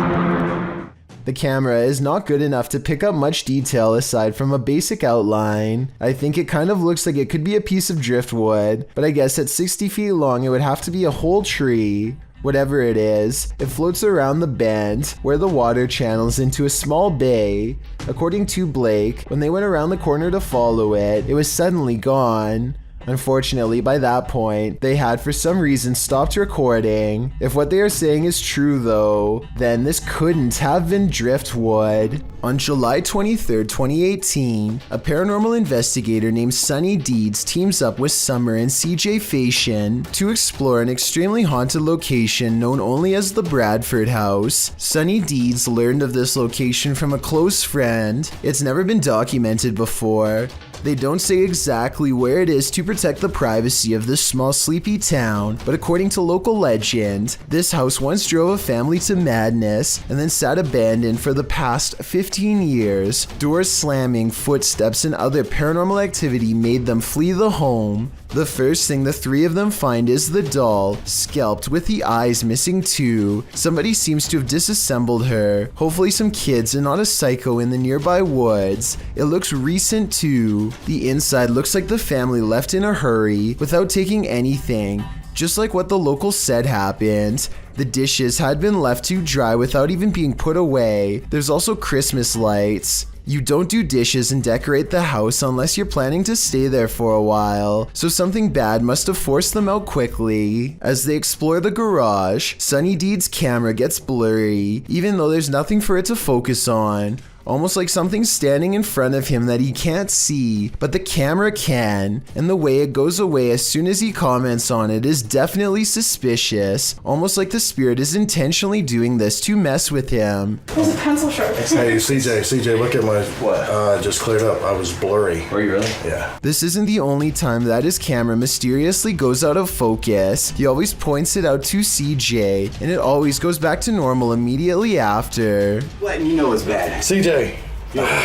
The camera is not good enough to pick up much detail aside from a basic outline. I think it kind of looks like it could be a piece of driftwood, but I guess at 60 feet long it would have to be a whole tree. Whatever it is, it floats around the bend where the water channels into a small bay. According to Blake, when they went around the corner to follow it, it was suddenly gone. Unfortunately, by that point, they had for some reason stopped recording. If what they are saying is true though, then this couldn't have been driftwood. On July 23rd, 2018, a paranormal investigator named Sunny Deeds teams up with Summer and CJ Fashion to explore an extremely haunted location known only as the Bradford House. Sunny Deeds learned of this location from a close friend. It's never been documented before. They don't say exactly where it is to protect the privacy of this small sleepy town, but according to local legend, this house once drove a family to madness and then sat abandoned for the past 15 years. Doors slamming, footsteps, and other paranormal activity made them flee the home. The first thing the three of them find is the doll, scalped with the eyes missing too. Somebody seems to have disassembled her. Hopefully some kids and not a psycho in the nearby woods. It looks recent too. The inside looks like the family left in a hurry without taking anything. Just like what the locals said happened. The dishes had been left to dry without even being put away. There's also Christmas lights. You don't do dishes and decorate the house unless you're planning to stay there for a while, so something bad must have forced them out quickly. As they explore the garage, Sunny Deed's camera gets blurry, even though there's nothing for it to focus on. Almost like something's standing in front of him that he can't see, but the camera can, and the way it goes away as soon as he comments on it is definitely suspicious, almost like the spirit is intentionally doing this to mess with him. There's a pencil sharp. Hey, CJ, look at my... What? Just cleared up. I was blurry. Were you really? Yeah. This isn't the only time that his camera mysteriously goes out of focus. He always points it out to CJ, and it always goes back to normal immediately after. Letting you know it's bad. CJ.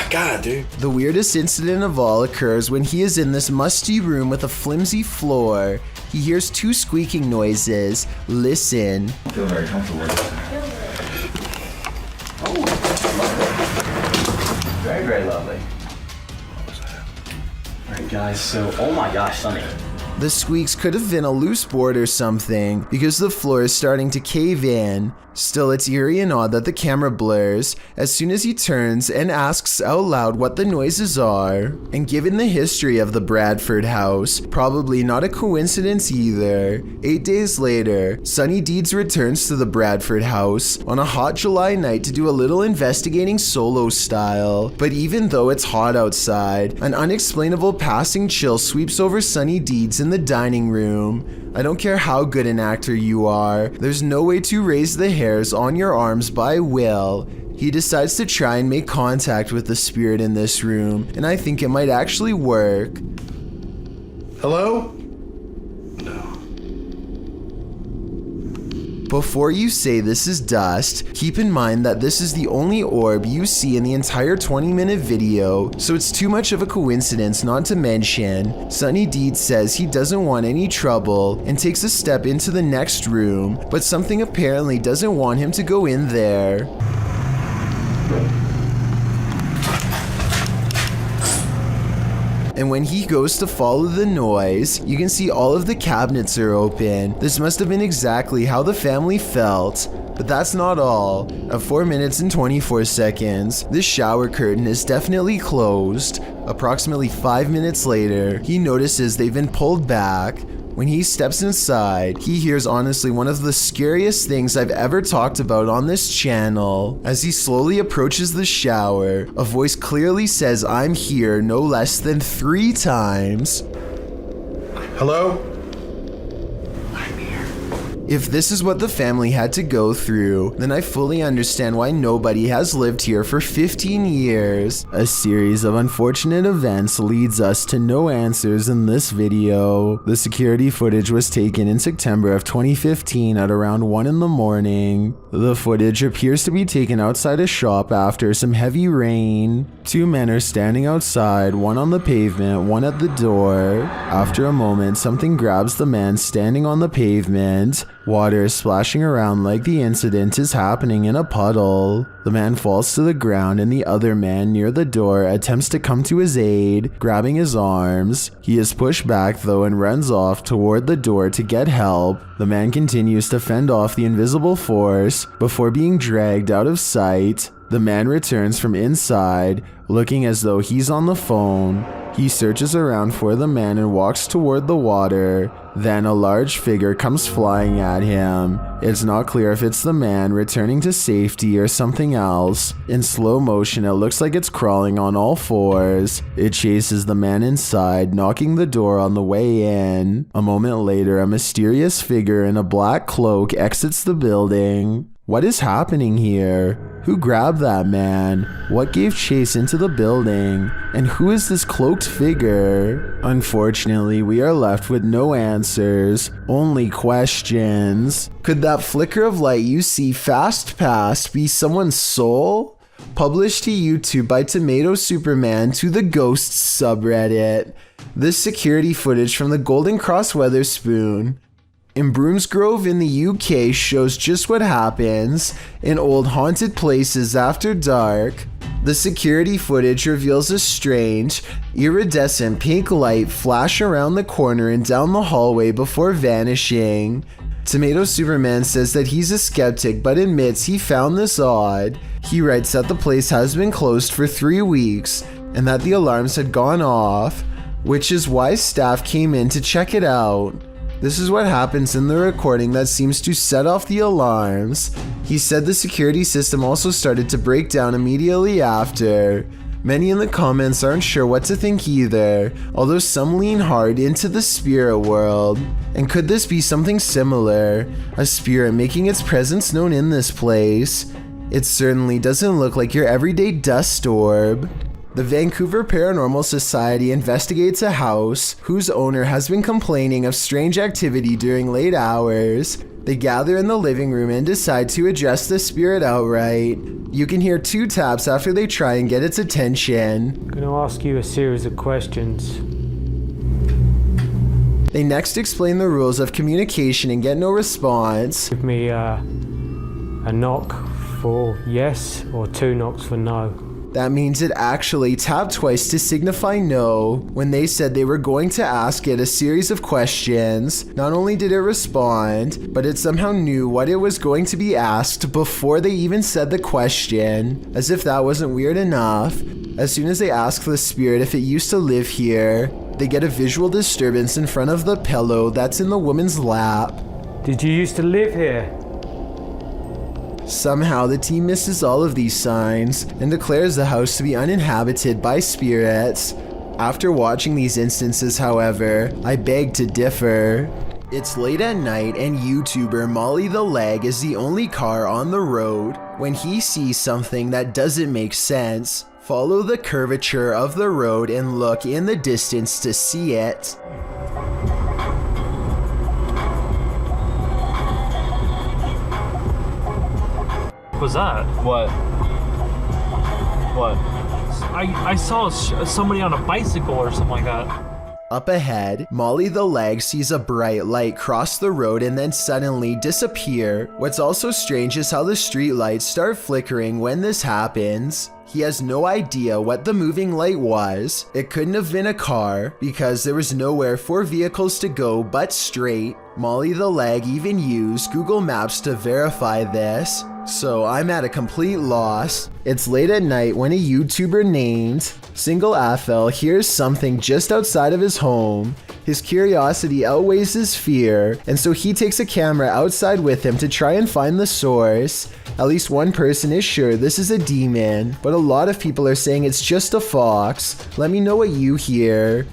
God, dude. The weirdest incident of all occurs when he is in this musty room with a flimsy floor. He hears two squeaking noises. Listen. I feel very comfortable with it. Oh, very, very lovely. Alright guys, so, oh my gosh, Sunny. The squeaks could have been a loose board or something because the floor is starting to cave in. Still, it's eerie and odd that the camera blurs as soon as he turns and asks out loud what the noises are. And given the history of the Bradford house, probably not a coincidence either. 8 days later, Sunny Deeds returns to the Bradford house on a hot July night to do a little investigating solo style. But even though it's hot outside, an unexplainable passing chill sweeps over Sunny Deeds in the dining room. I don't care how good an actor you are, there's no way to raise the hairs on your arms by will. He decides to try and make contact with the spirit in this room, and I think it might actually work. Hello? Before you say this is dust, keep in mind that this is the only orb you see in the entire 20-minute video, so it's too much of a coincidence not to mention. Sunny Deeds says he doesn't want any trouble and takes a step into the next room, but something apparently doesn't want him to go in there. And when he goes to follow the noise, you can see all of the cabinets are open. This must have been exactly how the family felt. But that's not all. At 4 minutes and 24 seconds, this shower curtain is definitely closed. Approximately 5 minutes later, he notices they've been pulled back. When he steps inside, he hears honestly one of the scariest things I've ever talked about on this channel. As he slowly approaches the shower, a voice clearly says, "I'm here," no less than 3 times. Hello? If this is what the family had to go through, then I fully understand why nobody has lived here for 15 years. A series of unfortunate events leads us to no answers in this video. The security footage was taken in September of 2015 at around 1 in the morning. The footage appears to be taken outside a shop after some heavy rain. 2 men are standing outside, one on the pavement, one at the door. After a moment, something grabs the man standing on the pavement. Water is splashing around like the incident is happening in a puddle. The man falls to the ground and the other man near the door attempts to come to his aid, grabbing his arms. He is pushed back though and runs off toward the door to get help. The man continues to fend off the invisible force before being dragged out of sight. The man returns from inside, looking as though he's on the phone. He searches around for the man and walks toward the water. Then a large figure comes flying at him. It's not clear if it's the man returning to safety or something else. In slow motion, it looks like it's crawling on all fours. It chases the man inside, knocking the door on the way in. A moment later, a mysterious figure in a black cloak exits the building. What is happening here? Who grabbed that man? What gave chase into the building? And who is this cloaked figure? Unfortunately, we are left with no answers, only questions. Could that flicker of light you see fast past be someone's soul? Published to YouTube by Tomato Superman to the Ghosts subreddit. This security footage from the Golden Cross Weatherspoon in Broomsgrove in the UK shows just what happens in old haunted places after dark. The security footage reveals a strange, iridescent pink light flash around the corner and down the hallway before vanishing. Tomato Superman says that he's a skeptic but admits he found this odd. He writes that the place has been closed for 3 weeks and that the alarms had gone off, which is why staff came in to check it out. This is what happens in the recording that seems to set off the alarms. He said the security system also started to break down immediately after. Many in the comments aren't sure what to think either, although some lean hard into the spirit world. And could this be something similar? A spirit making its presence known in this place? It certainly doesn't look like your everyday dust orb. The Vancouver Paranormal Society investigates a house whose owner has been complaining of strange activity during late hours. They gather in the living room and decide to address the spirit outright. You can hear 2 taps after they try and get its attention. I'm going to ask you a series of questions. They next explain the rules of communication and get no response. Give me a knock for yes or 2 knocks for no. That means it actually tapped twice to signify no when they said they were going to ask it a series of questions. Not only did it respond, but it somehow knew what it was going to be asked before they even said the question, as if that wasn't weird enough. As soon as they ask the spirit if it used to live here, they get a visual disturbance in front of the pillow that's in the woman's lap. Did you used to live here? Somehow the team misses all of these signs and declares the house to be uninhabited by spirits. After watching these instances, however, I beg to differ. It's late at night and YouTuber Molly the Leg is the only car on the road. When he sees something that doesn't make sense, follow the curvature of the road and look in the distance to see it. What was that? What? I saw somebody on a bicycle or something like that. Up ahead, Molly the Leg sees a bright light cross the road and then suddenly disappear. What's also strange is how the street lights start flickering when this happens. He has no idea what the moving light was. It couldn't have been a car because there was nowhere for vehicles to go but straight. Molly the Leg even used Google Maps to verify this. So I'm at a complete loss. It's late at night when a YouTuber named Single Athel hears something just outside of his home. His curiosity outweighs his fear, and so he takes a camera outside with him to try and find the source. At least one person is sure this is a demon, but a lot of people are saying it's just a fox. Let me know what you hear.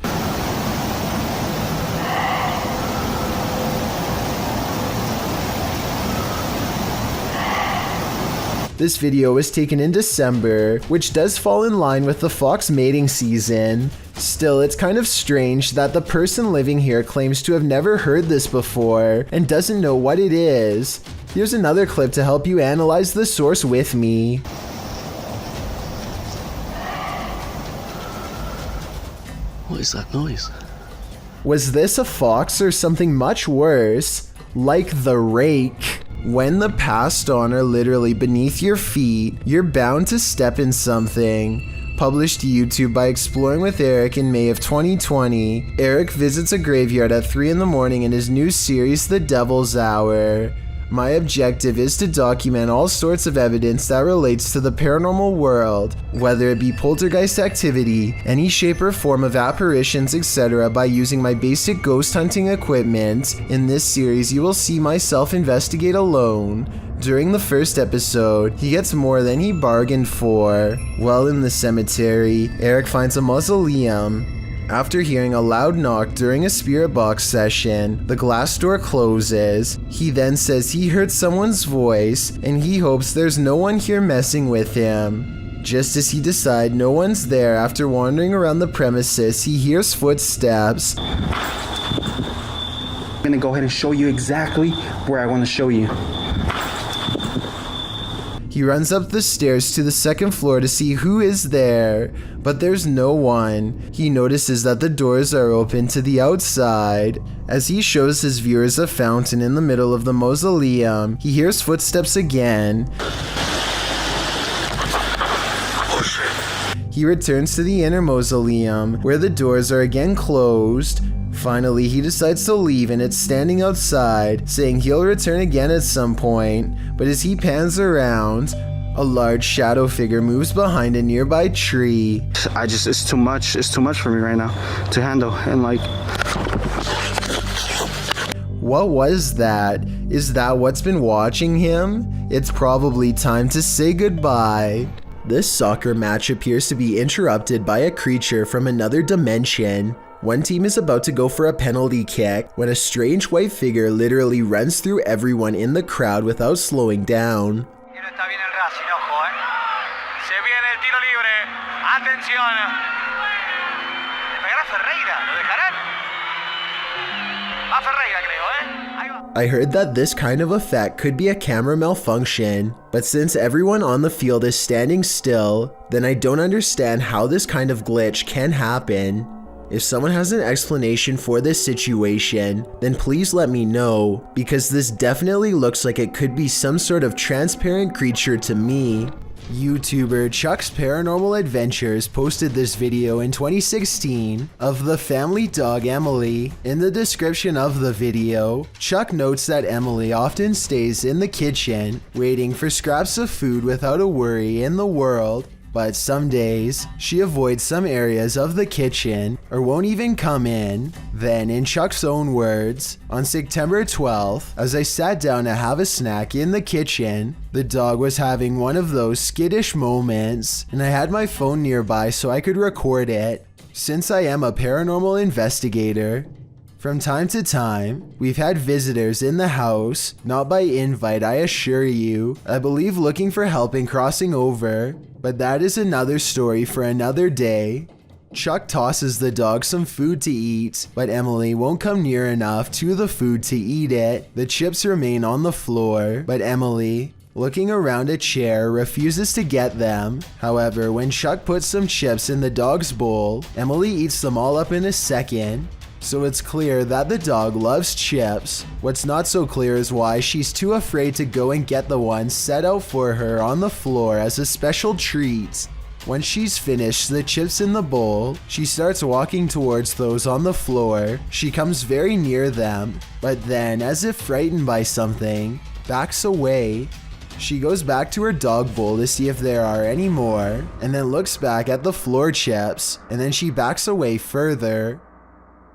This video was taken in December, which does fall in line with the fox mating season. Still, it's kind of strange that the person living here claims to have never heard this before and doesn't know what it is. Here's another clip to help you analyze the source with me. What is that noise? Was this a fox or something much worse, like the rake? When the passed on are literally beneath your feet, you're bound to step in something. Published to YouTube by Exploring with Eric in May of 2020, Eric visits a graveyard at 3 in the morning in his new series, The Devil's Hour. My objective is to document all sorts of evidence that relates to the paranormal world, whether it be poltergeist activity, any shape or form of apparitions, etc., by using my basic ghost hunting equipment. In this series, you will see myself investigate alone. During the first episode, he gets more than he bargained for. While in the cemetery, Eric finds a mausoleum. After hearing a loud knock during a spirit box session, the glass door closes. He then says he heard someone's voice and he hopes there's no one here messing with him. Just as he decides no one's there after wandering around the premises, he hears footsteps. I'm gonna go ahead and show you exactly where I want to show you. He runs up the stairs to the second floor to see who is there, but there's no one. He notices that the doors are open to the outside. As he shows his viewers a fountain in the middle of the mausoleum, he hears footsteps again. He returns to the inner mausoleum, where the doors are again closed. Finally, he decides to leave and it's standing outside, saying he'll return again at some point. But as he pans around, A large shadow figure moves behind a nearby tree. It's too much. It's too much for me right now to handle. And like, what was that? Is that what's been watching him? It's probably time to say goodbye. This soccer match appears to be interrupted by a creature from another dimension. One team is about to go for a penalty kick when a strange white figure literally runs through everyone in the crowd without slowing down. I heard that this kind of effect could be a camera malfunction, but since everyone on the field is standing still, then I don't understand how this kind of glitch can happen. If someone has an explanation for this situation, then please let me know, because this definitely looks like it could be some sort of transparent creature to me. YouTuber Chuck's Paranormal Adventures posted this video in 2016 of the family dog Emily. In the description of the video, Chuck notes that Emily often stays in the kitchen, waiting for scraps of food without a worry in the world. But some days, she avoids some areas of the kitchen or won't even come in. Then, in Chuck's own words, on September 12th, as I sat down to have a snack in the kitchen, the dog was having one of those skittish moments, and I had my phone nearby so I could record it. Since I am a paranormal investigator, from time to time, we've had visitors in the house, not by invite I assure you, I believe looking for help in crossing over, but that is another story for another day. Chuck tosses the dog some food to eat, but Emily won't come near enough to the food to eat it. The chips remain on the floor, but Emily, looking around a chair, refuses to get them. However, when Chuck puts some chips in the dog's bowl, Emily eats them all up in a second. So it's clear that the dog loves chips. What's not so clear is why she's too afraid to go and get the ones set out for her on the floor as a special treat. Once she's finished the chips in the bowl, she starts walking towards those on the floor. She comes very near them, but then, as if frightened by something, backs away. She goes back to her dog bowl to see if there are any more, and then looks back at the floor chips, and then she backs away further.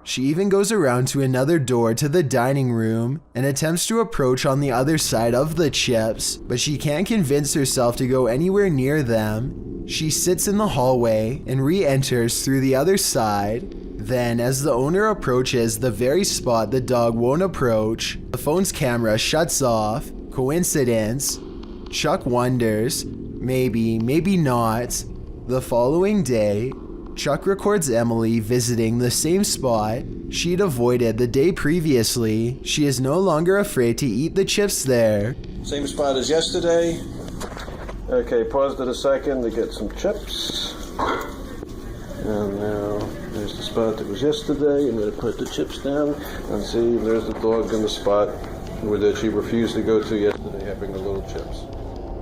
She even goes around to another door to the dining room and attempts to approach on the other side of the chips, but she can't convince herself to go anywhere near them. She sits in the hallway and re-enters through the other side. Then, as the owner approaches the very spot the dog won't approach, the phone's camera shuts off. Coincidence? Chuck wonders. Maybe, maybe not. The following day, Chuck records Emily visiting the same spot she'd avoided the day previously. She is no longer afraid to eat the chips there. Same spot as yesterday. Okay, paused it a second to get some chips. And now there's the spot that was yesterday. I'm going to put the chips down and see there's the dog in the spot where she refused to go to yesterday having the little chips.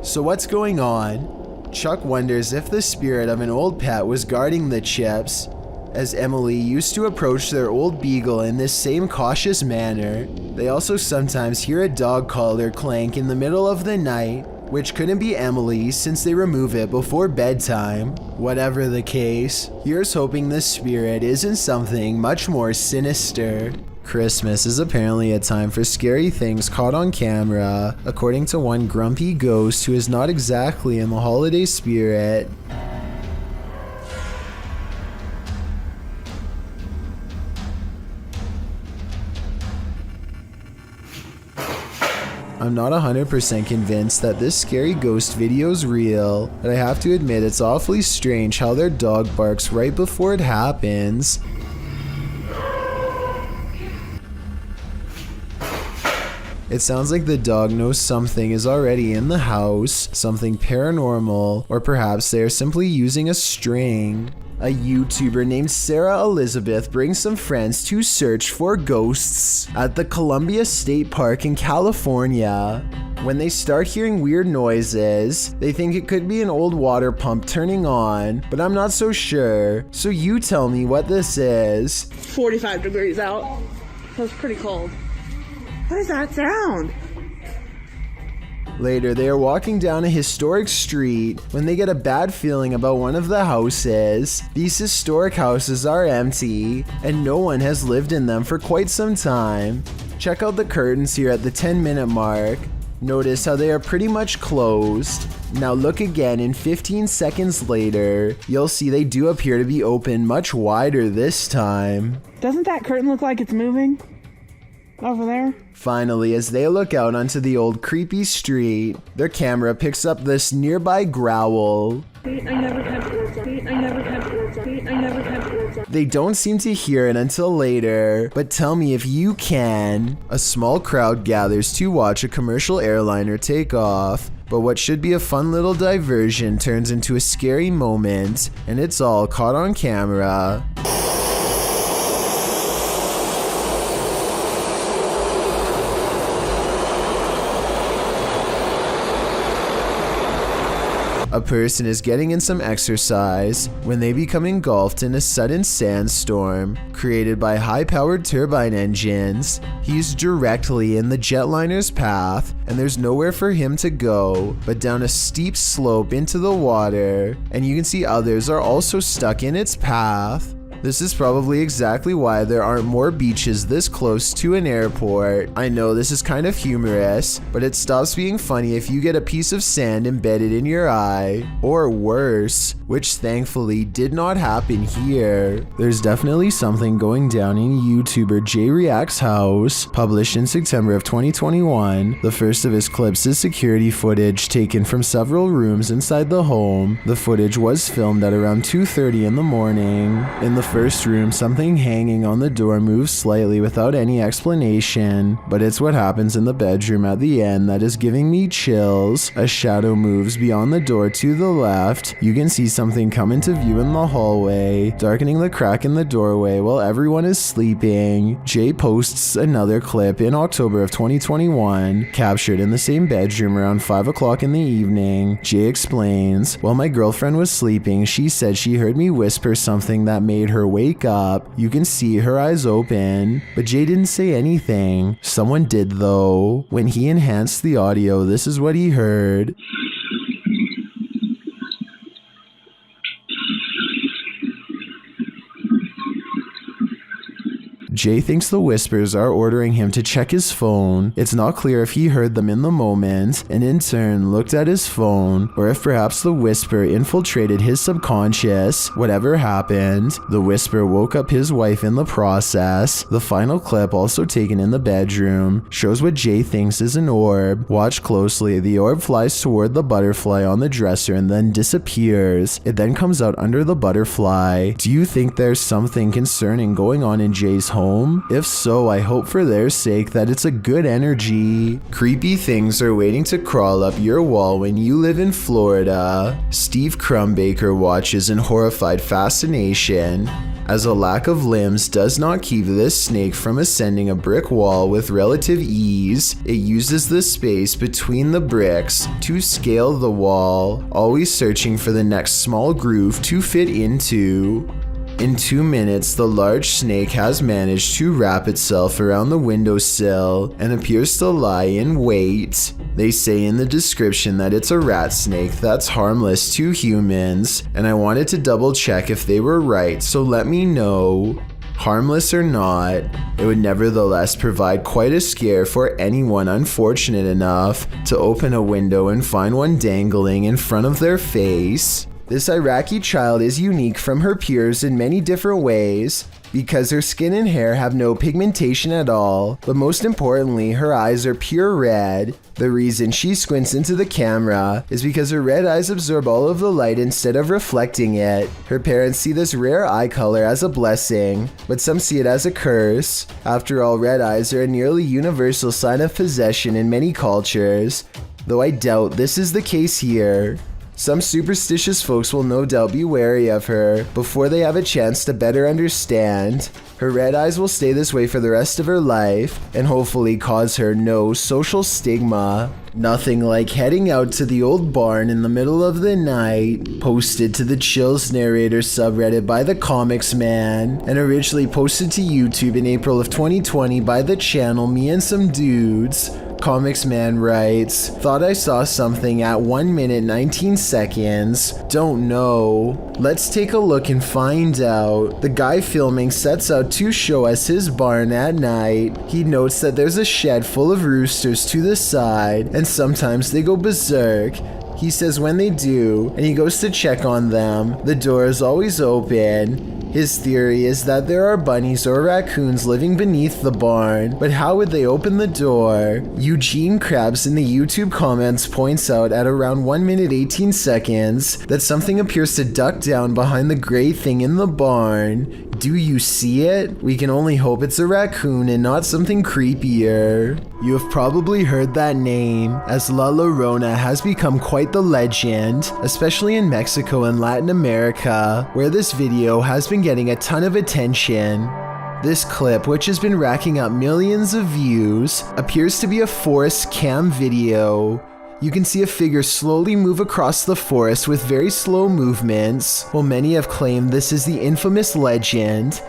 So what's going on? Chuck wonders if the spirit of an old pet was guarding the chips, as Emily used to approach their old beagle in this same cautious manner. They also sometimes hear a dog collar clank in the middle of the night, which couldn't be Emily's since they remove it before bedtime. Whatever the case, here's hoping the spirit isn't something much more sinister. Christmas is apparently a time for scary things caught on camera, according to one grumpy ghost who is not exactly in the holiday spirit. I'm not 100% convinced that this scary ghost video is real, but I have to admit it's awfully strange how their dog barks right before it happens. It sounds like the dog knows something is already in the house, something paranormal, or perhaps they are simply using a string. A YouTuber named Sarah Elizabeth brings some friends to search for ghosts at the Columbia State Park in California. When they start hearing weird noises, they think it could be an old water pump turning on, but I'm not so sure. So you tell me what this is. 45 degrees out. That's pretty cold. What is that sound? Later, they are walking down a historic street when they get a bad feeling about one of the houses. These historic houses are empty, and no one has lived in them for quite some time. Check out the curtains here at the 10-minute mark. Notice how they are pretty much closed. Now look again, and 15 seconds later, you'll see they do appear to be open much wider this time. Doesn't that curtain look like it's moving? Over there? Finally, as they look out onto the old creepy street, their camera picks up this nearby growl. They don't seem to hear it until later, but tell me if you can. A small crowd gathers to watch a commercial airliner take off, but what should be a fun little diversion turns into a scary moment, and it's all caught on camera. A person is getting in some exercise when they become engulfed in a sudden sandstorm created by high-powered turbine engines. He's directly in the jetliner's path, and there's nowhere for him to go but down a steep slope into the water, and you can see others are also stuck in its path. This is probably exactly why there aren't more beaches this close to an airport. I know this is kind of humorous, but it stops being funny if you get a piece of sand embedded in your eye, or worse, which thankfully did not happen here. There's definitely something going down in YouTuber J React's house. Published in September of 2021, the first of his clips is security footage taken from several rooms inside the home. The footage was filmed at around 2:30 in the morning. In the first room, something hanging on the door moves slightly without any explanation, but it's what happens in the bedroom at the end that is giving me chills. A shadow moves beyond the door to the left. You can see something come into view in the hallway, darkening the crack in the doorway while everyone is sleeping. Jay posts another clip in October of 2021, captured in the same bedroom around 5 o'clock in the evening. Jay explains, "While my girlfriend was sleeping, she said she heard me whisper something that made her wake up. You can see her eyes open, but Jay didn't say anything. Someone did though. When he enhanced the audio, this is what he heard." Jay thinks the whispers are ordering him to check his phone. It's not clear if he heard them in the moment and in turn looked at his phone, or if perhaps the whisper infiltrated his subconscious. Whatever happened, the whisper woke up his wife in the process. The final clip, also taken in the bedroom, shows what Jay thinks is an orb. Watch closely. The orb flies toward the butterfly on the dresser and then disappears. It then comes out under the butterfly. Do you think there's something concerning going on in Jay's home? If so, I hope for their sake that it's a good energy. Creepy things are waiting to crawl up your wall when you live in Florida. Steve Crumbaker watches in horrified fascination as a lack of limbs does not keep this snake from ascending a brick wall with relative ease. It uses the space between the bricks to scale the wall, always searching for the next small groove to fit into. In 2 minutes, the large snake has managed to wrap itself around the windowsill and appears to lie in wait. They say in the description that it's a rat snake that's harmless to humans, and I wanted to double check if they were right, so let me know. Harmless or not, it would nevertheless provide quite a scare for anyone unfortunate enough to open a window and find one dangling in front of their face. This Iraqi child is unique from her peers in many different ways because her skin and hair have no pigmentation at all, but most importantly, her eyes are pure red. The reason she squints into the camera is because her red eyes absorb all of the light instead of reflecting it. Her parents see this rare eye color as a blessing, but some see it as a curse. After all, red eyes are a nearly universal sign of possession in many cultures, though I doubt this is the case here. Some superstitious folks will no doubt be wary of her before they have a chance to better understand. Her red eyes will stay this way for the rest of her life and hopefully cause her no social stigma. Nothing like heading out to the old barn in the middle of the night. Posted to the Chills Narrator subreddit by the Comics Man and originally posted to YouTube in April of 2020 by the channel Me and Some Dudes. Comics Man writes, thought I saw something at 1 minute 19 seconds. Don't know. Let's take a look and find out. The guy filming sets out to show us his barn at night. He notes that there's a shed full of roosters to the side, and sometimes they go berserk. He says when they do, and he goes to check on them, the door is always open. His theory is that there are bunnies or raccoons living beneath the barn, but how would they open the door? Eugene Krabs in the YouTube comments points out at around 1 minute 18 seconds that something appears to duck down behind the gray thing in the barn. Do you see it? We can only hope it's a raccoon and not something creepier. You have probably heard that name, as La Llorona has become quite the legend, especially in Mexico and Latin America, where this video has been getting a ton of attention. This clip, which has been racking up millions of views, appears to be a forest cam video. You can see a figure slowly move across the forest with very slow movements, while many have claimed this is the infamous legend.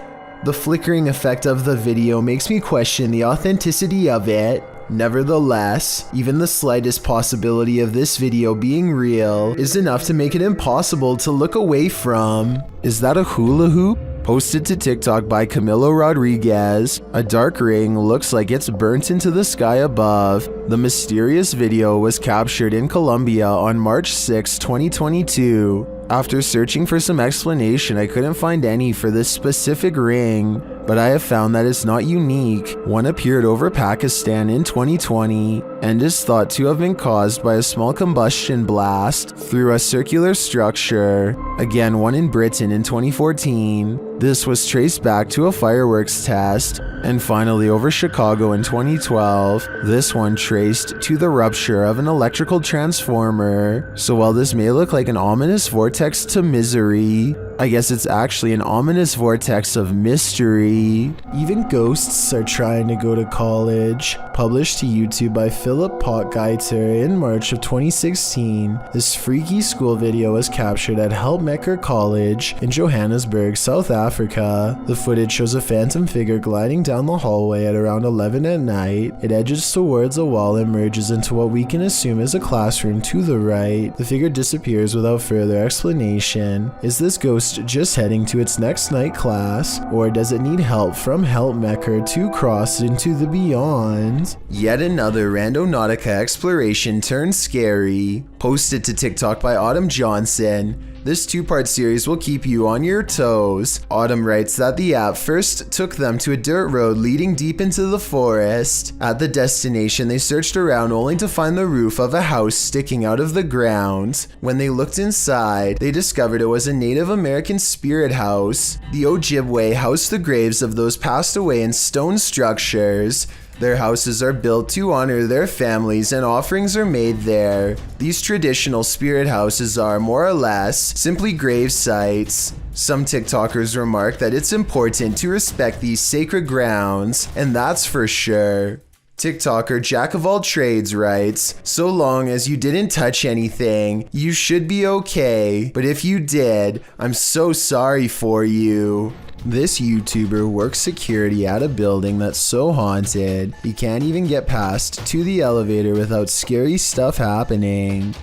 The flickering effect of the video makes me question the authenticity of it. Nevertheless, even the slightest possibility of this video being real is enough to make it impossible to look away from. Is that a hula hoop? Posted to TikTok by Camilo Rodriguez, a dark ring looks like it's burnt into the sky above. The mysterious video was captured in Colombia on March 6, 2022. After searching for some explanation, I couldn't find any for this specific ring, but I have found that it's not unique. One appeared over Pakistan in 2020 and is thought to have been caused by a small combustion blast through a circular structure. Again, one in Britain in 2014. This was traced back to a fireworks test. And finally, over Chicago in 2012, this one traced to the rupture of an electrical transformer. So while this may look like an ominous vortex to misery, I guess it's actually an ominous vortex of mystery. Even ghosts are trying to go to college. Published to YouTube by Philip Potgieter in March of 2016, this freaky school video was captured at Helpmekker College in Johannesburg, South Africa. The footage shows a phantom figure gliding down the hallway at around 11 at night. It edges towards a wall and merges into what we can assume is a classroom to the right. The figure disappears without further explanation. Is this ghost just heading to its next night class, or does it need help from Helpmekker to cross into the beyond? Yet another Randonautica exploration turned scary. Posted to TikTok by Autumn Johnson. This two-part series will keep you on your toes. Autumn writes that the app first took them to a dirt road leading deep into the forest. At the destination, they searched around only to find the roof of a house sticking out of the ground. When they looked inside, they discovered it was a Native American spirit house. The Ojibwe housed the graves of those passed away in stone structures. Their houses are built to honor their families and offerings are made there. These traditional spirit houses are, more or less, simply grave sites. Some TikTokers remark that it's important to respect these sacred grounds, and that's for sure. TikToker Jack of All Trades writes, so long as you didn't touch anything, you should be okay, but if you did, I'm so sorry for you. This YouTuber works security at a building that's so haunted, he can't even get past to the elevator without scary stuff happening.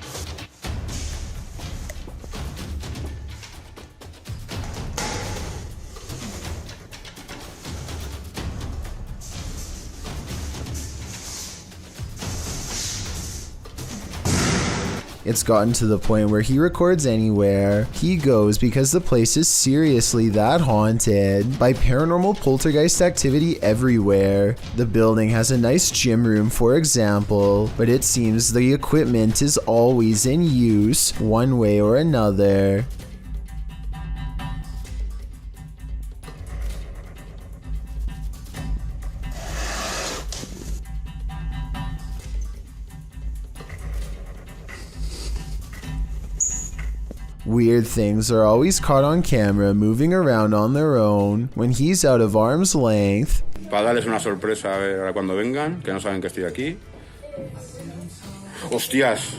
It's gotten to the point where he records anywhere he goes because the place is seriously that haunted by paranormal poltergeist activity everywhere. The building has a nice gym room, for example, but it seems the equipment is always in use one way or another. Weird things are always caught on camera moving around on their own when he's out of arm's length. Para darles una sorpresa a ver cuando vengan, que no saben que estoy aquí. ¡Hostias!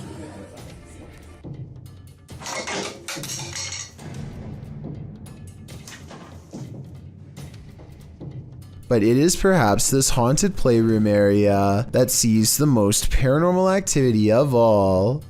but it is perhaps this haunted playroom area that sees the most paranormal activity of all.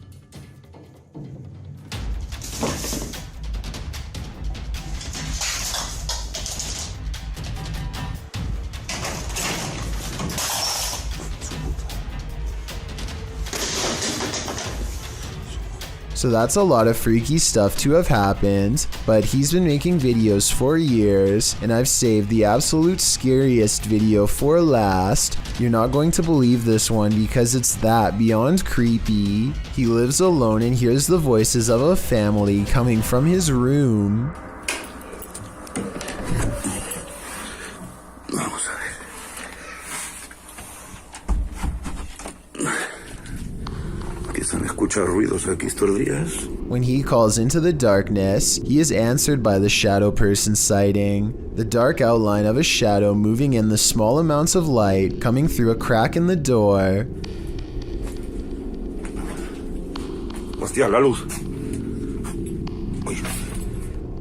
So that's a lot of freaky stuff to have happened, but he's been making videos for years, and I've saved the absolute scariest video for last. You're not going to believe this one because it's that beyond creepy. He lives alone and hears the voices of a family coming from his room. When he calls into the darkness, he is answered by the shadow person sighting. The dark outline of a shadow moving in the small amounts of light coming through a crack in the door. Hostia, la luz.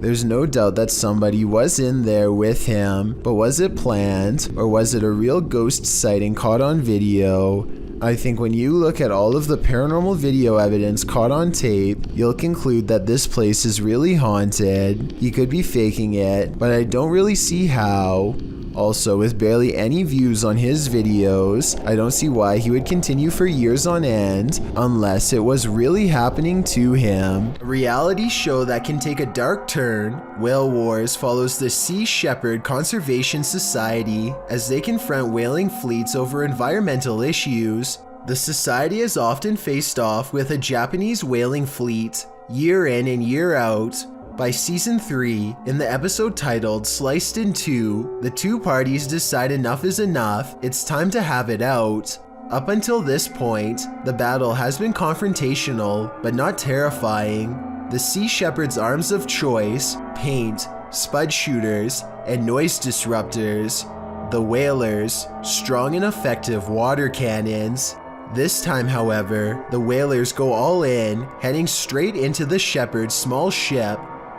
There's no doubt that somebody was in there with him, but was it planned, or was it a real ghost sighting caught on video? I think when you look at all of the paranormal video evidence caught on tape, you'll conclude that this place is really haunted. He could be faking it, but I don't really see how. Also, with barely any views on his videos, I don't see why he would continue for years on end, unless it was really happening to him. A reality show that can take a dark turn, Whale Wars follows the Sea Shepherd Conservation Society as they confront whaling fleets over environmental issues. The society is often faced off with a Japanese whaling fleet, year in and year out. By season 3, in the episode titled Sliced in Two, the two parties decide enough is enough, it's time to have it out. Up until this point, the battle has been confrontational, but not terrifying. The Sea Shepherd's arms of choice, paint, spud shooters, and noise disruptors. The whalers, strong and effective water cannons. This time, however, the whalers go all in, heading straight into the Shepherd's small ship.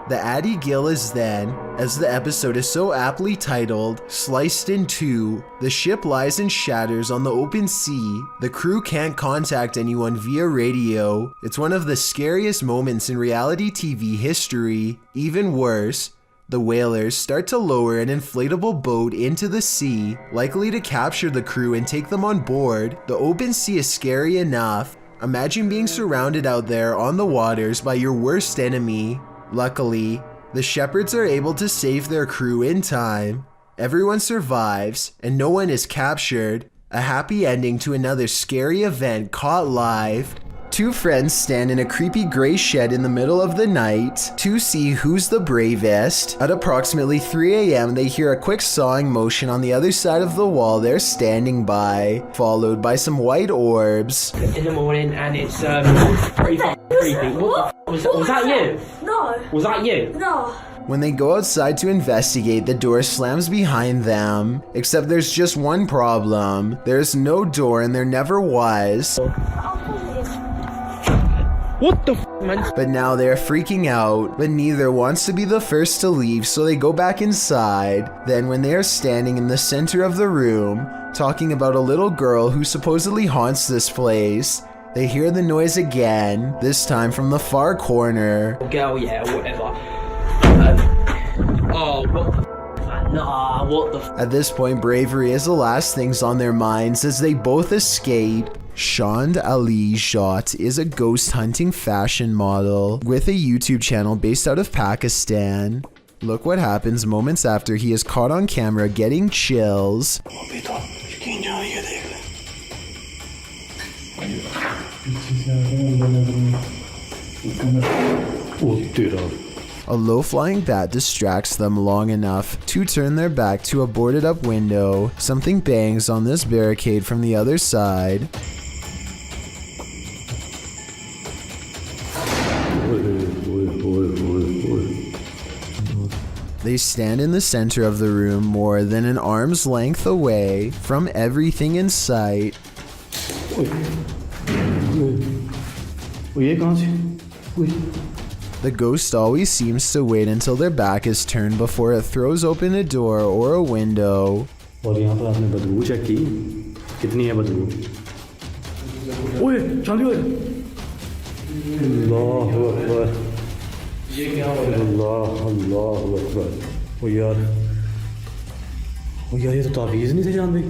The Addie Gill is then, as the episode is so aptly titled, Sliced in Two. The ship lies in shatters on the open sea. The crew can't contact anyone via radio. It's one of the scariest moments in reality TV history. Even worse, the whalers start to lower an inflatable boat into the sea, likely to capture the crew and take them on board. The open sea is scary enough. Imagine being surrounded out there on the waters by your worst enemy. Luckily, the Shepherds are able to save their crew in time. Everyone survives, and no one is captured. A happy ending to another scary event caught live. Two friends stand in a creepy gray shed in the middle of the night to see who's the bravest. At approximately 3 a.m., they hear a quick sawing motion on the other side of the wall they're standing by, followed by some white orbs. In the morning, and it's pretty creepy. What was that you? No. Was that you? No. When they go outside to investigate, the door slams behind them. Except there's just one problem. There's no door and there never was. What the f, man? But now they're freaking out, but neither wants to be the first to leave, so they go back inside. Then when they are standing in the center of the room, talking about a little girl who supposedly haunts this place, they hear the noise again, this time from the far corner. Girl, yeah, whatever. Oh, what the f, nah, what the f. At this point, bravery is the last things on their minds as they both escape. Shand Ali Jot is a ghost hunting fashion model with a YouTube channel based out of Pakistan. Look what happens moments after he is caught on camera getting chills. A low-flying bat distracts them long enough to turn their back to a boarded-up window. Something bangs on this barricade from the other side. They stand in the center of the room more than an arm's length away from everything in sight. The ghost always seems to wait until their back is turned before it throws open a door or a window. और यहाँ पर आपने बदबू check की कितनी है बदबू ओए चालू है अल्लाह अकबर ये क्या हो रहा है अल्लाह अकबर ओ यार ये तो तावीज़ नहीं थे जानते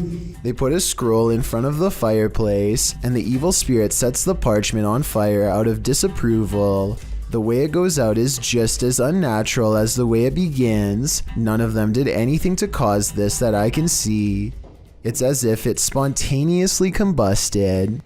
They put a scroll in front of the fireplace, and the evil spirit sets the parchment on fire out of disapproval. The way it goes out is just as unnatural as the way it begins. None of them did anything to cause this that I can see. It's as if it spontaneously combusted.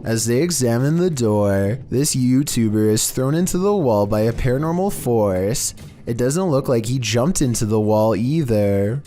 As they examine the door, this YouTuber is thrown into the wall by a paranormal force. It doesn't look like he jumped into the wall either.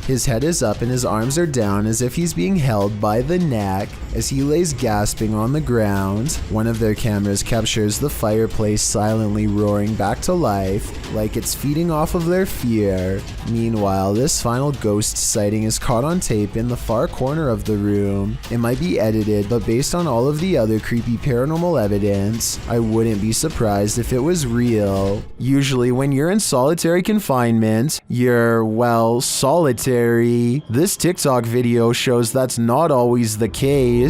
His head is up and his arms are down as if he's being held by the neck as he lays gasping on the ground. One of their cameras captures the fireplace silently roaring back to life like it's feeding off of their fear. Meanwhile, this final ghost sighting is caught on tape in the far corner of the room. It might be edited, but based on all of the other creepy paranormal evidence, I wouldn't be surprised if it was real. Usually when you're in solitary confinement, you're, well, solitary. This TikTok video shows that's not always the case.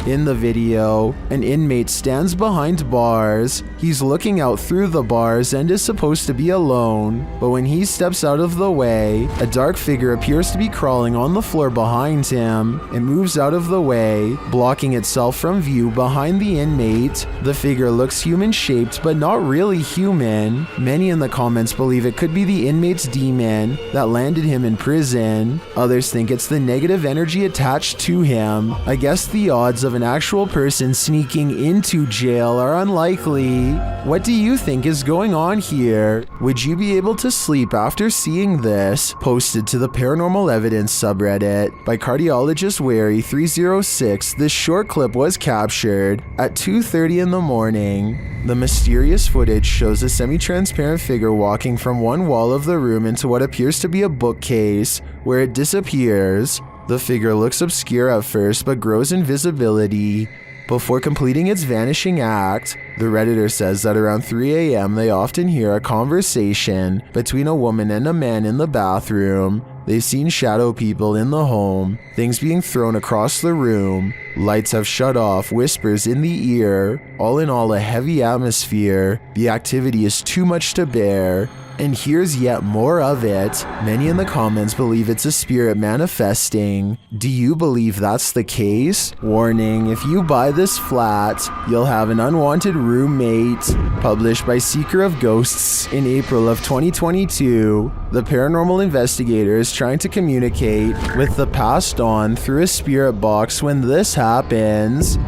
In the video, an inmate stands behind bars. He's looking out through the bars and is supposed to be alone, but when he steps out of the way, a dark figure appears to be crawling on the floor behind him. It moves out of the way, blocking itself from view behind the inmate. The figure looks human-shaped, but not really human. Many in the comments believe it could be the inmate's demon that landed him in prison. Others think it's the negative energy attached to him. I guess the odds of an actual person sneaking into jail are unlikely. What do you think is going on here? Would you be able to sleep after seeing this? Posted to the Paranormal Evidence subreddit by cardiologist Wary 306, this short clip was captured at 2:30 in the morning. The mysterious footage shows a semi-transparent figure walking from one wall of the room into what appears to be a bookcase, where it disappears. The figure looks obscure at first but grows in visibility before completing its vanishing act. The Redditor says that around 3 a.m. they often hear a conversation between a woman and a man in the bathroom. They've seen shadow people in the home, things being thrown across the room, lights have shut off, whispers in the ear. All in all, a heavy atmosphere. The activity is too much to bear. And here's yet more of it. Many in the comments believe it's a spirit manifesting. Do you believe that's the case? Warning, if you buy this flat, you'll have an unwanted roommate. Published by Seeker of Ghosts in April of 2022, the paranormal investigator is trying to communicate with the passed on through a spirit box when this happens.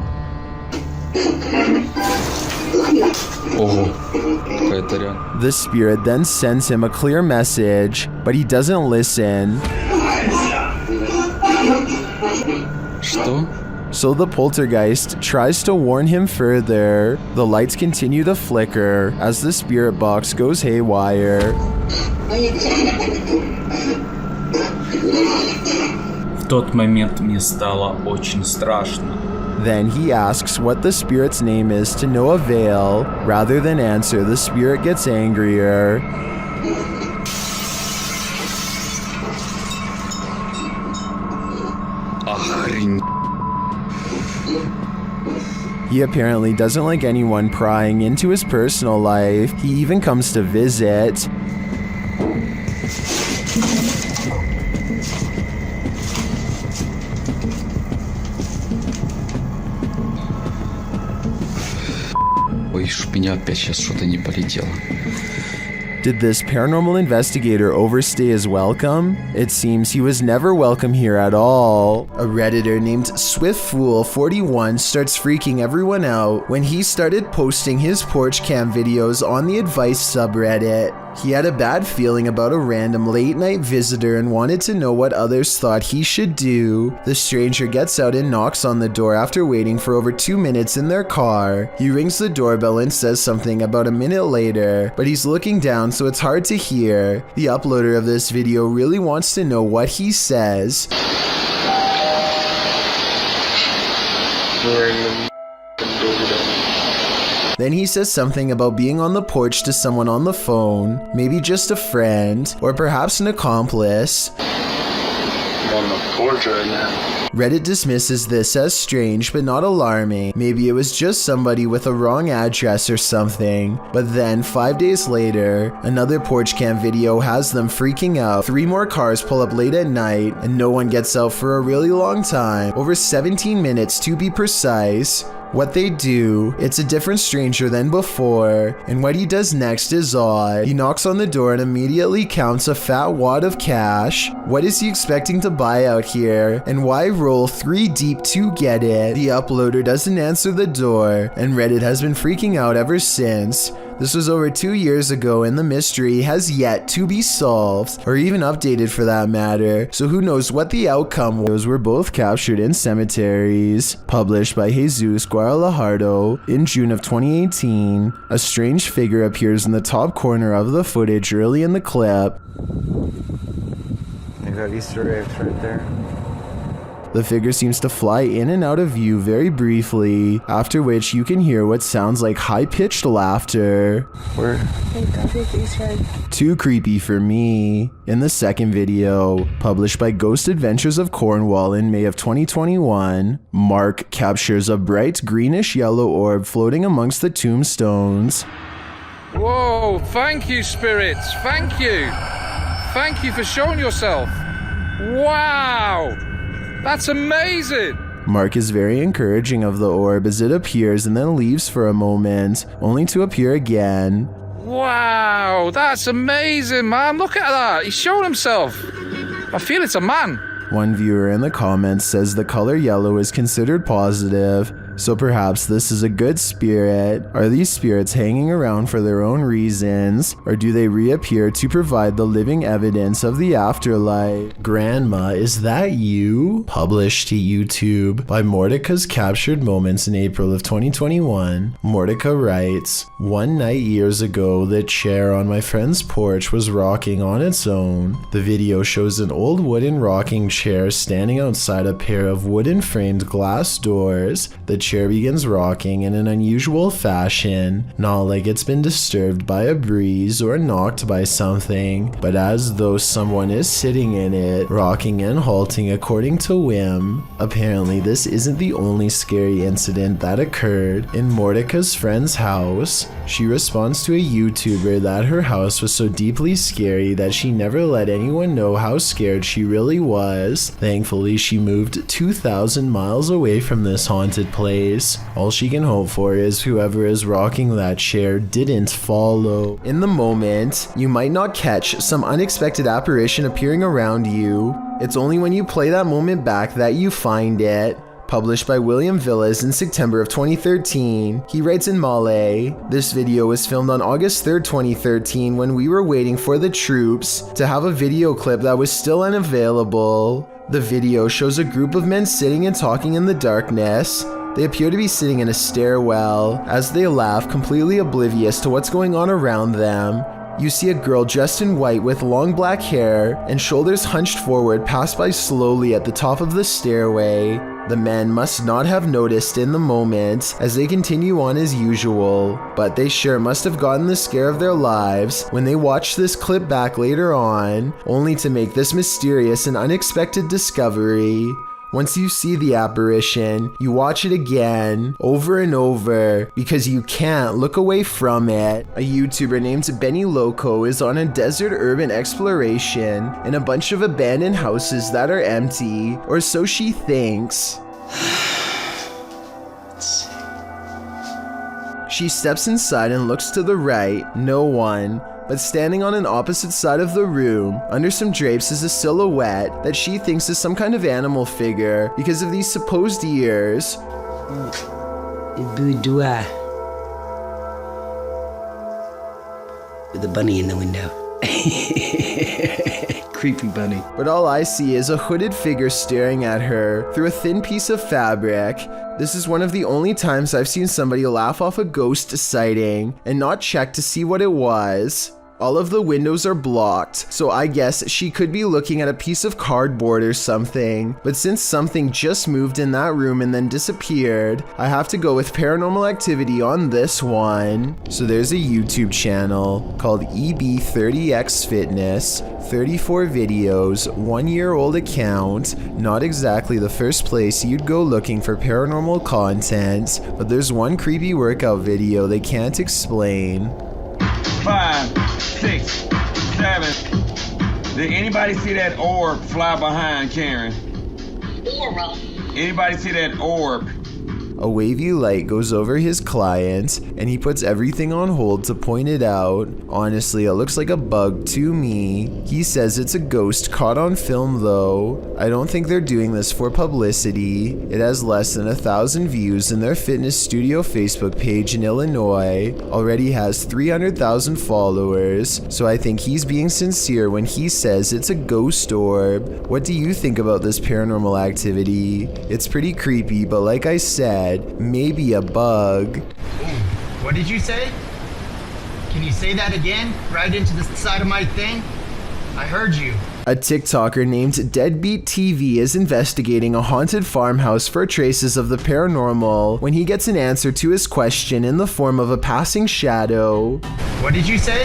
The spirit then sends him a clear message, but he doesn't listen. So the poltergeist tries to warn him further. The lights continue to flicker as the spirit box goes haywire. В тот момент мне стало очень страшно. Then he asks what the spirit's name is to no avail. Rather than answer, the spirit gets angrier. He apparently doesn't like anyone prying into his personal life. He even comes to visit. Ой, чтоб меня опять сейчас что-то не полетело. Did this paranormal investigator overstay his welcome? It seems he was never welcome here at all. A Redditor named SwiftFool41 starts freaking everyone out when he started posting his porch cam videos on the advice subreddit. He had a bad feeling about a random late night visitor and wanted to know what others thought he should do. The stranger gets out and knocks on the door after waiting for over 2 minutes in their car. He rings the doorbell and says something about a minute later, but he's looking down so it's hard to hear. The uploader of this video really wants to know what he says. Then he says something about being on the porch to someone on the phone, maybe just a friend, or perhaps an accomplice. I'm on the porch right now. Reddit dismisses this as strange but not alarming. Maybe it was just somebody with a wrong address or something. But then 5 days later, another porch cam video has them freaking out. 3 more cars pull up late at night and no one gets out for a really long time, over 17 minutes to be precise. What they do, it's a different stranger than before, and what he does next is odd. He knocks on the door and immediately counts a fat wad of cash. What is he expecting to buy out here, and why roll 3 deep to get it? The uploader doesn't answer the door, and Reddit has been freaking out ever since. This was over 2 years ago and the mystery has yet to be solved, or even updated for that matter, so who knows what the outcome was. Were both captured in cemeteries. Published by Jesus Guadalajardo in June of 2018. A strange figure appears in the top corner of the footage early in the clip. You got Easter eggs right there. The figure seems to fly in and out of view very briefly, after which you can hear what sounds like high-pitched laughter. Where? Too creepy for me. In the second video, published by Ghost Adventures of Cornwall in May of 2021, Mark captures a bright greenish-yellow orb floating amongst the tombstones. Whoa, thank you, spirits, thank you. Thank you for showing yourself. Wow. That's amazing! Mark is very encouraging of the orb as it appears and then leaves for a moment, only to appear again. Wow, that's amazing, man. Look at that. He's showing himself. I feel it's a man. One viewer in the comments says the color yellow is considered positive, so perhaps this is a good spirit. Are these spirits hanging around for their own reasons, or do they reappear to provide the living evidence of the afterlife? Grandma, is that you? Published to YouTube by Mordecai's Captured Moments in April of 2021. Mordecai writes, "One night years ago, the chair on my friend's porch was rocking on its own. The video shows an old wooden rocking chair standing outside a pair of wooden framed glass doors. The chair begins rocking in an unusual fashion, not like it's been disturbed by a breeze or knocked by something, but as though someone is sitting in it, rocking and halting according to whim. Apparently this isn't the only scary incident that occurred in Mordecai's friend's house. She responds to a YouTuber that her house was so deeply scary that she never let anyone know how scared she really was. Thankfully, she moved 2,000 miles away from this haunted place. All she can hope for is whoever is rocking that chair didn't follow." In the moment, you might not catch some unexpected apparition appearing around you. It's only when you play that moment back that you find it. Published by William Villas in September of 2013. He writes in Malay, "This video was filmed on August 3rd, 2013 when we were waiting for the troops to have a video clip that was still unavailable. The video shows a group of men sitting and talking in the darkness. They appear to be sitting in a stairwell as they laugh, completely oblivious to what's going on around them. You see a girl dressed in white with long black hair and shoulders hunched forward pass by slowly at the top of the stairway. The men must not have noticed in the moment as they continue on as usual, but they sure must have gotten the scare of their lives when they watch this clip back later on, only to make this mysterious and unexpected discovery. Once you see the apparition, you watch it again, over and over, because you can't look away from it. A YouTuber named Benny Loco is on a desert urban exploration in a bunch of abandoned houses that are empty, or so she thinks. She steps inside and looks to the right, no one. But standing on an opposite side of the room, under some drapes, is a silhouette that she thinks is some kind of animal figure because of these supposed ears. the bunny in the window. Creepy bunny. But all I see is a hooded figure staring at her through a thin piece of fabric. This is one of the only times I've seen somebody laugh off a ghost sighting and not check to see what it was. All of the windows are blocked, so I guess she could be looking at a piece of cardboard or something. But since something just moved in that room and then disappeared, I have to go with paranormal activity on this one. So there's a YouTube channel called EB30X Fitness, 34 videos, 1-year-old account. Not exactly the first place you'd go looking for paranormal content, but there's one creepy workout video they can't explain. 5, 6, 7. Did anybody see that orb fly behind Karen? Orb. Anybody see that orb? A wavy light goes over his client, and he puts everything on hold to point it out. Honestly, it looks like a bug to me. He says it's a ghost caught on film though. I don't think they're doing this for publicity. It has less than 1,000 views, and their fitness studio Facebook page in Illinois already has 300,000 followers, so I think he's being sincere when he says it's a ghost orb. What do you think about this paranormal activity? It's pretty creepy, but like I said, maybe a bug. What did you say? Can you say that again? Right into the side of my thing? I heard you. A TikToker named Deadbeat TV is investigating a haunted farmhouse for traces of the paranormal when he gets an answer to his question in the form of a passing shadow. What did you say?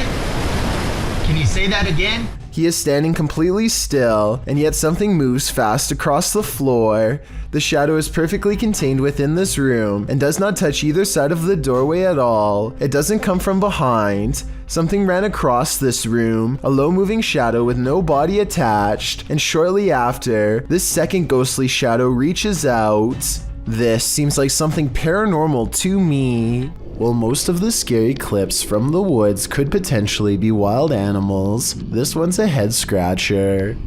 Can you say that again? He is standing completely still, and yet something moves fast across the floor. The shadow is perfectly contained within this room and does not touch either side of the doorway at all. It doesn't come from behind. Something ran across this room, a low-moving shadow with no body attached, and shortly after, this second ghostly shadow reaches out. This seems like something paranormal to me. While most of the scary clips from the woods could potentially be wild animals, this one's a head scratcher.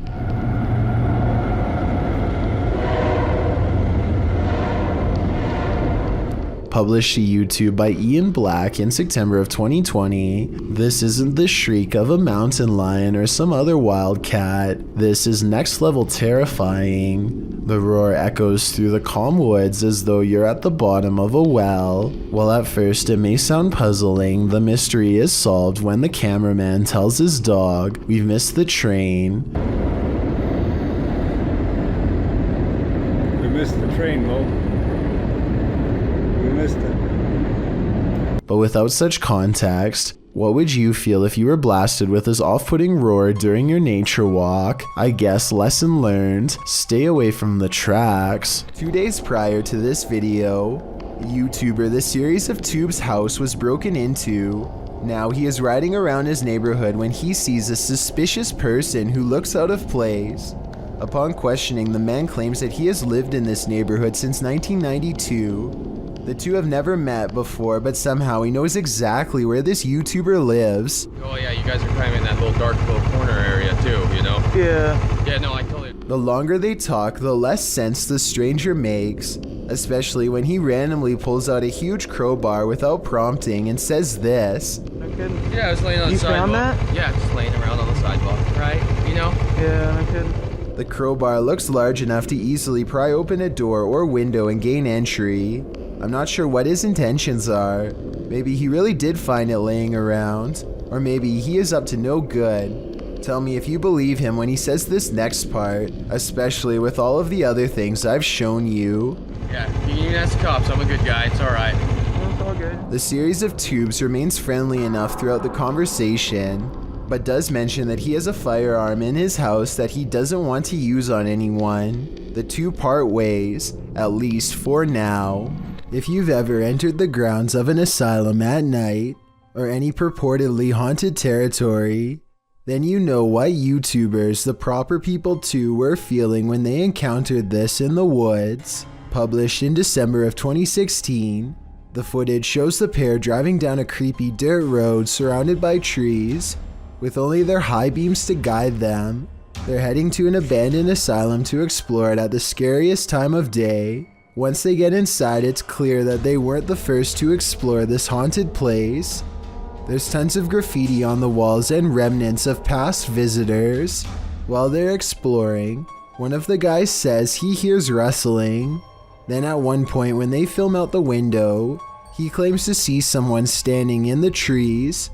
Published to YouTube by Ian Black in September of 2020. This isn't the shriek of a mountain lion or some other wild cat. This is next level terrifying. The roar echoes through the calm woods as though you're at the bottom of a well. While at first it may sound puzzling, the mystery is solved when the cameraman tells his dog, "We've missed the train." We missed the train, Mo. We missed it. But without such context, what would you feel if you were blasted with this off-putting roar during your nature walk? I guess lesson learned, stay away from the tracks. 2 days prior to this video, YouTuber The Series of Tubes' house was broken into. Now he is riding around his neighborhood when he sees a suspicious person who looks out of place. Upon questioning, the man claims that he has lived in this neighborhood since 1992. The two have never met before, but somehow he knows exactly where this YouTuber lives. Oh yeah, you guys are kind of in that little dark little corner area too, you know? Yeah. Yeah, no, I totally... The longer they talk, the less sense the stranger makes, especially when he randomly pulls out a huge crowbar without prompting and says this. Yeah, I was laying on the sidewalk. You found that? Yeah, just laying around on the sidewalk, right? You know? Yeah, I could. The crowbar looks large enough to easily pry open a door or window and gain entry. I'm not sure what his intentions are. Maybe he really did find it laying around, or maybe he is up to no good. Tell me if you believe him when he says this next part, especially with all of the other things I've shown you. Yeah, you can ask the cops, I'm a good guy, it's alright. It's all good. The Series of Tubes remains friendly enough throughout the conversation, but does mention that he has a firearm in his house that he doesn't want to use on anyone. The two part ways, at least for now. If you've ever entered the grounds of an asylum at night, or any purportedly haunted territory, then you know what YouTubers, the proper people too, were feeling when they encountered this in the woods. Published in December of 2016, the footage shows the pair driving down a creepy dirt road surrounded by trees, with only their high beams to guide them. They're heading to an abandoned asylum to explore it at the scariest time of day. Once they get inside, it's clear that they weren't the first to explore this haunted place. There's tons of graffiti on the walls and remnants of past visitors. While they're exploring, one of the guys says he hears rustling. Then at one point when they film out the window, he claims to see someone standing in the trees.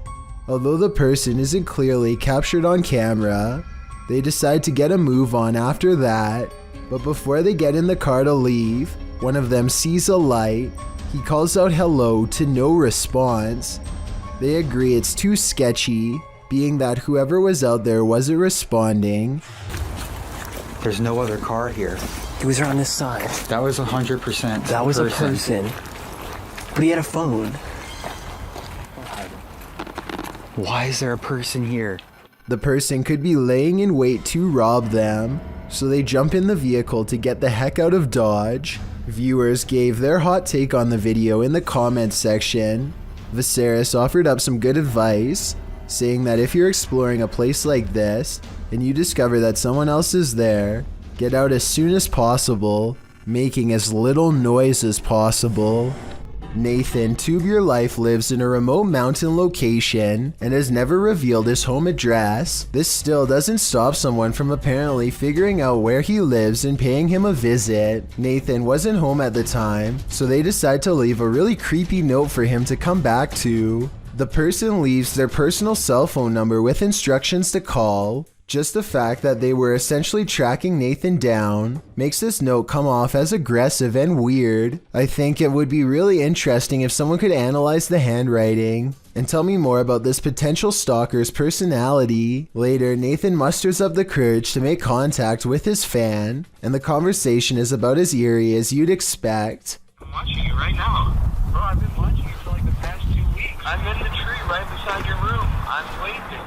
Although the person isn't clearly captured on camera, they decide to get a move on after that. But before they get in the car to leave, one of them sees a light. He calls out hello to no response. They agree it's too sketchy, being that whoever was out there wasn't responding. There's no other car here. He was on this side. That was 100%. That was a person. But he had a phone. Why is there a person here? The person could be laying in wait to rob them, so they jump in the vehicle to get the heck out of Dodge. Viewers gave their hot take on the video in the comments section. Viserys offered up some good advice, saying that if you're exploring a place like this and you discover that someone else is there, get out as soon as possible, making as little noise as possible. Nathan Tubular Life lives in a remote mountain location and has never revealed his home address. This still doesn't stop someone from apparently figuring out where he lives and paying him a visit. Nathan wasn't home at the time, so they decide to leave a really creepy note for him to come back to. The person leaves their personal cell phone number with instructions to call. Just the fact that they were essentially tracking Nathan down makes this note come off as aggressive and weird. I think it would be really interesting if someone could analyze the handwriting and tell me more about this potential stalker's personality. Later, Nathan musters up the courage to make contact with his fan, and the conversation is about as eerie as you'd expect. I'm watching you right now. Bro, I've been watching you for like the past 2 weeks. I'm in the tree right beside your room. I'm waiting.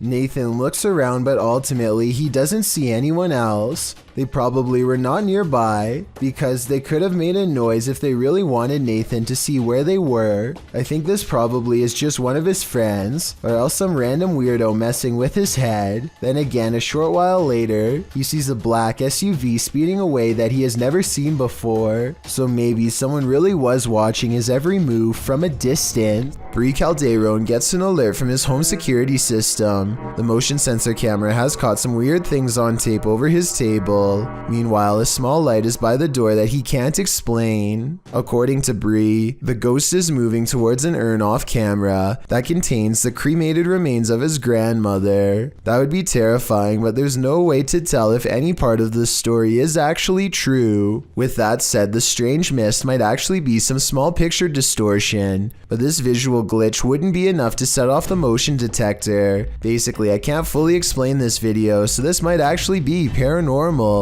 Nathan looks around, but ultimately he doesn't see anyone else. They probably were not nearby because they could have made a noise if they really wanted Nathan to see where they were. I think this probably is just one of his friends, or else some random weirdo messing with his head. Then again, a short while later, he sees a black SUV speeding away that he has never seen before. So maybe someone really was watching his every move from a distance. Bree Calderon gets an alert from his home security system. The motion sensor camera has caught some weird things on tape over his table. Meanwhile, a small light is by the door that he can't explain. According to Bree, the ghost is moving towards an urn off camera that contains the cremated remains of his grandmother. That would be terrifying, but there's no way to tell if any part of the story is actually true. With that said, the strange mist might actually be some small picture distortion, but this visual glitch wouldn't be enough to set off the motion detector. Basically, I can't fully explain this video, so this might actually be paranormal.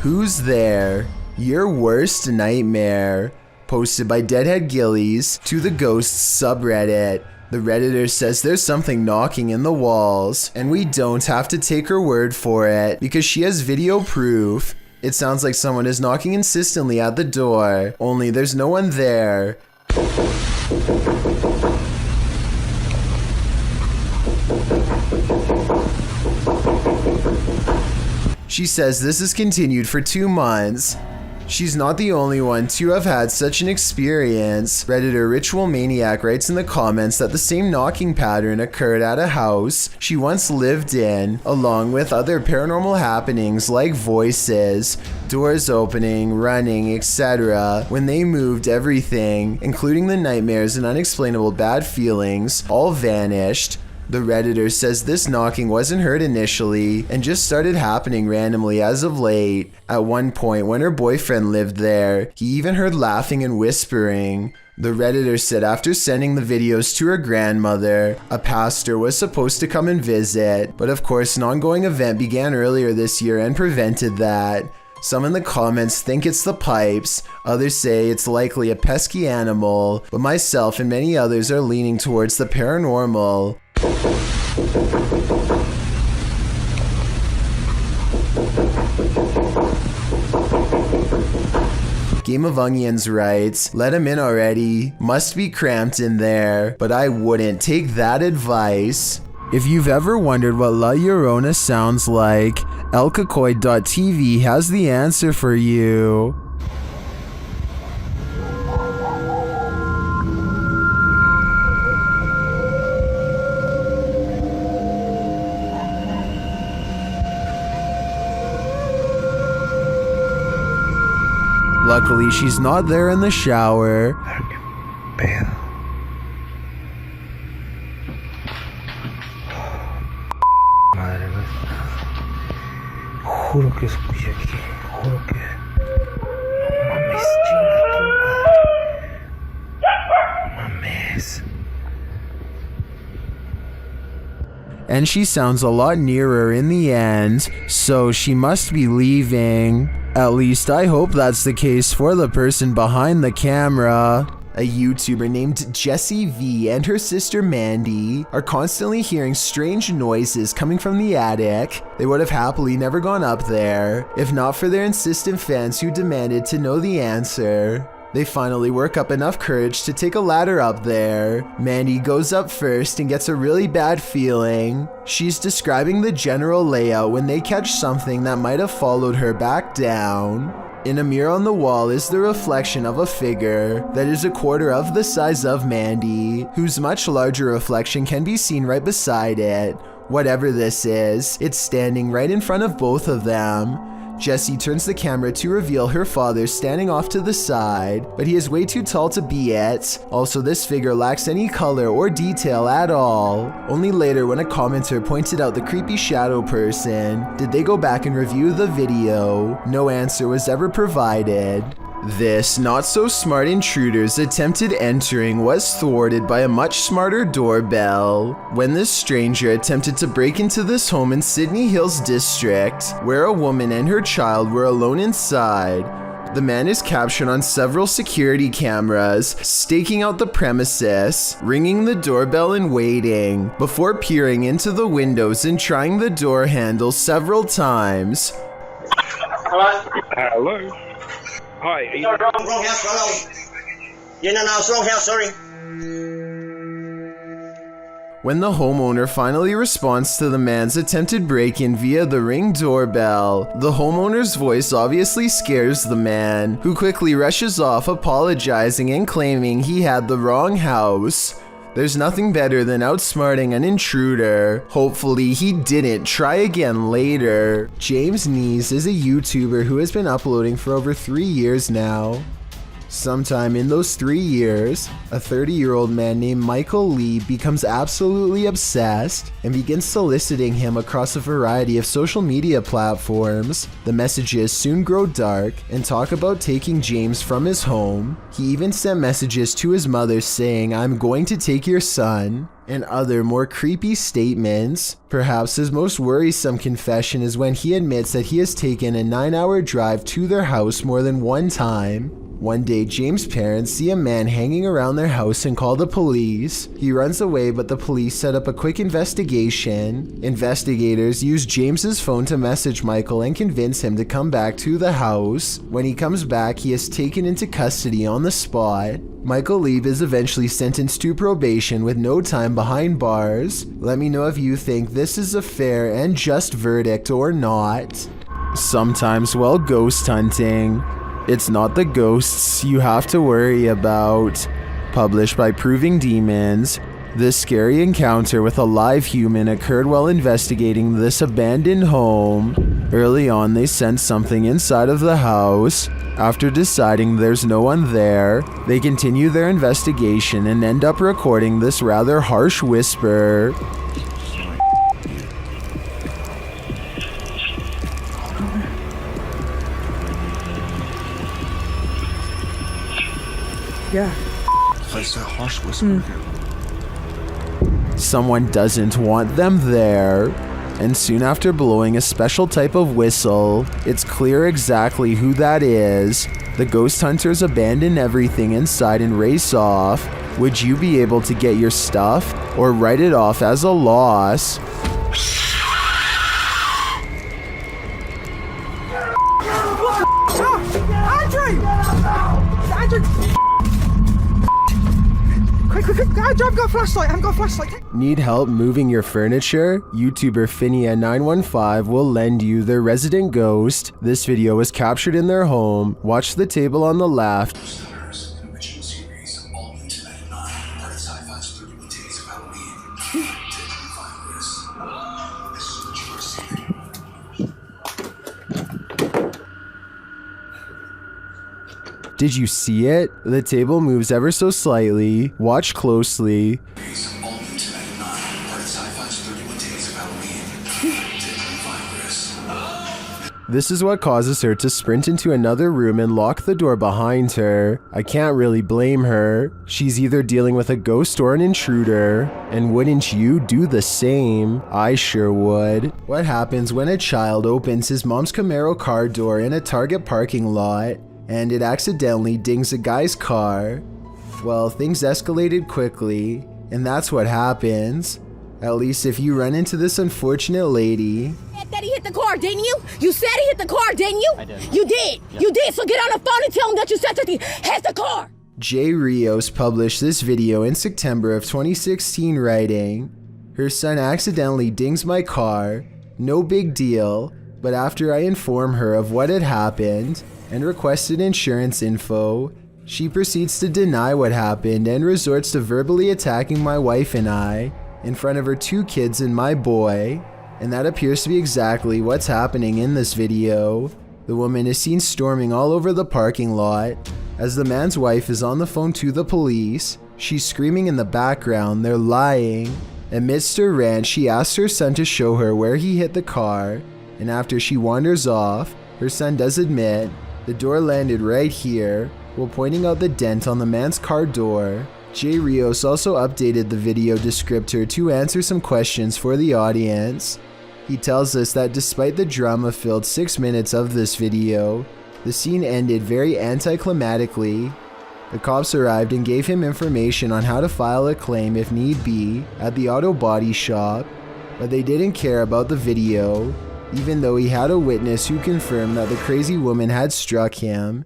Who's there? Your worst nightmare. Posted by Deadhead Gillies to the Ghosts subreddit. The Redditor says there's something knocking in the walls, and we don't have to take her word for it because she has video proof. It sounds like someone is knocking insistently at the door, only there's no one there. She says this has continued for 2 months. She's not the only one to have had such an experience. Redditor Ritual Maniac writes in the comments that the same knocking pattern occurred at a house she once lived in, along with other paranormal happenings like voices, doors opening, running, etc. When they moved, everything, including the nightmares and unexplainable bad feelings, all vanished. The Redditor says this knocking wasn't heard initially and just started happening randomly as of late. At one point when her boyfriend lived there, he even heard laughing and whispering. The Redditor said after sending the videos to her grandmother, a pastor was supposed to come and visit, but of course an ongoing event began earlier this year and prevented that. Some in the comments think it's the pipes, others say it's likely a pesky animal, but myself and many others are leaning towards the paranormal. Game of Onions writes, let him in already, must be cramped in there, but I wouldn't take that advice. If you've ever wondered what La Llorona sounds like, elcacoid.tv has the answer for you. Luckily, she's not there in the shower. Madre mía. Juro que escuché aquí. Juro que. No mames, chinga tu madre. Mames. And she sounds a lot nearer in the end, so she must be leaving. At least I hope that's the case for the person behind the camera. A YouTuber named Jessie V and her sister Mandy are constantly hearing strange noises coming from the attic. They would have happily never gone up there, if not for their insistent fans who demanded to know the answer. They finally work up enough courage to take a ladder up there. Mandy goes up first and gets a really bad feeling. She's describing the general layout when they catch something that might have followed her back down. In a mirror on the wall is the reflection of a figure that is a quarter of the size of Mandy, whose much larger reflection can be seen right beside it. Whatever this is, it's standing right in front of both of them. Jessie turns the camera to reveal her father standing off to the side, but he is way too tall to be it. Also, this figure lacks any color or detail at all. Only later, when a commenter pointed out the creepy shadow person, did they go back and review the video. No answer was ever provided. This not-so-smart intruder's attempted entering was thwarted by a much smarter doorbell. When this stranger attempted to break into this home in Sydney Hills District, where a woman and her child were alone inside, the man is captured on several security cameras, staking out the premises, ringing the doorbell and waiting, before peering into the windows and trying the door handle several times. Hello? Hi. Wrong house, hello. Yeah, no, it's wrong house, sorry. When the homeowner finally responds to the man's attempted break-in via the Ring doorbell, the homeowner's voice obviously scares the man, who quickly rushes off apologizing and claiming he had the wrong house. There's nothing better than outsmarting an intruder. Hopefully he didn't try again later. James Nees is a YouTuber who has been uploading for over 3 years now. Sometime in those 3 years, a 30-year-old man named Michael Lee becomes absolutely obsessed and begins soliciting him across a variety of social media platforms. The messages soon grow dark and talk about taking James from his home. He even sent messages to his mother saying, "I'm going to take your son," and other more creepy statements. Perhaps his most worrisome confession is when he admits that he has taken a 9-hour drive to their house more than one time. One day, James' parents see a man hanging around their house and call the police. He runs away, but the police set up a quick investigation. Investigators use James's phone to message Michael and convince him to come back to the house. When he comes back, he is taken into custody on the spot. Michael Lee is eventually sentenced to probation with no time behind bars. Let me know if you think this is a fair and just verdict or not. Sometimes while ghost hunting, it's not the ghosts you have to worry about. Published by Proving Demons, this scary encounter with a live human occurred while investigating this abandoned home. Early on, they sense something inside of the house. After deciding there's no one there, they continue their investigation and end up recording this rather harsh whisper. Yeah. Place that harsh whisper. Someone doesn't want them there. And soon after blowing a special type of whistle, it's clear exactly who that is. The ghost hunters abandon everything inside and race off. Would you be able to get your stuff or write it off as a loss? I've got a flashlight. I've got a flashlight. Need help moving your furniture? YouTuber Finia915 will lend you their resident ghost. This video was captured in their home. Watch the table on the left. Did you see it? The table moves ever so slightly. Watch closely. This is what causes her to sprint into another room and lock the door behind her. I can't really blame her. She's either dealing with a ghost or an intruder. And wouldn't you do the same? I sure would. What happens when a child opens his mom's Camaro car door in a Target parking lot and it accidentally dings a guy's car? Well, things escalated quickly, and that's what happens. At least if you run into this unfortunate lady. That he hit the car, didn't you? You said he hit the car, didn't you? I did. You did. Yep. You did. So get on the phone and tell him that you said that he hit the car. Jay Rios published this video in September of 2016 writing, "Her son accidentally dings my car. No big deal, but after I inform her of what had happened and requested insurance info, she proceeds to deny what happened and resorts to verbally attacking my wife and I in front of her 2 kids and my boy." And that appears to be exactly what's happening in this video. The woman is seen storming all over the parking lot. As the man's wife is on the phone to the police, she's screaming in the background, "They're lying." Amidst her rant, she asks her son to show her where he hit the car, and after she wanders off, her son does admit the door landed right here, while pointing out the dent on the man's car door. Jay Rios also updated the video descriptor to answer some questions for the audience. He tells us that despite the drama-filled 6 minutes of this video, the scene ended very anticlimactically. The cops arrived and gave him information on how to file a claim if need be at the auto body shop, but they didn't care about the video, even though he had a witness who confirmed that the crazy woman had struck him.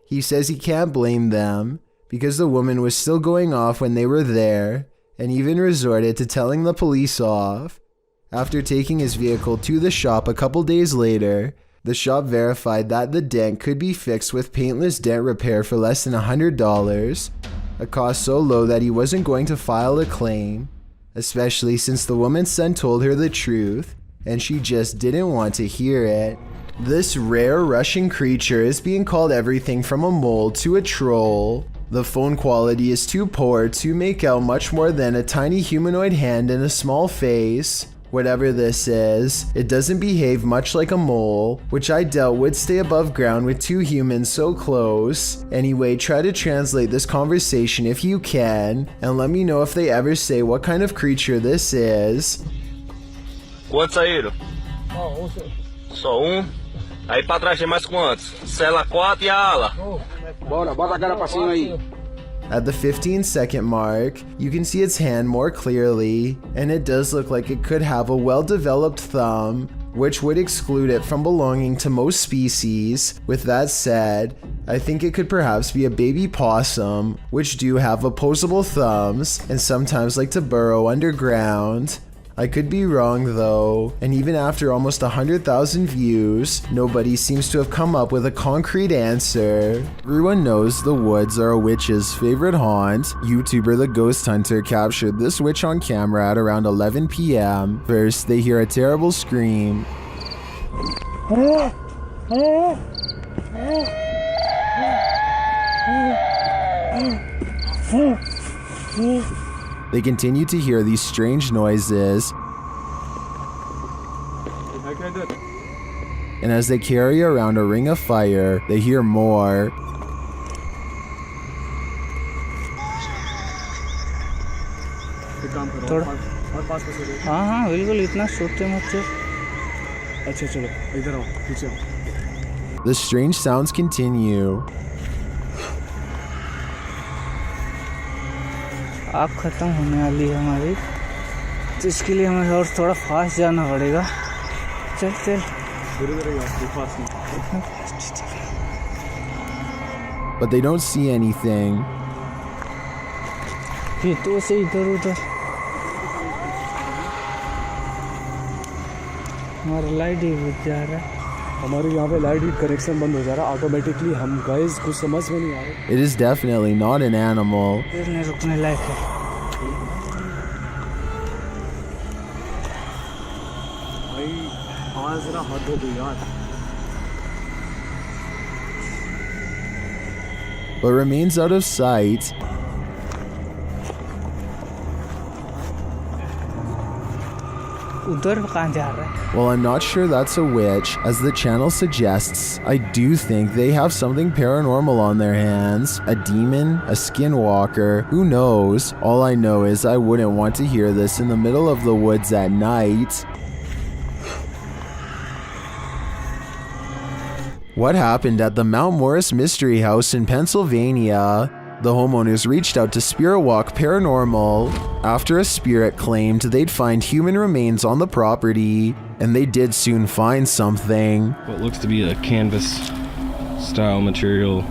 He says he can't blame them, because the woman was still going off when they were there, and even resorted to telling the police off. After taking his vehicle to the shop a couple days later, the shop verified that the dent could be fixed with paintless dent repair for less than $100, a cost so low that he wasn't going to file a claim, especially since the woman's son told her the truth, and she just didn't want to hear it. This rare Russian creature is being called everything from a mole to a troll. The phone quality is too poor to make out much more than a tiny humanoid hand and a small face. Whatever this is, it doesn't behave much like a mole, which I doubt would stay above ground with 2 humans so close. Anyway, try to translate this conversation if you can, and let me know if they ever say what kind of creature this is. Quantos saíram? Só um? Aí pra trás tem mais quantos? Cela 4 e a ala. Bora, bota a cara pra cima aí. At the 15-second mark, you can see its hand more clearly, and it does look like it could have a well-developed thumb, which would exclude it from belonging to most species. With that said, I think it could perhaps be a baby possum, which do have opposable thumbs and sometimes like to burrow underground. I could be wrong though, and even after almost 100,000 views, nobody seems to have come up with a concrete answer. Everyone knows the woods are a witch's favorite haunt. YouTuber The Ghost Hunter captured this witch on camera at around 11 p.m. First, they hear a terrible scream. They continue to hear these strange noises, and as they carry around a ring of fire, they hear more. हाँ बिल्कुल इतना सोचते मत। अच्छा चलो इधर आओ पीछे आओ। The strange sounds continue. आग खत्म होने वाली है हमारी, तो इसके लिए हमें और थोड़ा फास्ट जाना पड़ेगा। चल चल But they don't see anything. फिर तो से इधर उधर हमारा लाइट ही बुझ जा रहा है। हमारे यहाँ पे लाइट कनेक्शन बंद हो जा रहा है ऑटोमेटिकली। हम गाइस कुछ समझ में नहीं आ रहा। It is definitely not an animal. रुकने लायक है। भाई आज जरा हद हो गई यार। but remains out of sight. Well, I'm not sure that's a witch, as the channel suggests. I do think they have something paranormal on their hands. A demon, a skinwalker, who knows? All I know is I wouldn't want to hear this in the middle of the woods at night. What happened at the Mount Morris Mystery House in Pennsylvania? The homeowners reached out to Spirit Walk Paranormal after a spirit claimed they'd find human remains on the property, and they did soon find something. What looks to be a canvas style material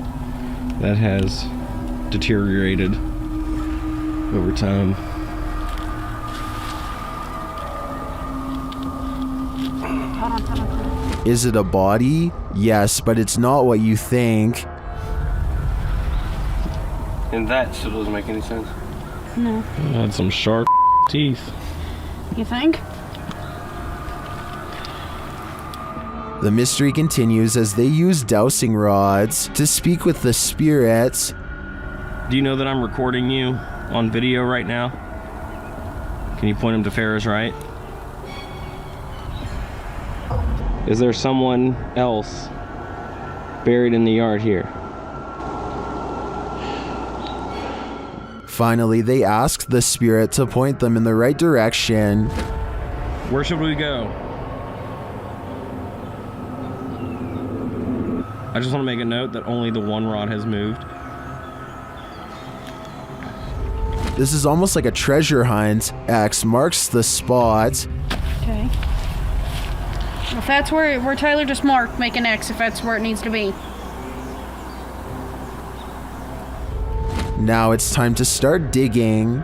that has deteriorated over time. Is it a body? Yes, but it's not what you think. And that still doesn't make any sense. No. It had some sharp teeth. You think? The mystery continues as they use dowsing rods to speak with the spirits. Do you know that I'm recording you on video right now? Can you point him to Ferris, right? Is there someone else buried in the yard here? Finally, they asked the spirit to point them in the right direction. Where should we go? I just want to make a note that only the one rod has moved. This is almost like a treasure hunt. X marks the spot. Okay. If that's where Tyler just marked, make an X if that's where it needs to be. Now it's time to start digging.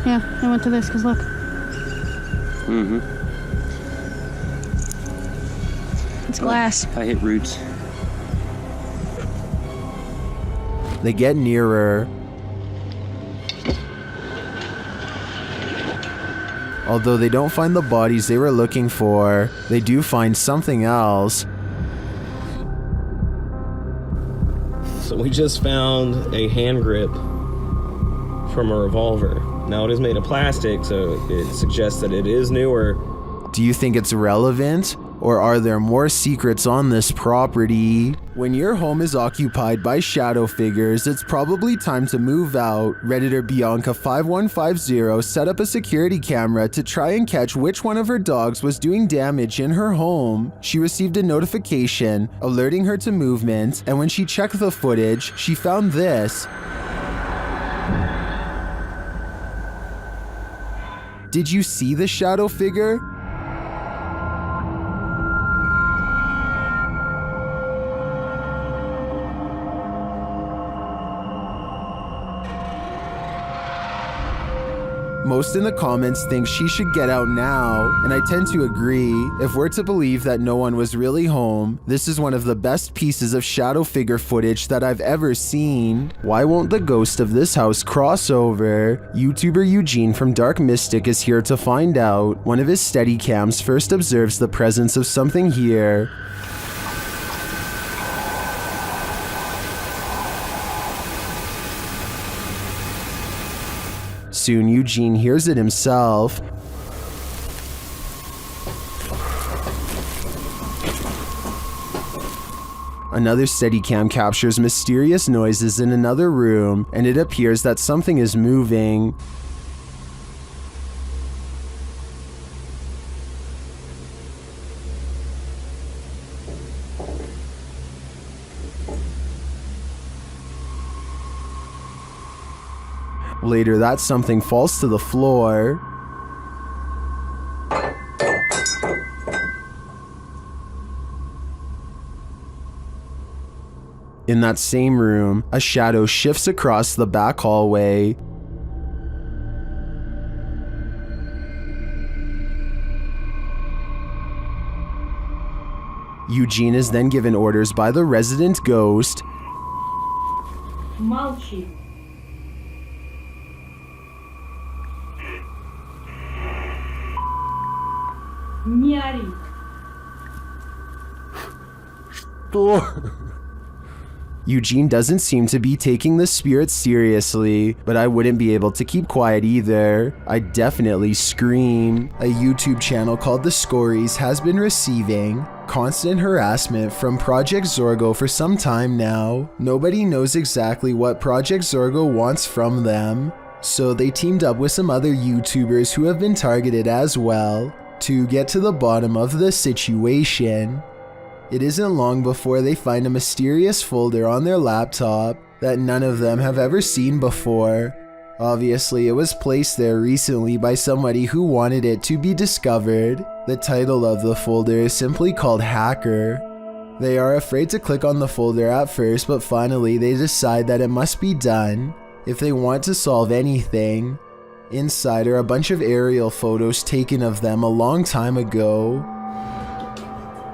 Yeah, I went to this because look. Mm-hmm. It's glass. I hit roots. They get nearer. Although they don't find the bodies they were looking for, they do find something else. So we just found a hand grip from a revolver. Now it is made of plastic, so it suggests that it is newer. Do you think it's relevant? Or are there more secrets on this property? When your home is occupied by shadow figures, it's probably time to move out. Redditor Bianca5150 set up a security camera to try and catch which one of her dogs was doing damage in her home. She received a notification alerting her to movement, and when she checked the footage, she found this. Did you see the shadow figure? Most in the comments think she should get out now, and I tend to agree. If we're to believe that no one was really home, this is one of the best pieces of shadow figure footage that I've ever seen. Why won't the ghost of this house cross over? YouTuber Eugene from Dark Mystic is here to find out. One of his Steadicams first observes the presence of something here. Soon Eugene hears it himself. Another Steadicam captures mysterious noises in another room, and it appears that something is moving. Later, that something falls to the floor. In that same room, a shadow shifts across the back hallway. Eugene is then given orders by the resident ghost. Молчи. Не ори. Eugene doesn't seem to be taking the spirit seriously, but I wouldn't be able to keep quiet either. I'd definitely scream. A YouTube channel called The Scories has been receiving constant harassment from Project Zorgo for some time now. Nobody knows exactly what Project Zorgo wants from them, so they teamed up with some other YouTubers who have been targeted as well to get to the bottom of the situation. It isn't long before they find a mysterious folder on their laptop that none of them have ever seen before. Obviously, it was placed there recently by somebody who wanted it to be discovered. The title of the folder is simply called Hacker. They are afraid to click on the folder at first, but finally they decide that it must be done if they want to solve anything. Inside are a bunch of aerial photos taken of them a long time ago.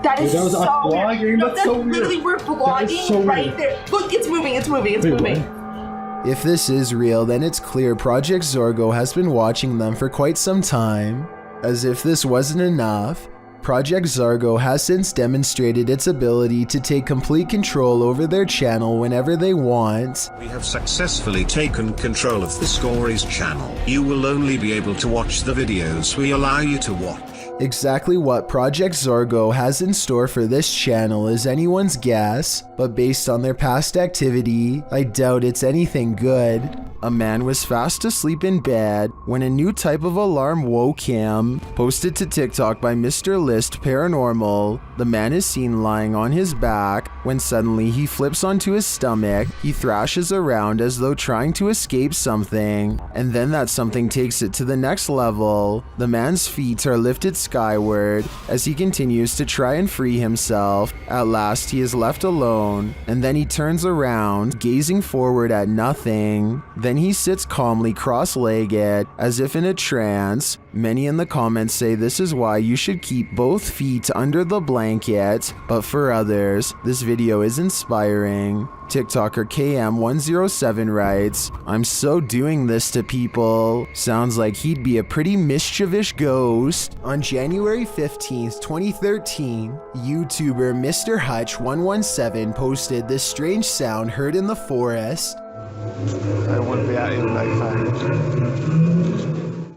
That is That was us so vlogging? weird. No, That's that's so weird. literally we're That is vlogging so right weird. there. Look, it's moving, it's moving, it's Wait, moving. what? If this is real, then it's clear Project Zorgo has been watching them for quite some time. As if this wasn't enough, Project Zorgo has since demonstrated its ability to take complete control over their channel whenever they want. We have successfully taken control of the Scories channel. You will only be able to watch the videos we allow you to watch. Exactly what Project Zorgo has in store for this channel is anyone's guess, but based on their past activity, I doubt it's anything good. A man was fast asleep in bed when a new type of alarm woke him. Posted to TikTok by Mr. List Paranormal, the man is seen lying on his back when suddenly he flips onto his stomach. He thrashes around as though trying to escape something, and then that something takes it to the next level. The man's feet are lifted skyward as he continues to try and free himself. At last he is left alone, and then he turns around, gazing forward at nothing. Then he sits calmly cross-legged, as if in a trance. Many in the comments say this is why you should keep both feet under the blanket, but for others, this video is inspiring. TikToker KM107 writes, "I'm so doing this to people. Sounds like he'd be a pretty mischievous ghost." On January 15th, 2013, YouTuber Mr. Hutch117 posted this strange sound heard in the forest. I don't want to be out here like that.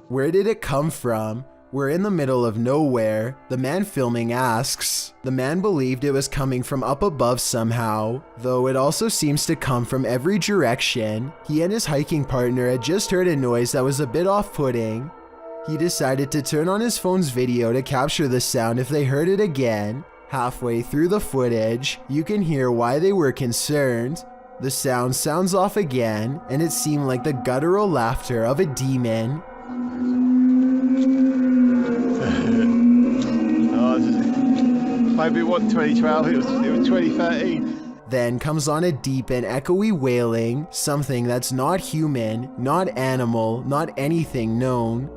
Where did it come from? We're in the middle of nowhere. The man filming asks. The man believed it was coming from up above somehow, though it also seems to come from every direction. He and his hiking partner had just heard a noise that was a bit off-putting. He decided to turn on his phone's video to capture the sound if they heard it again. Halfway through the footage, you can hear why they were concerned. The sound sounds off again, and it seemed like the guttural laughter of a demon. Maybe it wasn't 2012, it was 2013. Then comes on a deep and echoey wailing, something that's not human, not animal, not anything known.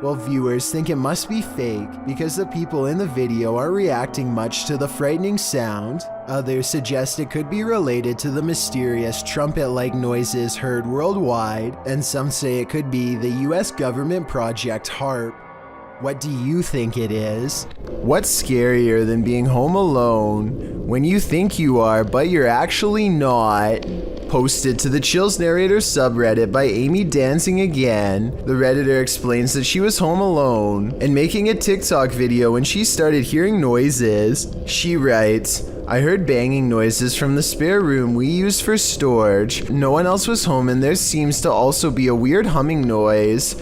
Well, viewers think it must be fake because the people in the video are reacting much to the frightening sound. Others suggest it could be related to the mysterious trumpet-like noises heard worldwide, and some say it could be the US government project HARP. What do you think it is? What's scarier than being home alone when you think you are but you're actually not? Posted to the Chills Narrator subreddit by Amy Dancing Again, the Redditor explains that she was home alone and making a TikTok video when she started hearing noises. She writes, "I heard banging noises from the spare room we use for storage. No one else was home and there seems to also be a weird humming noise.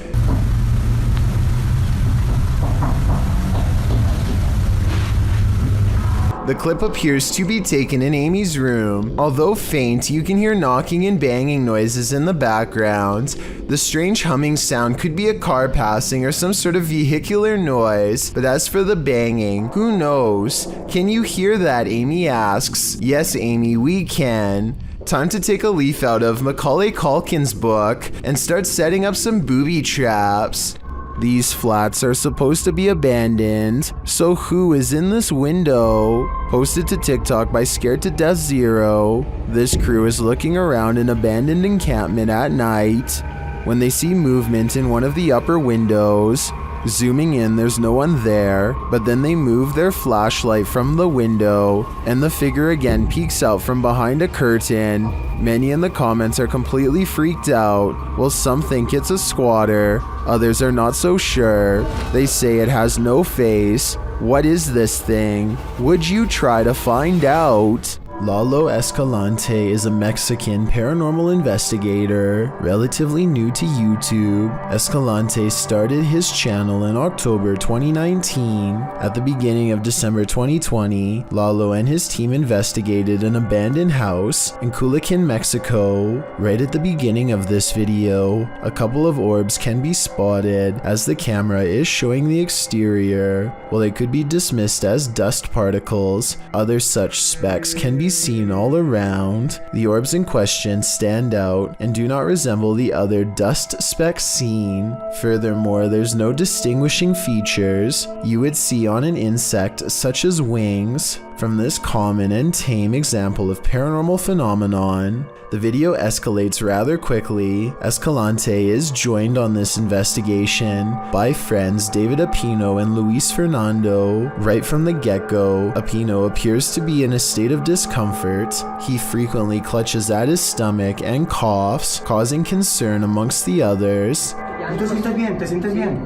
The clip appears to be taken in Amy's room. Although faint, you can hear knocking and banging noises in the background. The strange humming sound could be a car passing or some sort of vehicular noise. But as for the banging, who knows? Can you hear that?" Amy asks. "Yes, Amy, we can." Time to take a leaf out of Macaulay Culkin's book and start setting up some booby traps. These flats are supposed to be abandoned, so who is in this window? Posted to TikTok by Scared to Death Zero. This crew is looking around an abandoned encampment at night when they see movement in one of the upper windows. Zooming in, there's no one there, but then they move their flashlight from the window, and the figure again peeks out from behind a curtain. Many in the comments are completely freaked out, while some think it's a squatter, others are not so sure. They say it has no face. What is this thing? Would you try to find out? Lalo Escalante is a Mexican paranormal investigator, relatively new to YouTube. Escalante started his channel in October 2019. At the beginning of December 2020, Lalo and his team investigated an abandoned house in Culiacan, Mexico. Right at the beginning of this video, a couple of orbs can be spotted as the camera is showing the exterior. While they could be dismissed as dust particles, other such specks can be seen all around. The orbs in question stand out and do not resemble the other dust specks seen. Furthermore, there's no distinguishing features you would see on an insect such as wings. From this common and tame example of paranormal phenomenon, the video escalates rather quickly. Escalante is joined on this investigation by friends David Apino and Luis Fernando. Right from the get-go, Apino appears to be in a state of discomfort. He frequently clutches at his stomach and coughs, causing concern amongst the others. ¿Te sientes bien? ¿Te sientes bien?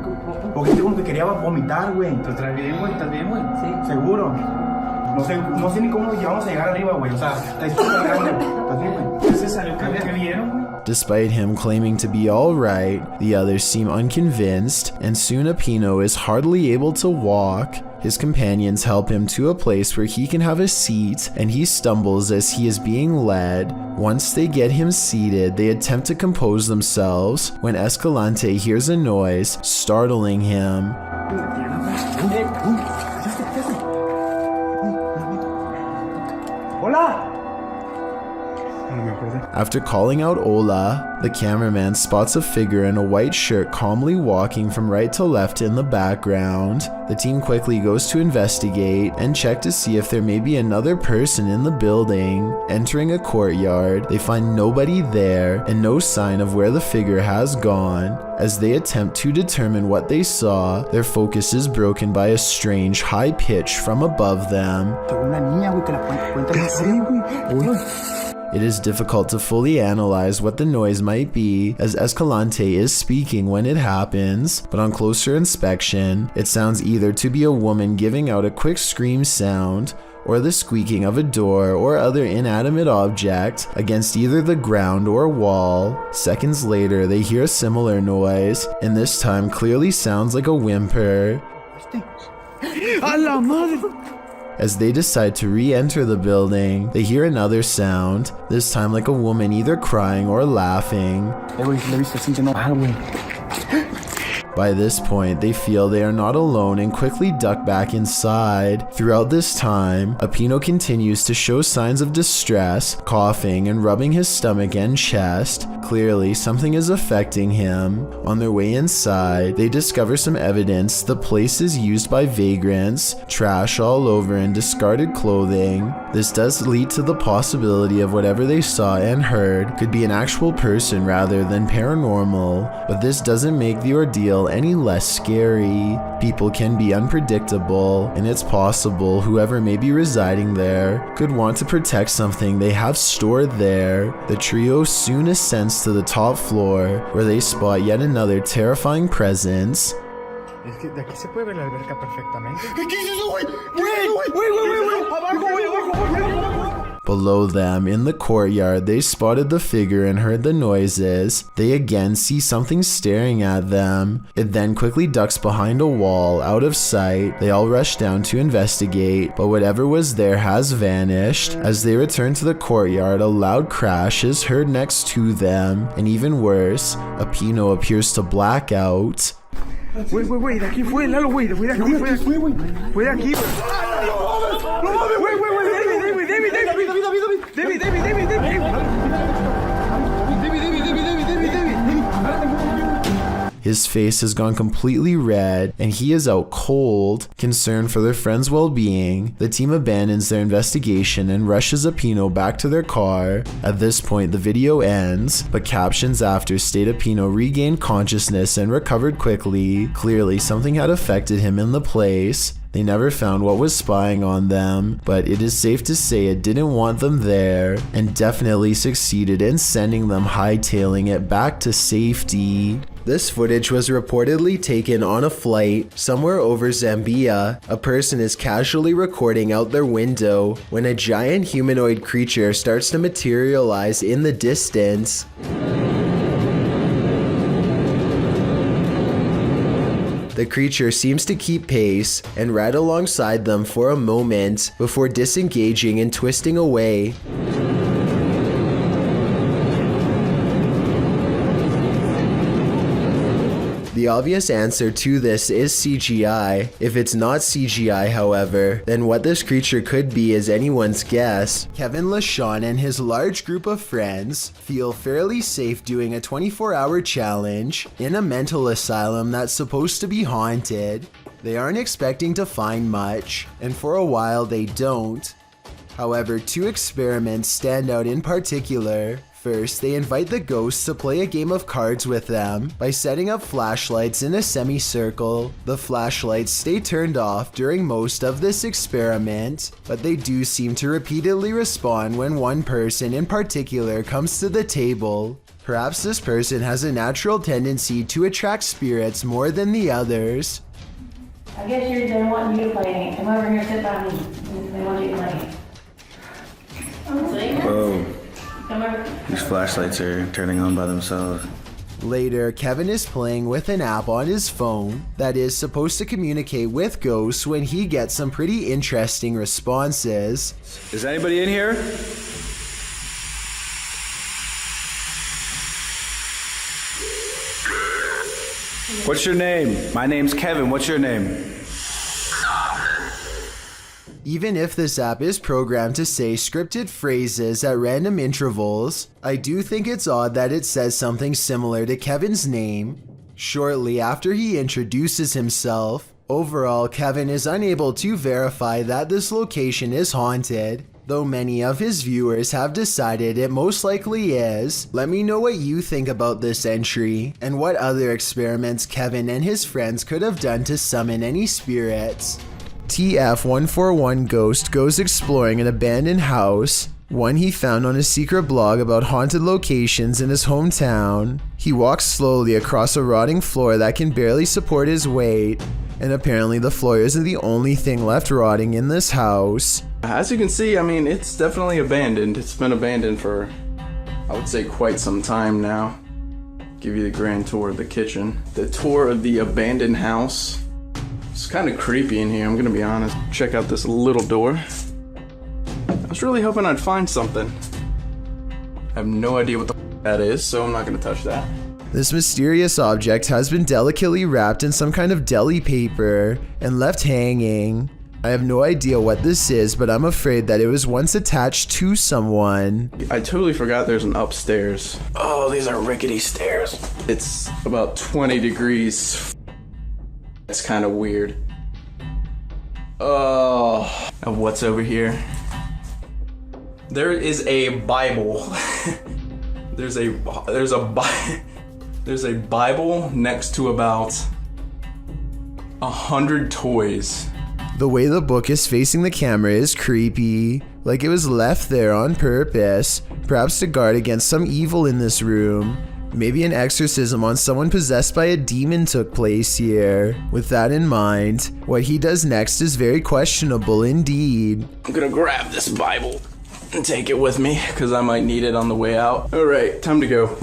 Porque yo como que quería vomitar, güey. ¿Estás bien, güey? ¿Estás bien, güey? Sí. ¿Seguro? No sé ni cómo vamos a llegar arriba, güey. O sea, ¿estás bien, güey? ¿Qué se salió? ¿Qué vieron, güey? Despite him claiming to be alright, the others seem unconvinced, and soon Apino is hardly able to walk. His companions help him to a place where he can have a seat, and he stumbles as he is being led. Once they get him seated, they attempt to compose themselves when Escalante hears a noise, startling him. Hola! After calling out Ola, the cameraman spots a figure in a white shirt calmly walking from right to left in the background. The team quickly goes to investigate and check to see if there may be another person in the building. Entering a courtyard, they find nobody there and no sign of where the figure has gone. As they attempt to determine what they saw, their focus is broken by a strange high pitch from above them. It is difficult to fully analyze what the noise might be, as Escalante is speaking when it happens, but on closer inspection, it sounds either to be a woman giving out a quick scream sound, or the squeaking of a door or other inanimate object against either the ground or wall. Seconds later, they hear a similar noise, and this time clearly sounds like a whimper. As they decide to re-enter the building, they hear another sound, this time like a woman either crying or laughing. By this point, they feel they are not alone and quickly duck back inside. Throughout this time, Apino continues to show signs of distress, coughing and rubbing his stomach and chest. Clearly, something is affecting him. On their way inside, they discover some evidence the place is used by vagrants, trash all over and discarded clothing. This does lead to the possibility of whatever they saw and heard could be an actual person rather than paranormal, but this doesn't make the ordeal any less scary. People can be unpredictable, and it's possible whoever may be residing there could want to protect something they have stored there. The trio soon ascends to the top floor, where they spot yet another terrifying presence. Es que de aquí se puede ver la alberca perfectamente. ¿Qué es eso, güey? Güey. Abajo, güey, abajo. Below them, in the courtyard, they spotted the figure and heard the noises. They again see something staring at them. It then quickly ducks behind a wall, out of sight. They all rush down to investigate, but whatever was there has vanished. As they return to the courtyard, a loud crash is heard next to them, and even worse, Apino appears to black out. Güey, de aquí fue, Lalo, güey, fue de aquí, fue de aquí. No mames, güey, David. His face has gone completely red and he is out cold. Concerned for their friend's well-being, the team abandons their investigation and rushes Apino back to their car. At this point, the video ends, but captions after state Apino regained consciousness and recovered quickly. Clearly, something had affected him in the place. They never found what was spying on them, but it is safe to say it didn't want them there, and definitely succeeded in sending them hightailing it back to safety. This footage was reportedly taken on a flight somewhere over Zambia. A person is casually recording out their window when a giant humanoid creature starts to materialize in the distance. The creature seems to keep pace and ride alongside them for a moment before disengaging and twisting away. The obvious answer to this is CGI. If it's not CGI, however, then what this creature could be is anyone's guess. Kevin LaShawn and his large group of friends feel fairly safe doing a 24-hour challenge in a mental asylum that's supposed to be haunted. They aren't expecting to find much, and for a while they don't. However, 2 experiments stand out in particular. First, they invite the ghosts to play a game of cards with them by setting up flashlights in a semicircle. The flashlights stay turned off during most of this experiment, but they do seem to repeatedly respond when one person in particular comes to the table. Perhaps this person has a natural tendency to attract spirits more than the others. I guess they want you to play. Come over here and sit by me. They want you to play. Whoa. These flashlights are turning on by themselves. Later, Kevin is playing with an app on his phone that is supposed to communicate with ghosts when he gets some pretty interesting responses. Is anybody in here? What's your name? My name's Kevin. What's your name? Even if this app is programmed to say scripted phrases at random intervals, I do think it's odd that it says something similar to Kevin's name shortly after he introduces himself. Overall, Kevin is unable to verify that this location is haunted, though many of his viewers have decided it most likely is. Let me know what you think about this entry, and what other experiments Kevin and his friends could have done to summon any spirits. TF141 Ghost goes exploring an abandoned house, one he found on a secret blog about haunted locations in his hometown. He walks slowly across a rotting floor that can barely support his weight, and apparently the floor isn't the only thing left rotting in this house. As you can see, I mean, it's definitely abandoned. It's been abandoned for, I would say, quite some time now. Give you the grand tour of the kitchen. The tour of the abandoned house. It's kind of creepy in here, I'm gonna be honest. Check out this little door. I was really hoping I'd find something. I have no idea what the that is, so I'm not gonna touch that. This mysterious object has been delicately wrapped in some kind of deli paper and left hanging. I have no idea what this is, but I'm afraid that it was once attached to someone. I totally forgot there's an upstairs. Oh, these are rickety stairs. It's about 20 degrees. It's kind of weird. Oh, and what's over here? There is a Bible. there's a Bible next to about 100 toys. The way the book is facing the camera is creepy, like it was left there on purpose, perhaps to guard against some evil in this room. Maybe an exorcism on someone possessed by a demon took place here. With that in mind, what he does next is very questionable indeed. I'm gonna grab this Bible and take it with me, because I might need it on the way out. Alright, time to go.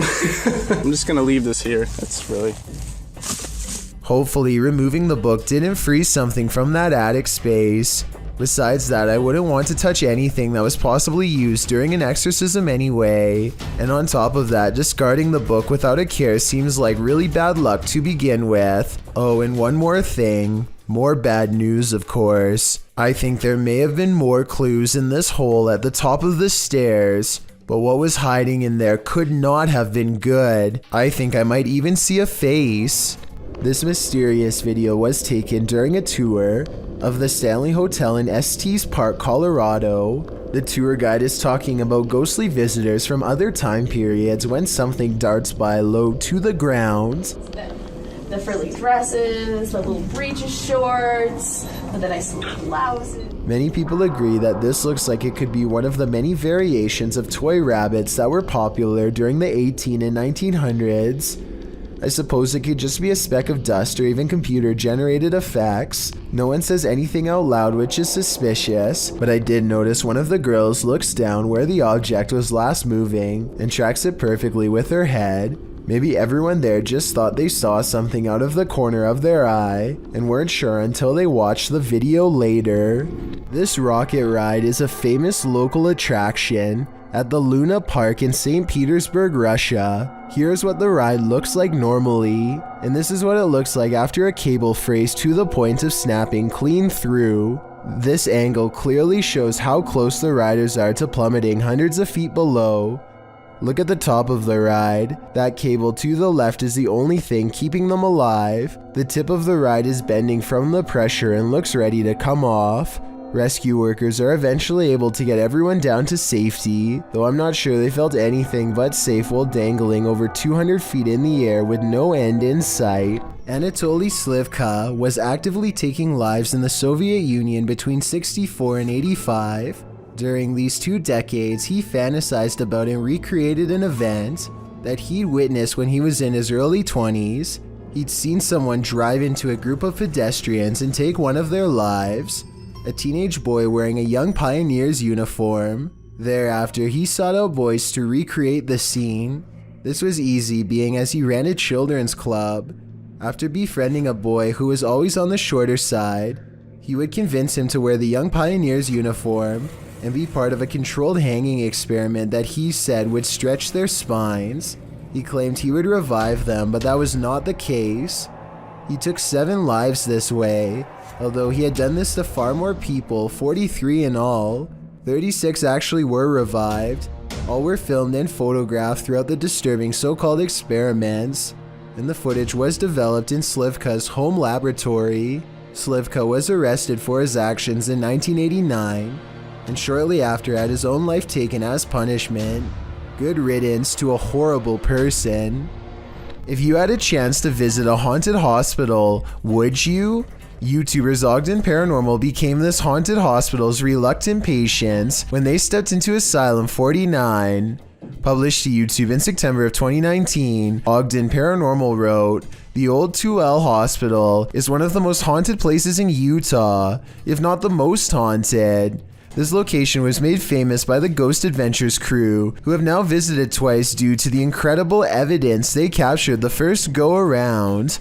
I'm just gonna leave this here. That's really... Hopefully, removing the book didn't freeze something from that attic space. Besides that, I wouldn't want to touch anything that was possibly used during an exorcism anyway. And on top of that, discarding the book without a care seems like really bad luck to begin with. Oh, and one more thing. More bad news, of course. I think there may have been more clues in this hole at the top of the stairs. but what was hiding in there could not have been good. I think I might even see a face. This mysterious video was taken during a tour of the Stanley Hotel in Estes Park, Colorado. The tour guide is talking about ghostly visitors from other time periods when something darts by low to the ground. The frilly dresses, the little breeches shorts, the nice little blouses. Many people agree that this looks like it could be one of the many variations of toy rabbits that were popular during the 1800s and 1900s. I suppose it could just be a speck of dust or even computer-generated effects. No one says anything out loud, which is suspicious, but I did notice one of the girls looks down where the object was last moving and tracks it perfectly with her head. Maybe everyone there just thought they saw something out of the corner of their eye and weren't sure until they watched the video later. This rocket ride is a famous local attraction at the Luna Park in St. Petersburg, Russia. Here's what the ride looks like normally, and this is what it looks like after a cable frays to the point of snapping clean through. This angle clearly shows how close the riders are to plummeting hundreds of feet below. Look at the top of the ride. That cable to the left is the only thing keeping them alive. The tip of the ride is bending from the pressure and looks ready to come off. Rescue workers are eventually able to get everyone down to safety, though I'm not sure they felt anything but safe while dangling over 200 feet in the air with no end in sight. Anatoly Slivka was actively taking lives in the Soviet Union between 64 and 85. During these 2 decades, he fantasized about and recreated an event that he'd witnessed when he was in his early 20s. He'd seen someone drive into a group of pedestrians and take one of their lives. A teenage boy wearing a young pioneer's uniform. Thereafter, he sought out boys to recreate the scene. This was easy, being as he ran a children's club. After befriending a boy who was always on the shorter side, he would convince him to wear the young pioneer's uniform and be part of a controlled hanging experiment that he said would stretch their spines. He claimed he would revive them, but that was not the case. He took 7 lives this way. Although he had done this to far more people, 43 in all, 36 actually were revived. All were filmed and photographed throughout the disturbing so-called experiments, and the footage was developed in Slivka's home laboratory. Slivka was arrested for his actions in 1989, and shortly after had his own life taken as punishment. Good riddance to a horrible person. If you had a chance to visit a haunted hospital, would you? YouTubers Ogden Paranormal became this haunted hospital's reluctant patients when they stepped into Asylum 49. Published to YouTube in September of 2019, Ogden Paranormal wrote, "The old 2L Hospital is one of the most haunted places in Utah, if not the most haunted. This location was made famous by the Ghost Adventures crew, who have now visited twice due to the incredible evidence they captured the first go-around.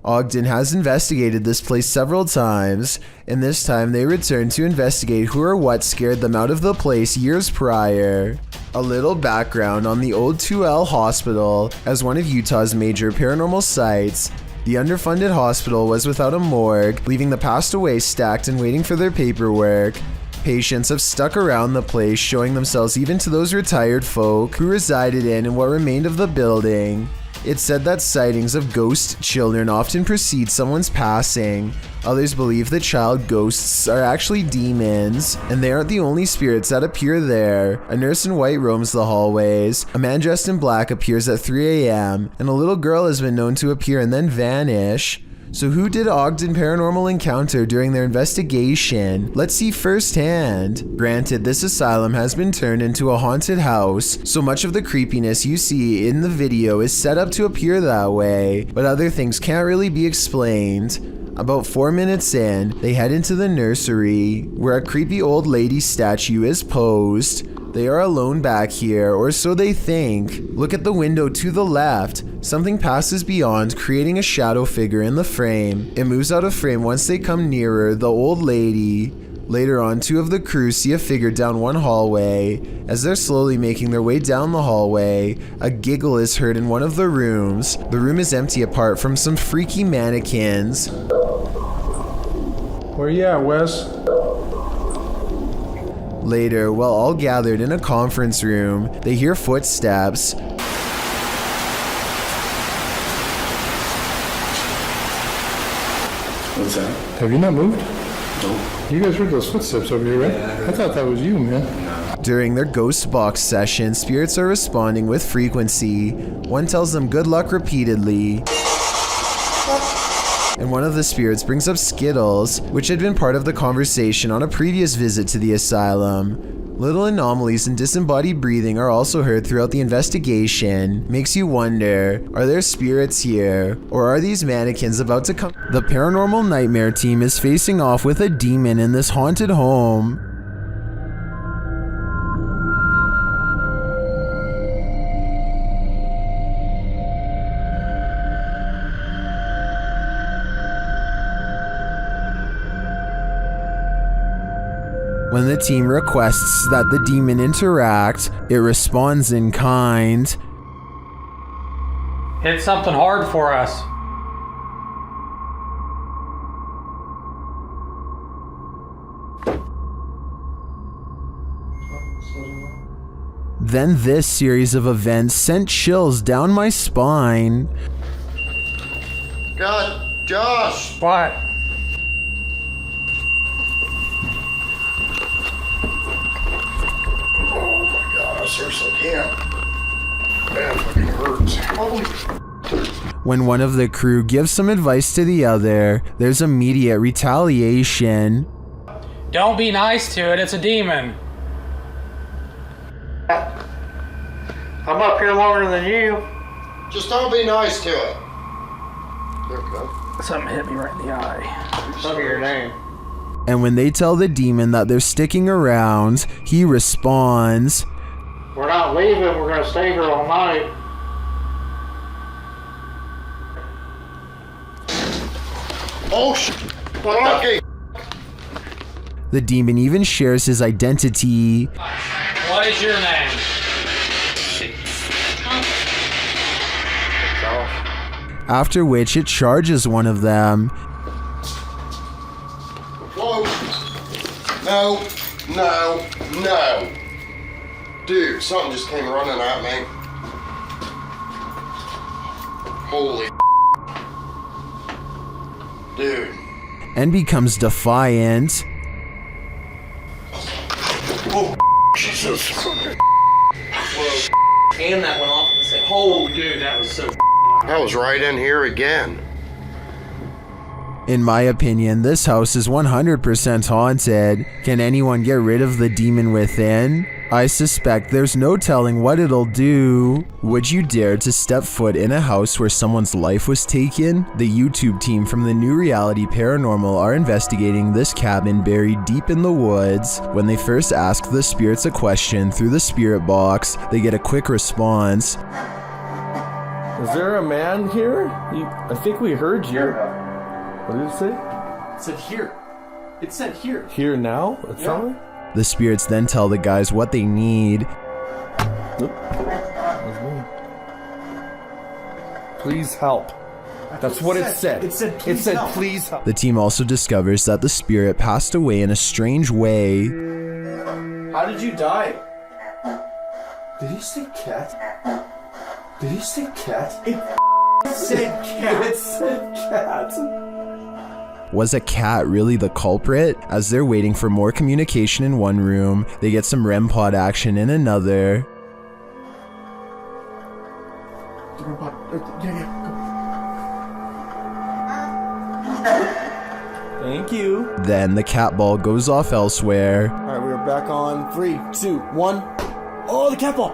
Ogden has investigated this place several times, and this time they returned to investigate who or what scared them out of the place years prior." A little background on the old 2L Hospital. As one of Utah's major paranormal sites, the underfunded hospital was without a morgue, leaving the passed away stacked and waiting for their paperwork. Patients have stuck around the place, showing themselves even to those retired folk who resided in and what remained of the building. It's said that sightings of ghost children often precede someone's passing. Others believe that child ghosts are actually demons, and they aren't the only spirits that appear there. A nurse in white roams the hallways, a man dressed in black appears at 3 a.m., and a little girl has been known to appear and then vanish. So who did Ogden Paranormal encounter during their investigation? Let's see firsthand. Granted, this asylum has been turned into a haunted house, so much of the creepiness you see in the video is set up to appear that way, but other things can't really be explained. About 4 minutes in, they head into the nursery, where a creepy old lady statue is posed. They are alone back here, or so they think. Look at the window to the left. Something passes beyond, creating a shadow figure in the frame. It moves out of frame once they come nearer the old lady. Later on, 2 of the crew see a figure down one hallway. As they're slowly making their way down the hallway, a giggle is heard in one of the rooms. The room is empty apart from some freaky mannequins. Where you at, Wes? Later, while all gathered in a conference room, they hear footsteps. What's that? Have you not moved? Nope. You guys heard those footsteps over here, right? I thought that was you, man. During their ghost box session, spirits are responding with frequency. One tells them good luck repeatedly. And one of the spirits brings up Skittles, which had been part of the conversation on a previous visit to the asylum. Little anomalies and disembodied breathing are also heard throughout the investigation. Makes you wonder, are there spirits here? Or are these mannequins about to come? The paranormal nightmare team is facing off with a demon in this haunted home. When the team requests that the demon interact, it responds in kind. Hit something hard for us. Then this series of events sent chills down my spine. God, Josh! What? I seriously can't. Man, fucking hurts. Holy. When one of the crew gives some advice to the other, there's immediate retaliation. Don't be nice to it, it's a demon. I'm up here longer than you. Just don't be nice to it. There we go. Something hit me right in the eye. Tell me your name. And when they tell the demon that they're sticking around, he responds, We're not leaving, we're gonna stay here all night. Oh shit! Okay. The demon even shares his identity. What is your name? After which it charges one of them. Whoa! No! No! No! Dude, something just came running at me. Holy dude. And becomes defiant. Oh, Jesus. Whoa. And that went off and said, oh, dude, that was so. I was right in here again. In my opinion, this house is 100% haunted. Can anyone get rid of the demon within? I suspect there's no telling what it'll do. Would you dare to step foot in a house where someone's life was taken? The YouTube team from the New Reality Paranormal are investigating this cabin buried deep in the woods. When they first ask the spirits a question through the spirit box, they get a quick response. Is there a man here? I think we heard you. What did it say? It said here. It said here. Here now? It's something? The spirits then tell the guys what they need. Nope. That was me. Please help. That's what it said. It said please help. Please help. The team also discovers that the spirit passed away in a strange way. How did you die? Did he say cat? Did he say cat? It said cat. It said cat. Was a cat really the culprit? As they're waiting for more communication in one room, they get some REM pod action in another. Thank you. Then the cat ball goes off elsewhere. Alright, we're back on 3, 2, 1. Oh, the cat ball!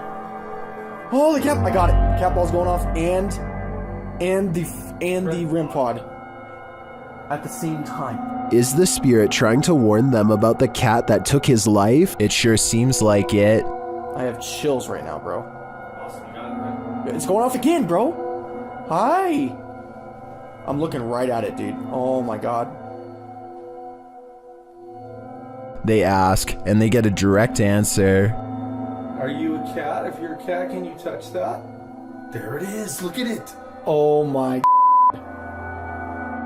Oh, the cat! I got it. The cat ball's going off, and the REM pod at the same time. Is the spirit trying to warn them about the cat that took his life? It sure seems like it. I have chills right now, bro. It's going off again, bro. Hi. I'm looking right at it, dude. Oh my god. They ask, and they get a direct answer. Are you a cat? If you're a cat, can you touch that? There it is. Look at it. Oh my.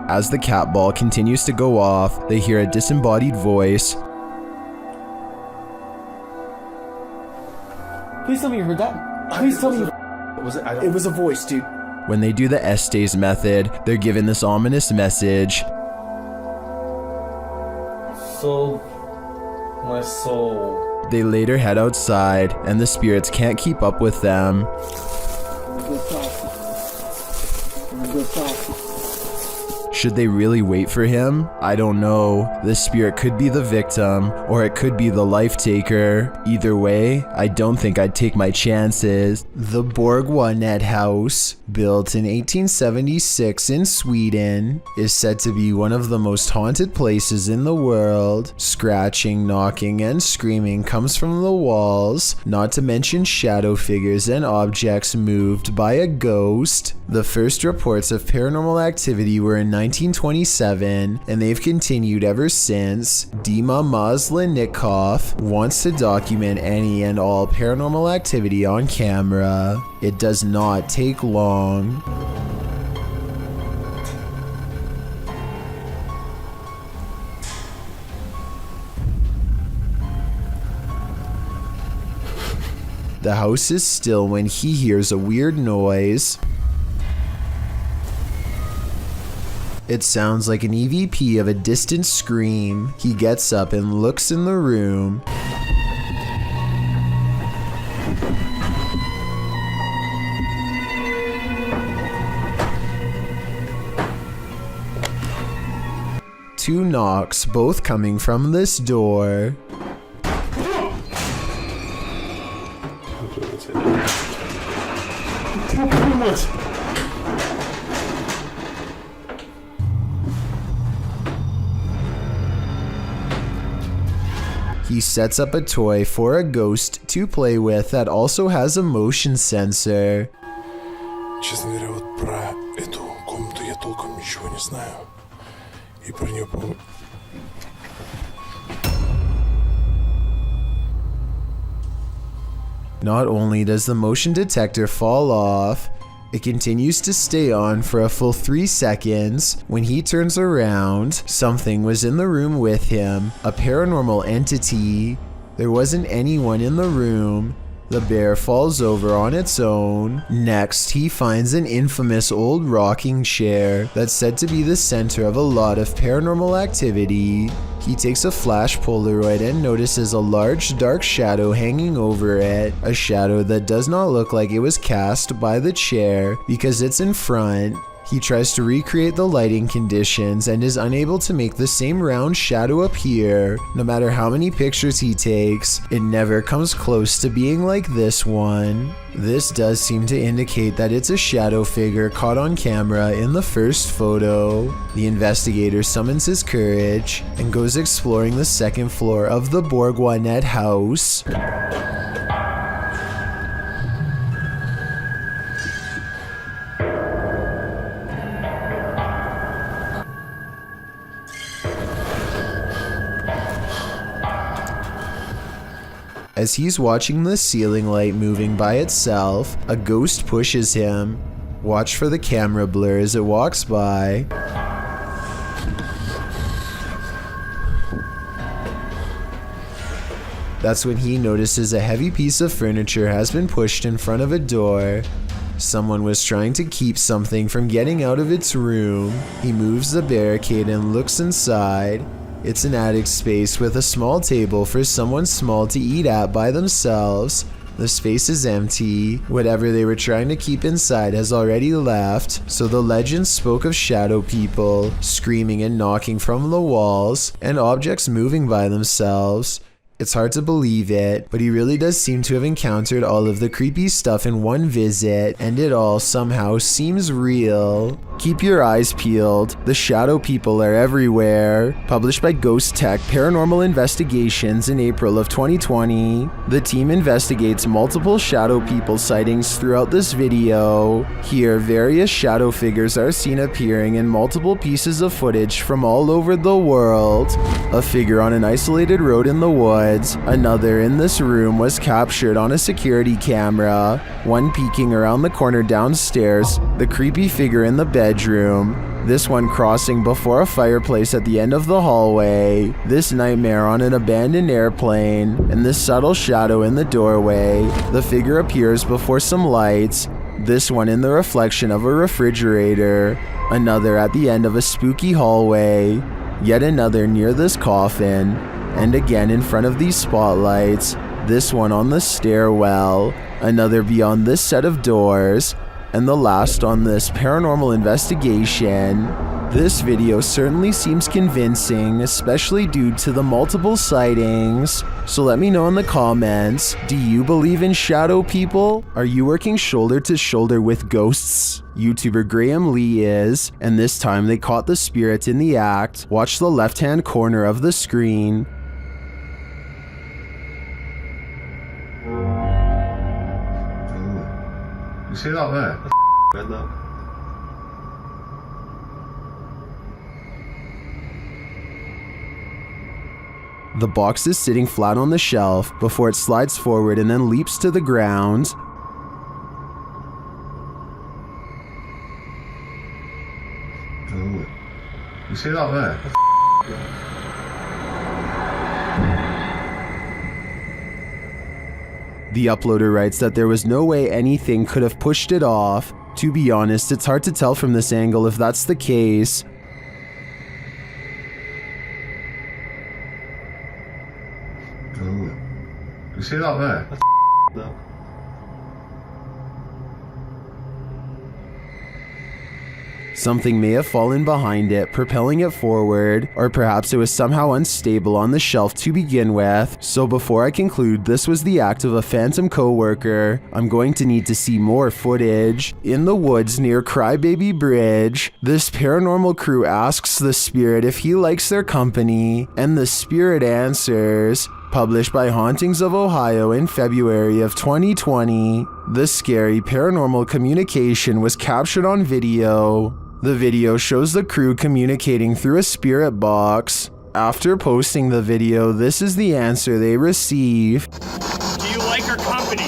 As the cat ball continues to go off, they hear a disembodied voice. Please tell me you heard that. Please tell me you... Was it? It was a voice, dude. When they do the Estes method, they're given this ominous message. Soul, my soul. They later head outside, and the spirits can't keep up with them. Should they really wait for him? I don't know. This spirit could be the victim, or it could be the life taker. Either way, I don't think I'd take my chances. The Borgwanet house, built in 1876 in Sweden, is said to be one of the most haunted places in the world. Scratching, knocking, and screaming comes from the walls, not to mention shadow figures and objects moved by a ghost. The first reports of paranormal activity were in 1927, and they've continued ever since. Dima Maslenikov wants to document any and all paranormal activity on camera. It does not take long. The house is still when he hears a weird noise. It sounds like an EVP of a distant scream. He gets up and looks in the room. Two knocks, both coming from this door. He sets up a toy for a ghost to play with that also has a motion sensor. Честно говоря, вот про эту комнату я толком ничего не знаю. И про нее помню. Not only does the motion detector fall off, it continues to stay on for a full 3 seconds. When he turns around, something was in the room with him, a paranormal entity. There wasn't anyone in the room. The bear falls over on its own. Next, he finds an infamous old rocking chair that's said to be the center of a lot of paranormal activity. He takes a flash Polaroid and notices a large dark shadow hanging over it, a shadow that does not look like it was cast by the chair because it's in front. He tries to recreate the lighting conditions and is unable to make the same round shadow appear. No matter how many pictures he takes, it never comes close to being like this one. This does seem to indicate that it's a shadow figure caught on camera in the first photo. The investigator summons his courage and goes exploring the second floor of the Borgwanet house. As he's watching the ceiling light moving by itself, a ghost pushes him. Watch for the camera blur as it walks by. That's when he notices a heavy piece of furniture has been pushed in front of a door. Someone was trying to keep something from getting out of its room. He moves the barricade and looks inside. It's an attic space with a small table for someone small to eat at by themselves. The space is empty. Whatever they were trying to keep inside has already left, so the legend spoke of shadow people, screaming and knocking from the walls, and objects moving by themselves. It's hard to believe it, but he really does seem to have encountered all of the creepy stuff in one visit, and it all somehow seems real. Keep your eyes peeled. The shadow people are everywhere. Published by Ghost Tech Paranormal Investigations in April of 2020. The team investigates multiple shadow people sightings throughout this video. Here, various shadow figures are seen appearing in multiple pieces of footage from all over the world. A figure on an isolated road in the woods. Another in this room was captured on a security camera. One peeking around the corner downstairs. The creepy figure in the bedroom. This one crossing before a fireplace at the end of the hallway, this nightmare on an abandoned airplane, and this subtle shadow in the doorway. The figure appears before some lights, this one in the reflection of a refrigerator, another at the end of a spooky hallway, yet another near this coffin, and again in front of these spotlights, this one on the stairwell, another beyond this set of doors, and the last on this paranormal investigation. This video certainly seems convincing, especially due to the multiple sightings. So let me know in the comments, do you believe in shadow people? Are you working shoulder to shoulder with ghosts? YouTuber Graham Lee is, and this time they caught the spirit in the act. Watch the left-hand corner of the screen. You see that there? Bed that. The box is sitting flat on the shelf before it slides forward and then leaps to the ground. Oh. You see that there? The uploader writes that there was no way anything could have pushed it off. To be honest, it's hard to tell from this angle if that's the case. Oh. You see that there? No. Something may have fallen behind it, propelling it forward, or perhaps it was somehow unstable on the shelf to begin with. So before I conclude this was the act of a phantom co-worker, I'm going to need to see more footage. In the woods near Crybaby Bridge, this paranormal crew asks the spirit if he likes their company, and the spirit answers. Published by Hauntings of Ohio in February of 2020, this scary paranormal communication was captured on video. The video shows the crew communicating through a spirit box. After posting the video, this is the answer they receive. Do you like our company?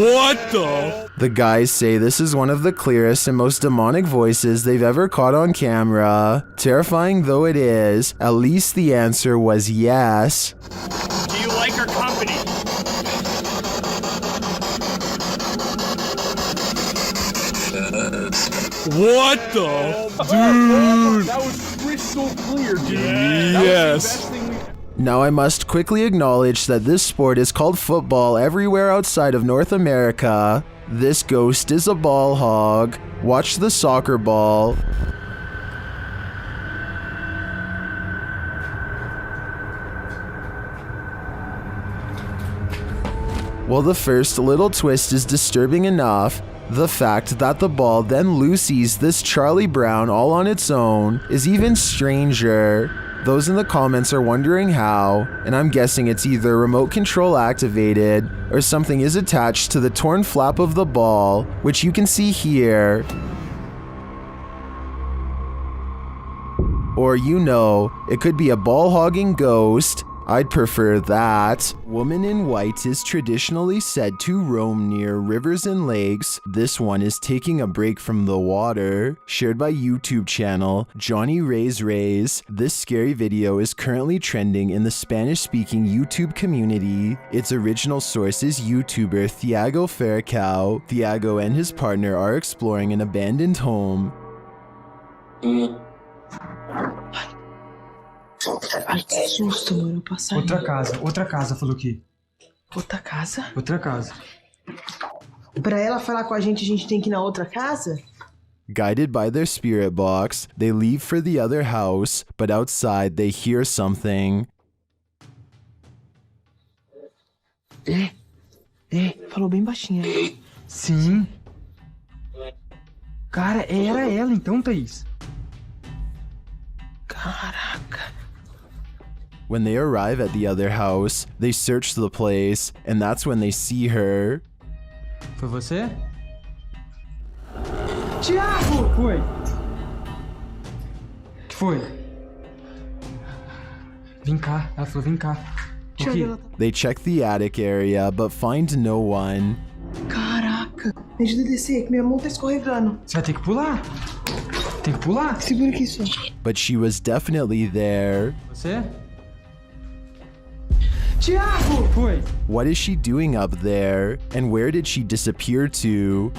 What the? The guys say this is one of the clearest and most demonic voices they've ever caught on camera. Terrifying though it is, at least the answer was yes. Do you like our company? What the? Dude! That was crystal clear, dude. Yes. Now I must quickly acknowledge that this sport is called football everywhere outside of North America. This ghost is a ball hog. Watch the soccer ball. Well, the first little twist is disturbing enough. The fact that the ball then loosies this Charlie Brown all on its own is even stranger. Those in the comments are wondering how, and I'm guessing it's either remote control activated or something is attached to the torn flap of the ball, which you can see here. Or you know, it could be a ball hogging ghost. I'd prefer that. Woman in white is traditionally said to roam near rivers and lakes. This one is taking a break from the water. Shared by YouTube channel Johnny Rays. This scary video is currently trending in the Spanish-speaking YouTube community. Its original source is YouTuber Thiago Ferracao. Thiago and his partner are exploring an abandoned home. Ai, que susto, mano. Passar. Outra casa, falou aqui. Outra casa? Outra casa. Pra ela falar com a gente tem que ir na outra casa? Guided by their spirit box, they leave for the other house, but outside they hear something. Falou bem baixinho. Sim. Cara, era ela então, Thaís. Caraca. When they arrive at the other house, they search the place, and that's when they see her. Foi você? Thiago! Foi. Que foi? Vem cá. Ela falou, vem cá. They check the attic area, but find no one. Caraca. Me ajuda a descer, que minha mão tá escorregando. Você vai ter que pular. Tem que pular. Segura aqui só. But she was definitely there. Você? Tiago! Foi. What is she doing up there? And where did she disappear to?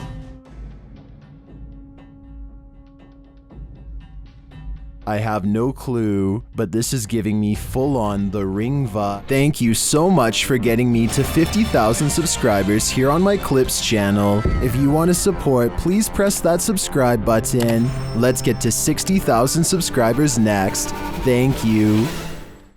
I have no clue, but this is giving me full-on The Ring vibe. Thank you so much for getting me to 50,000 subscribers here on my Clips channel. If you want to support, please press that subscribe button. Let's get to 60,000 subscribers next. Thank you.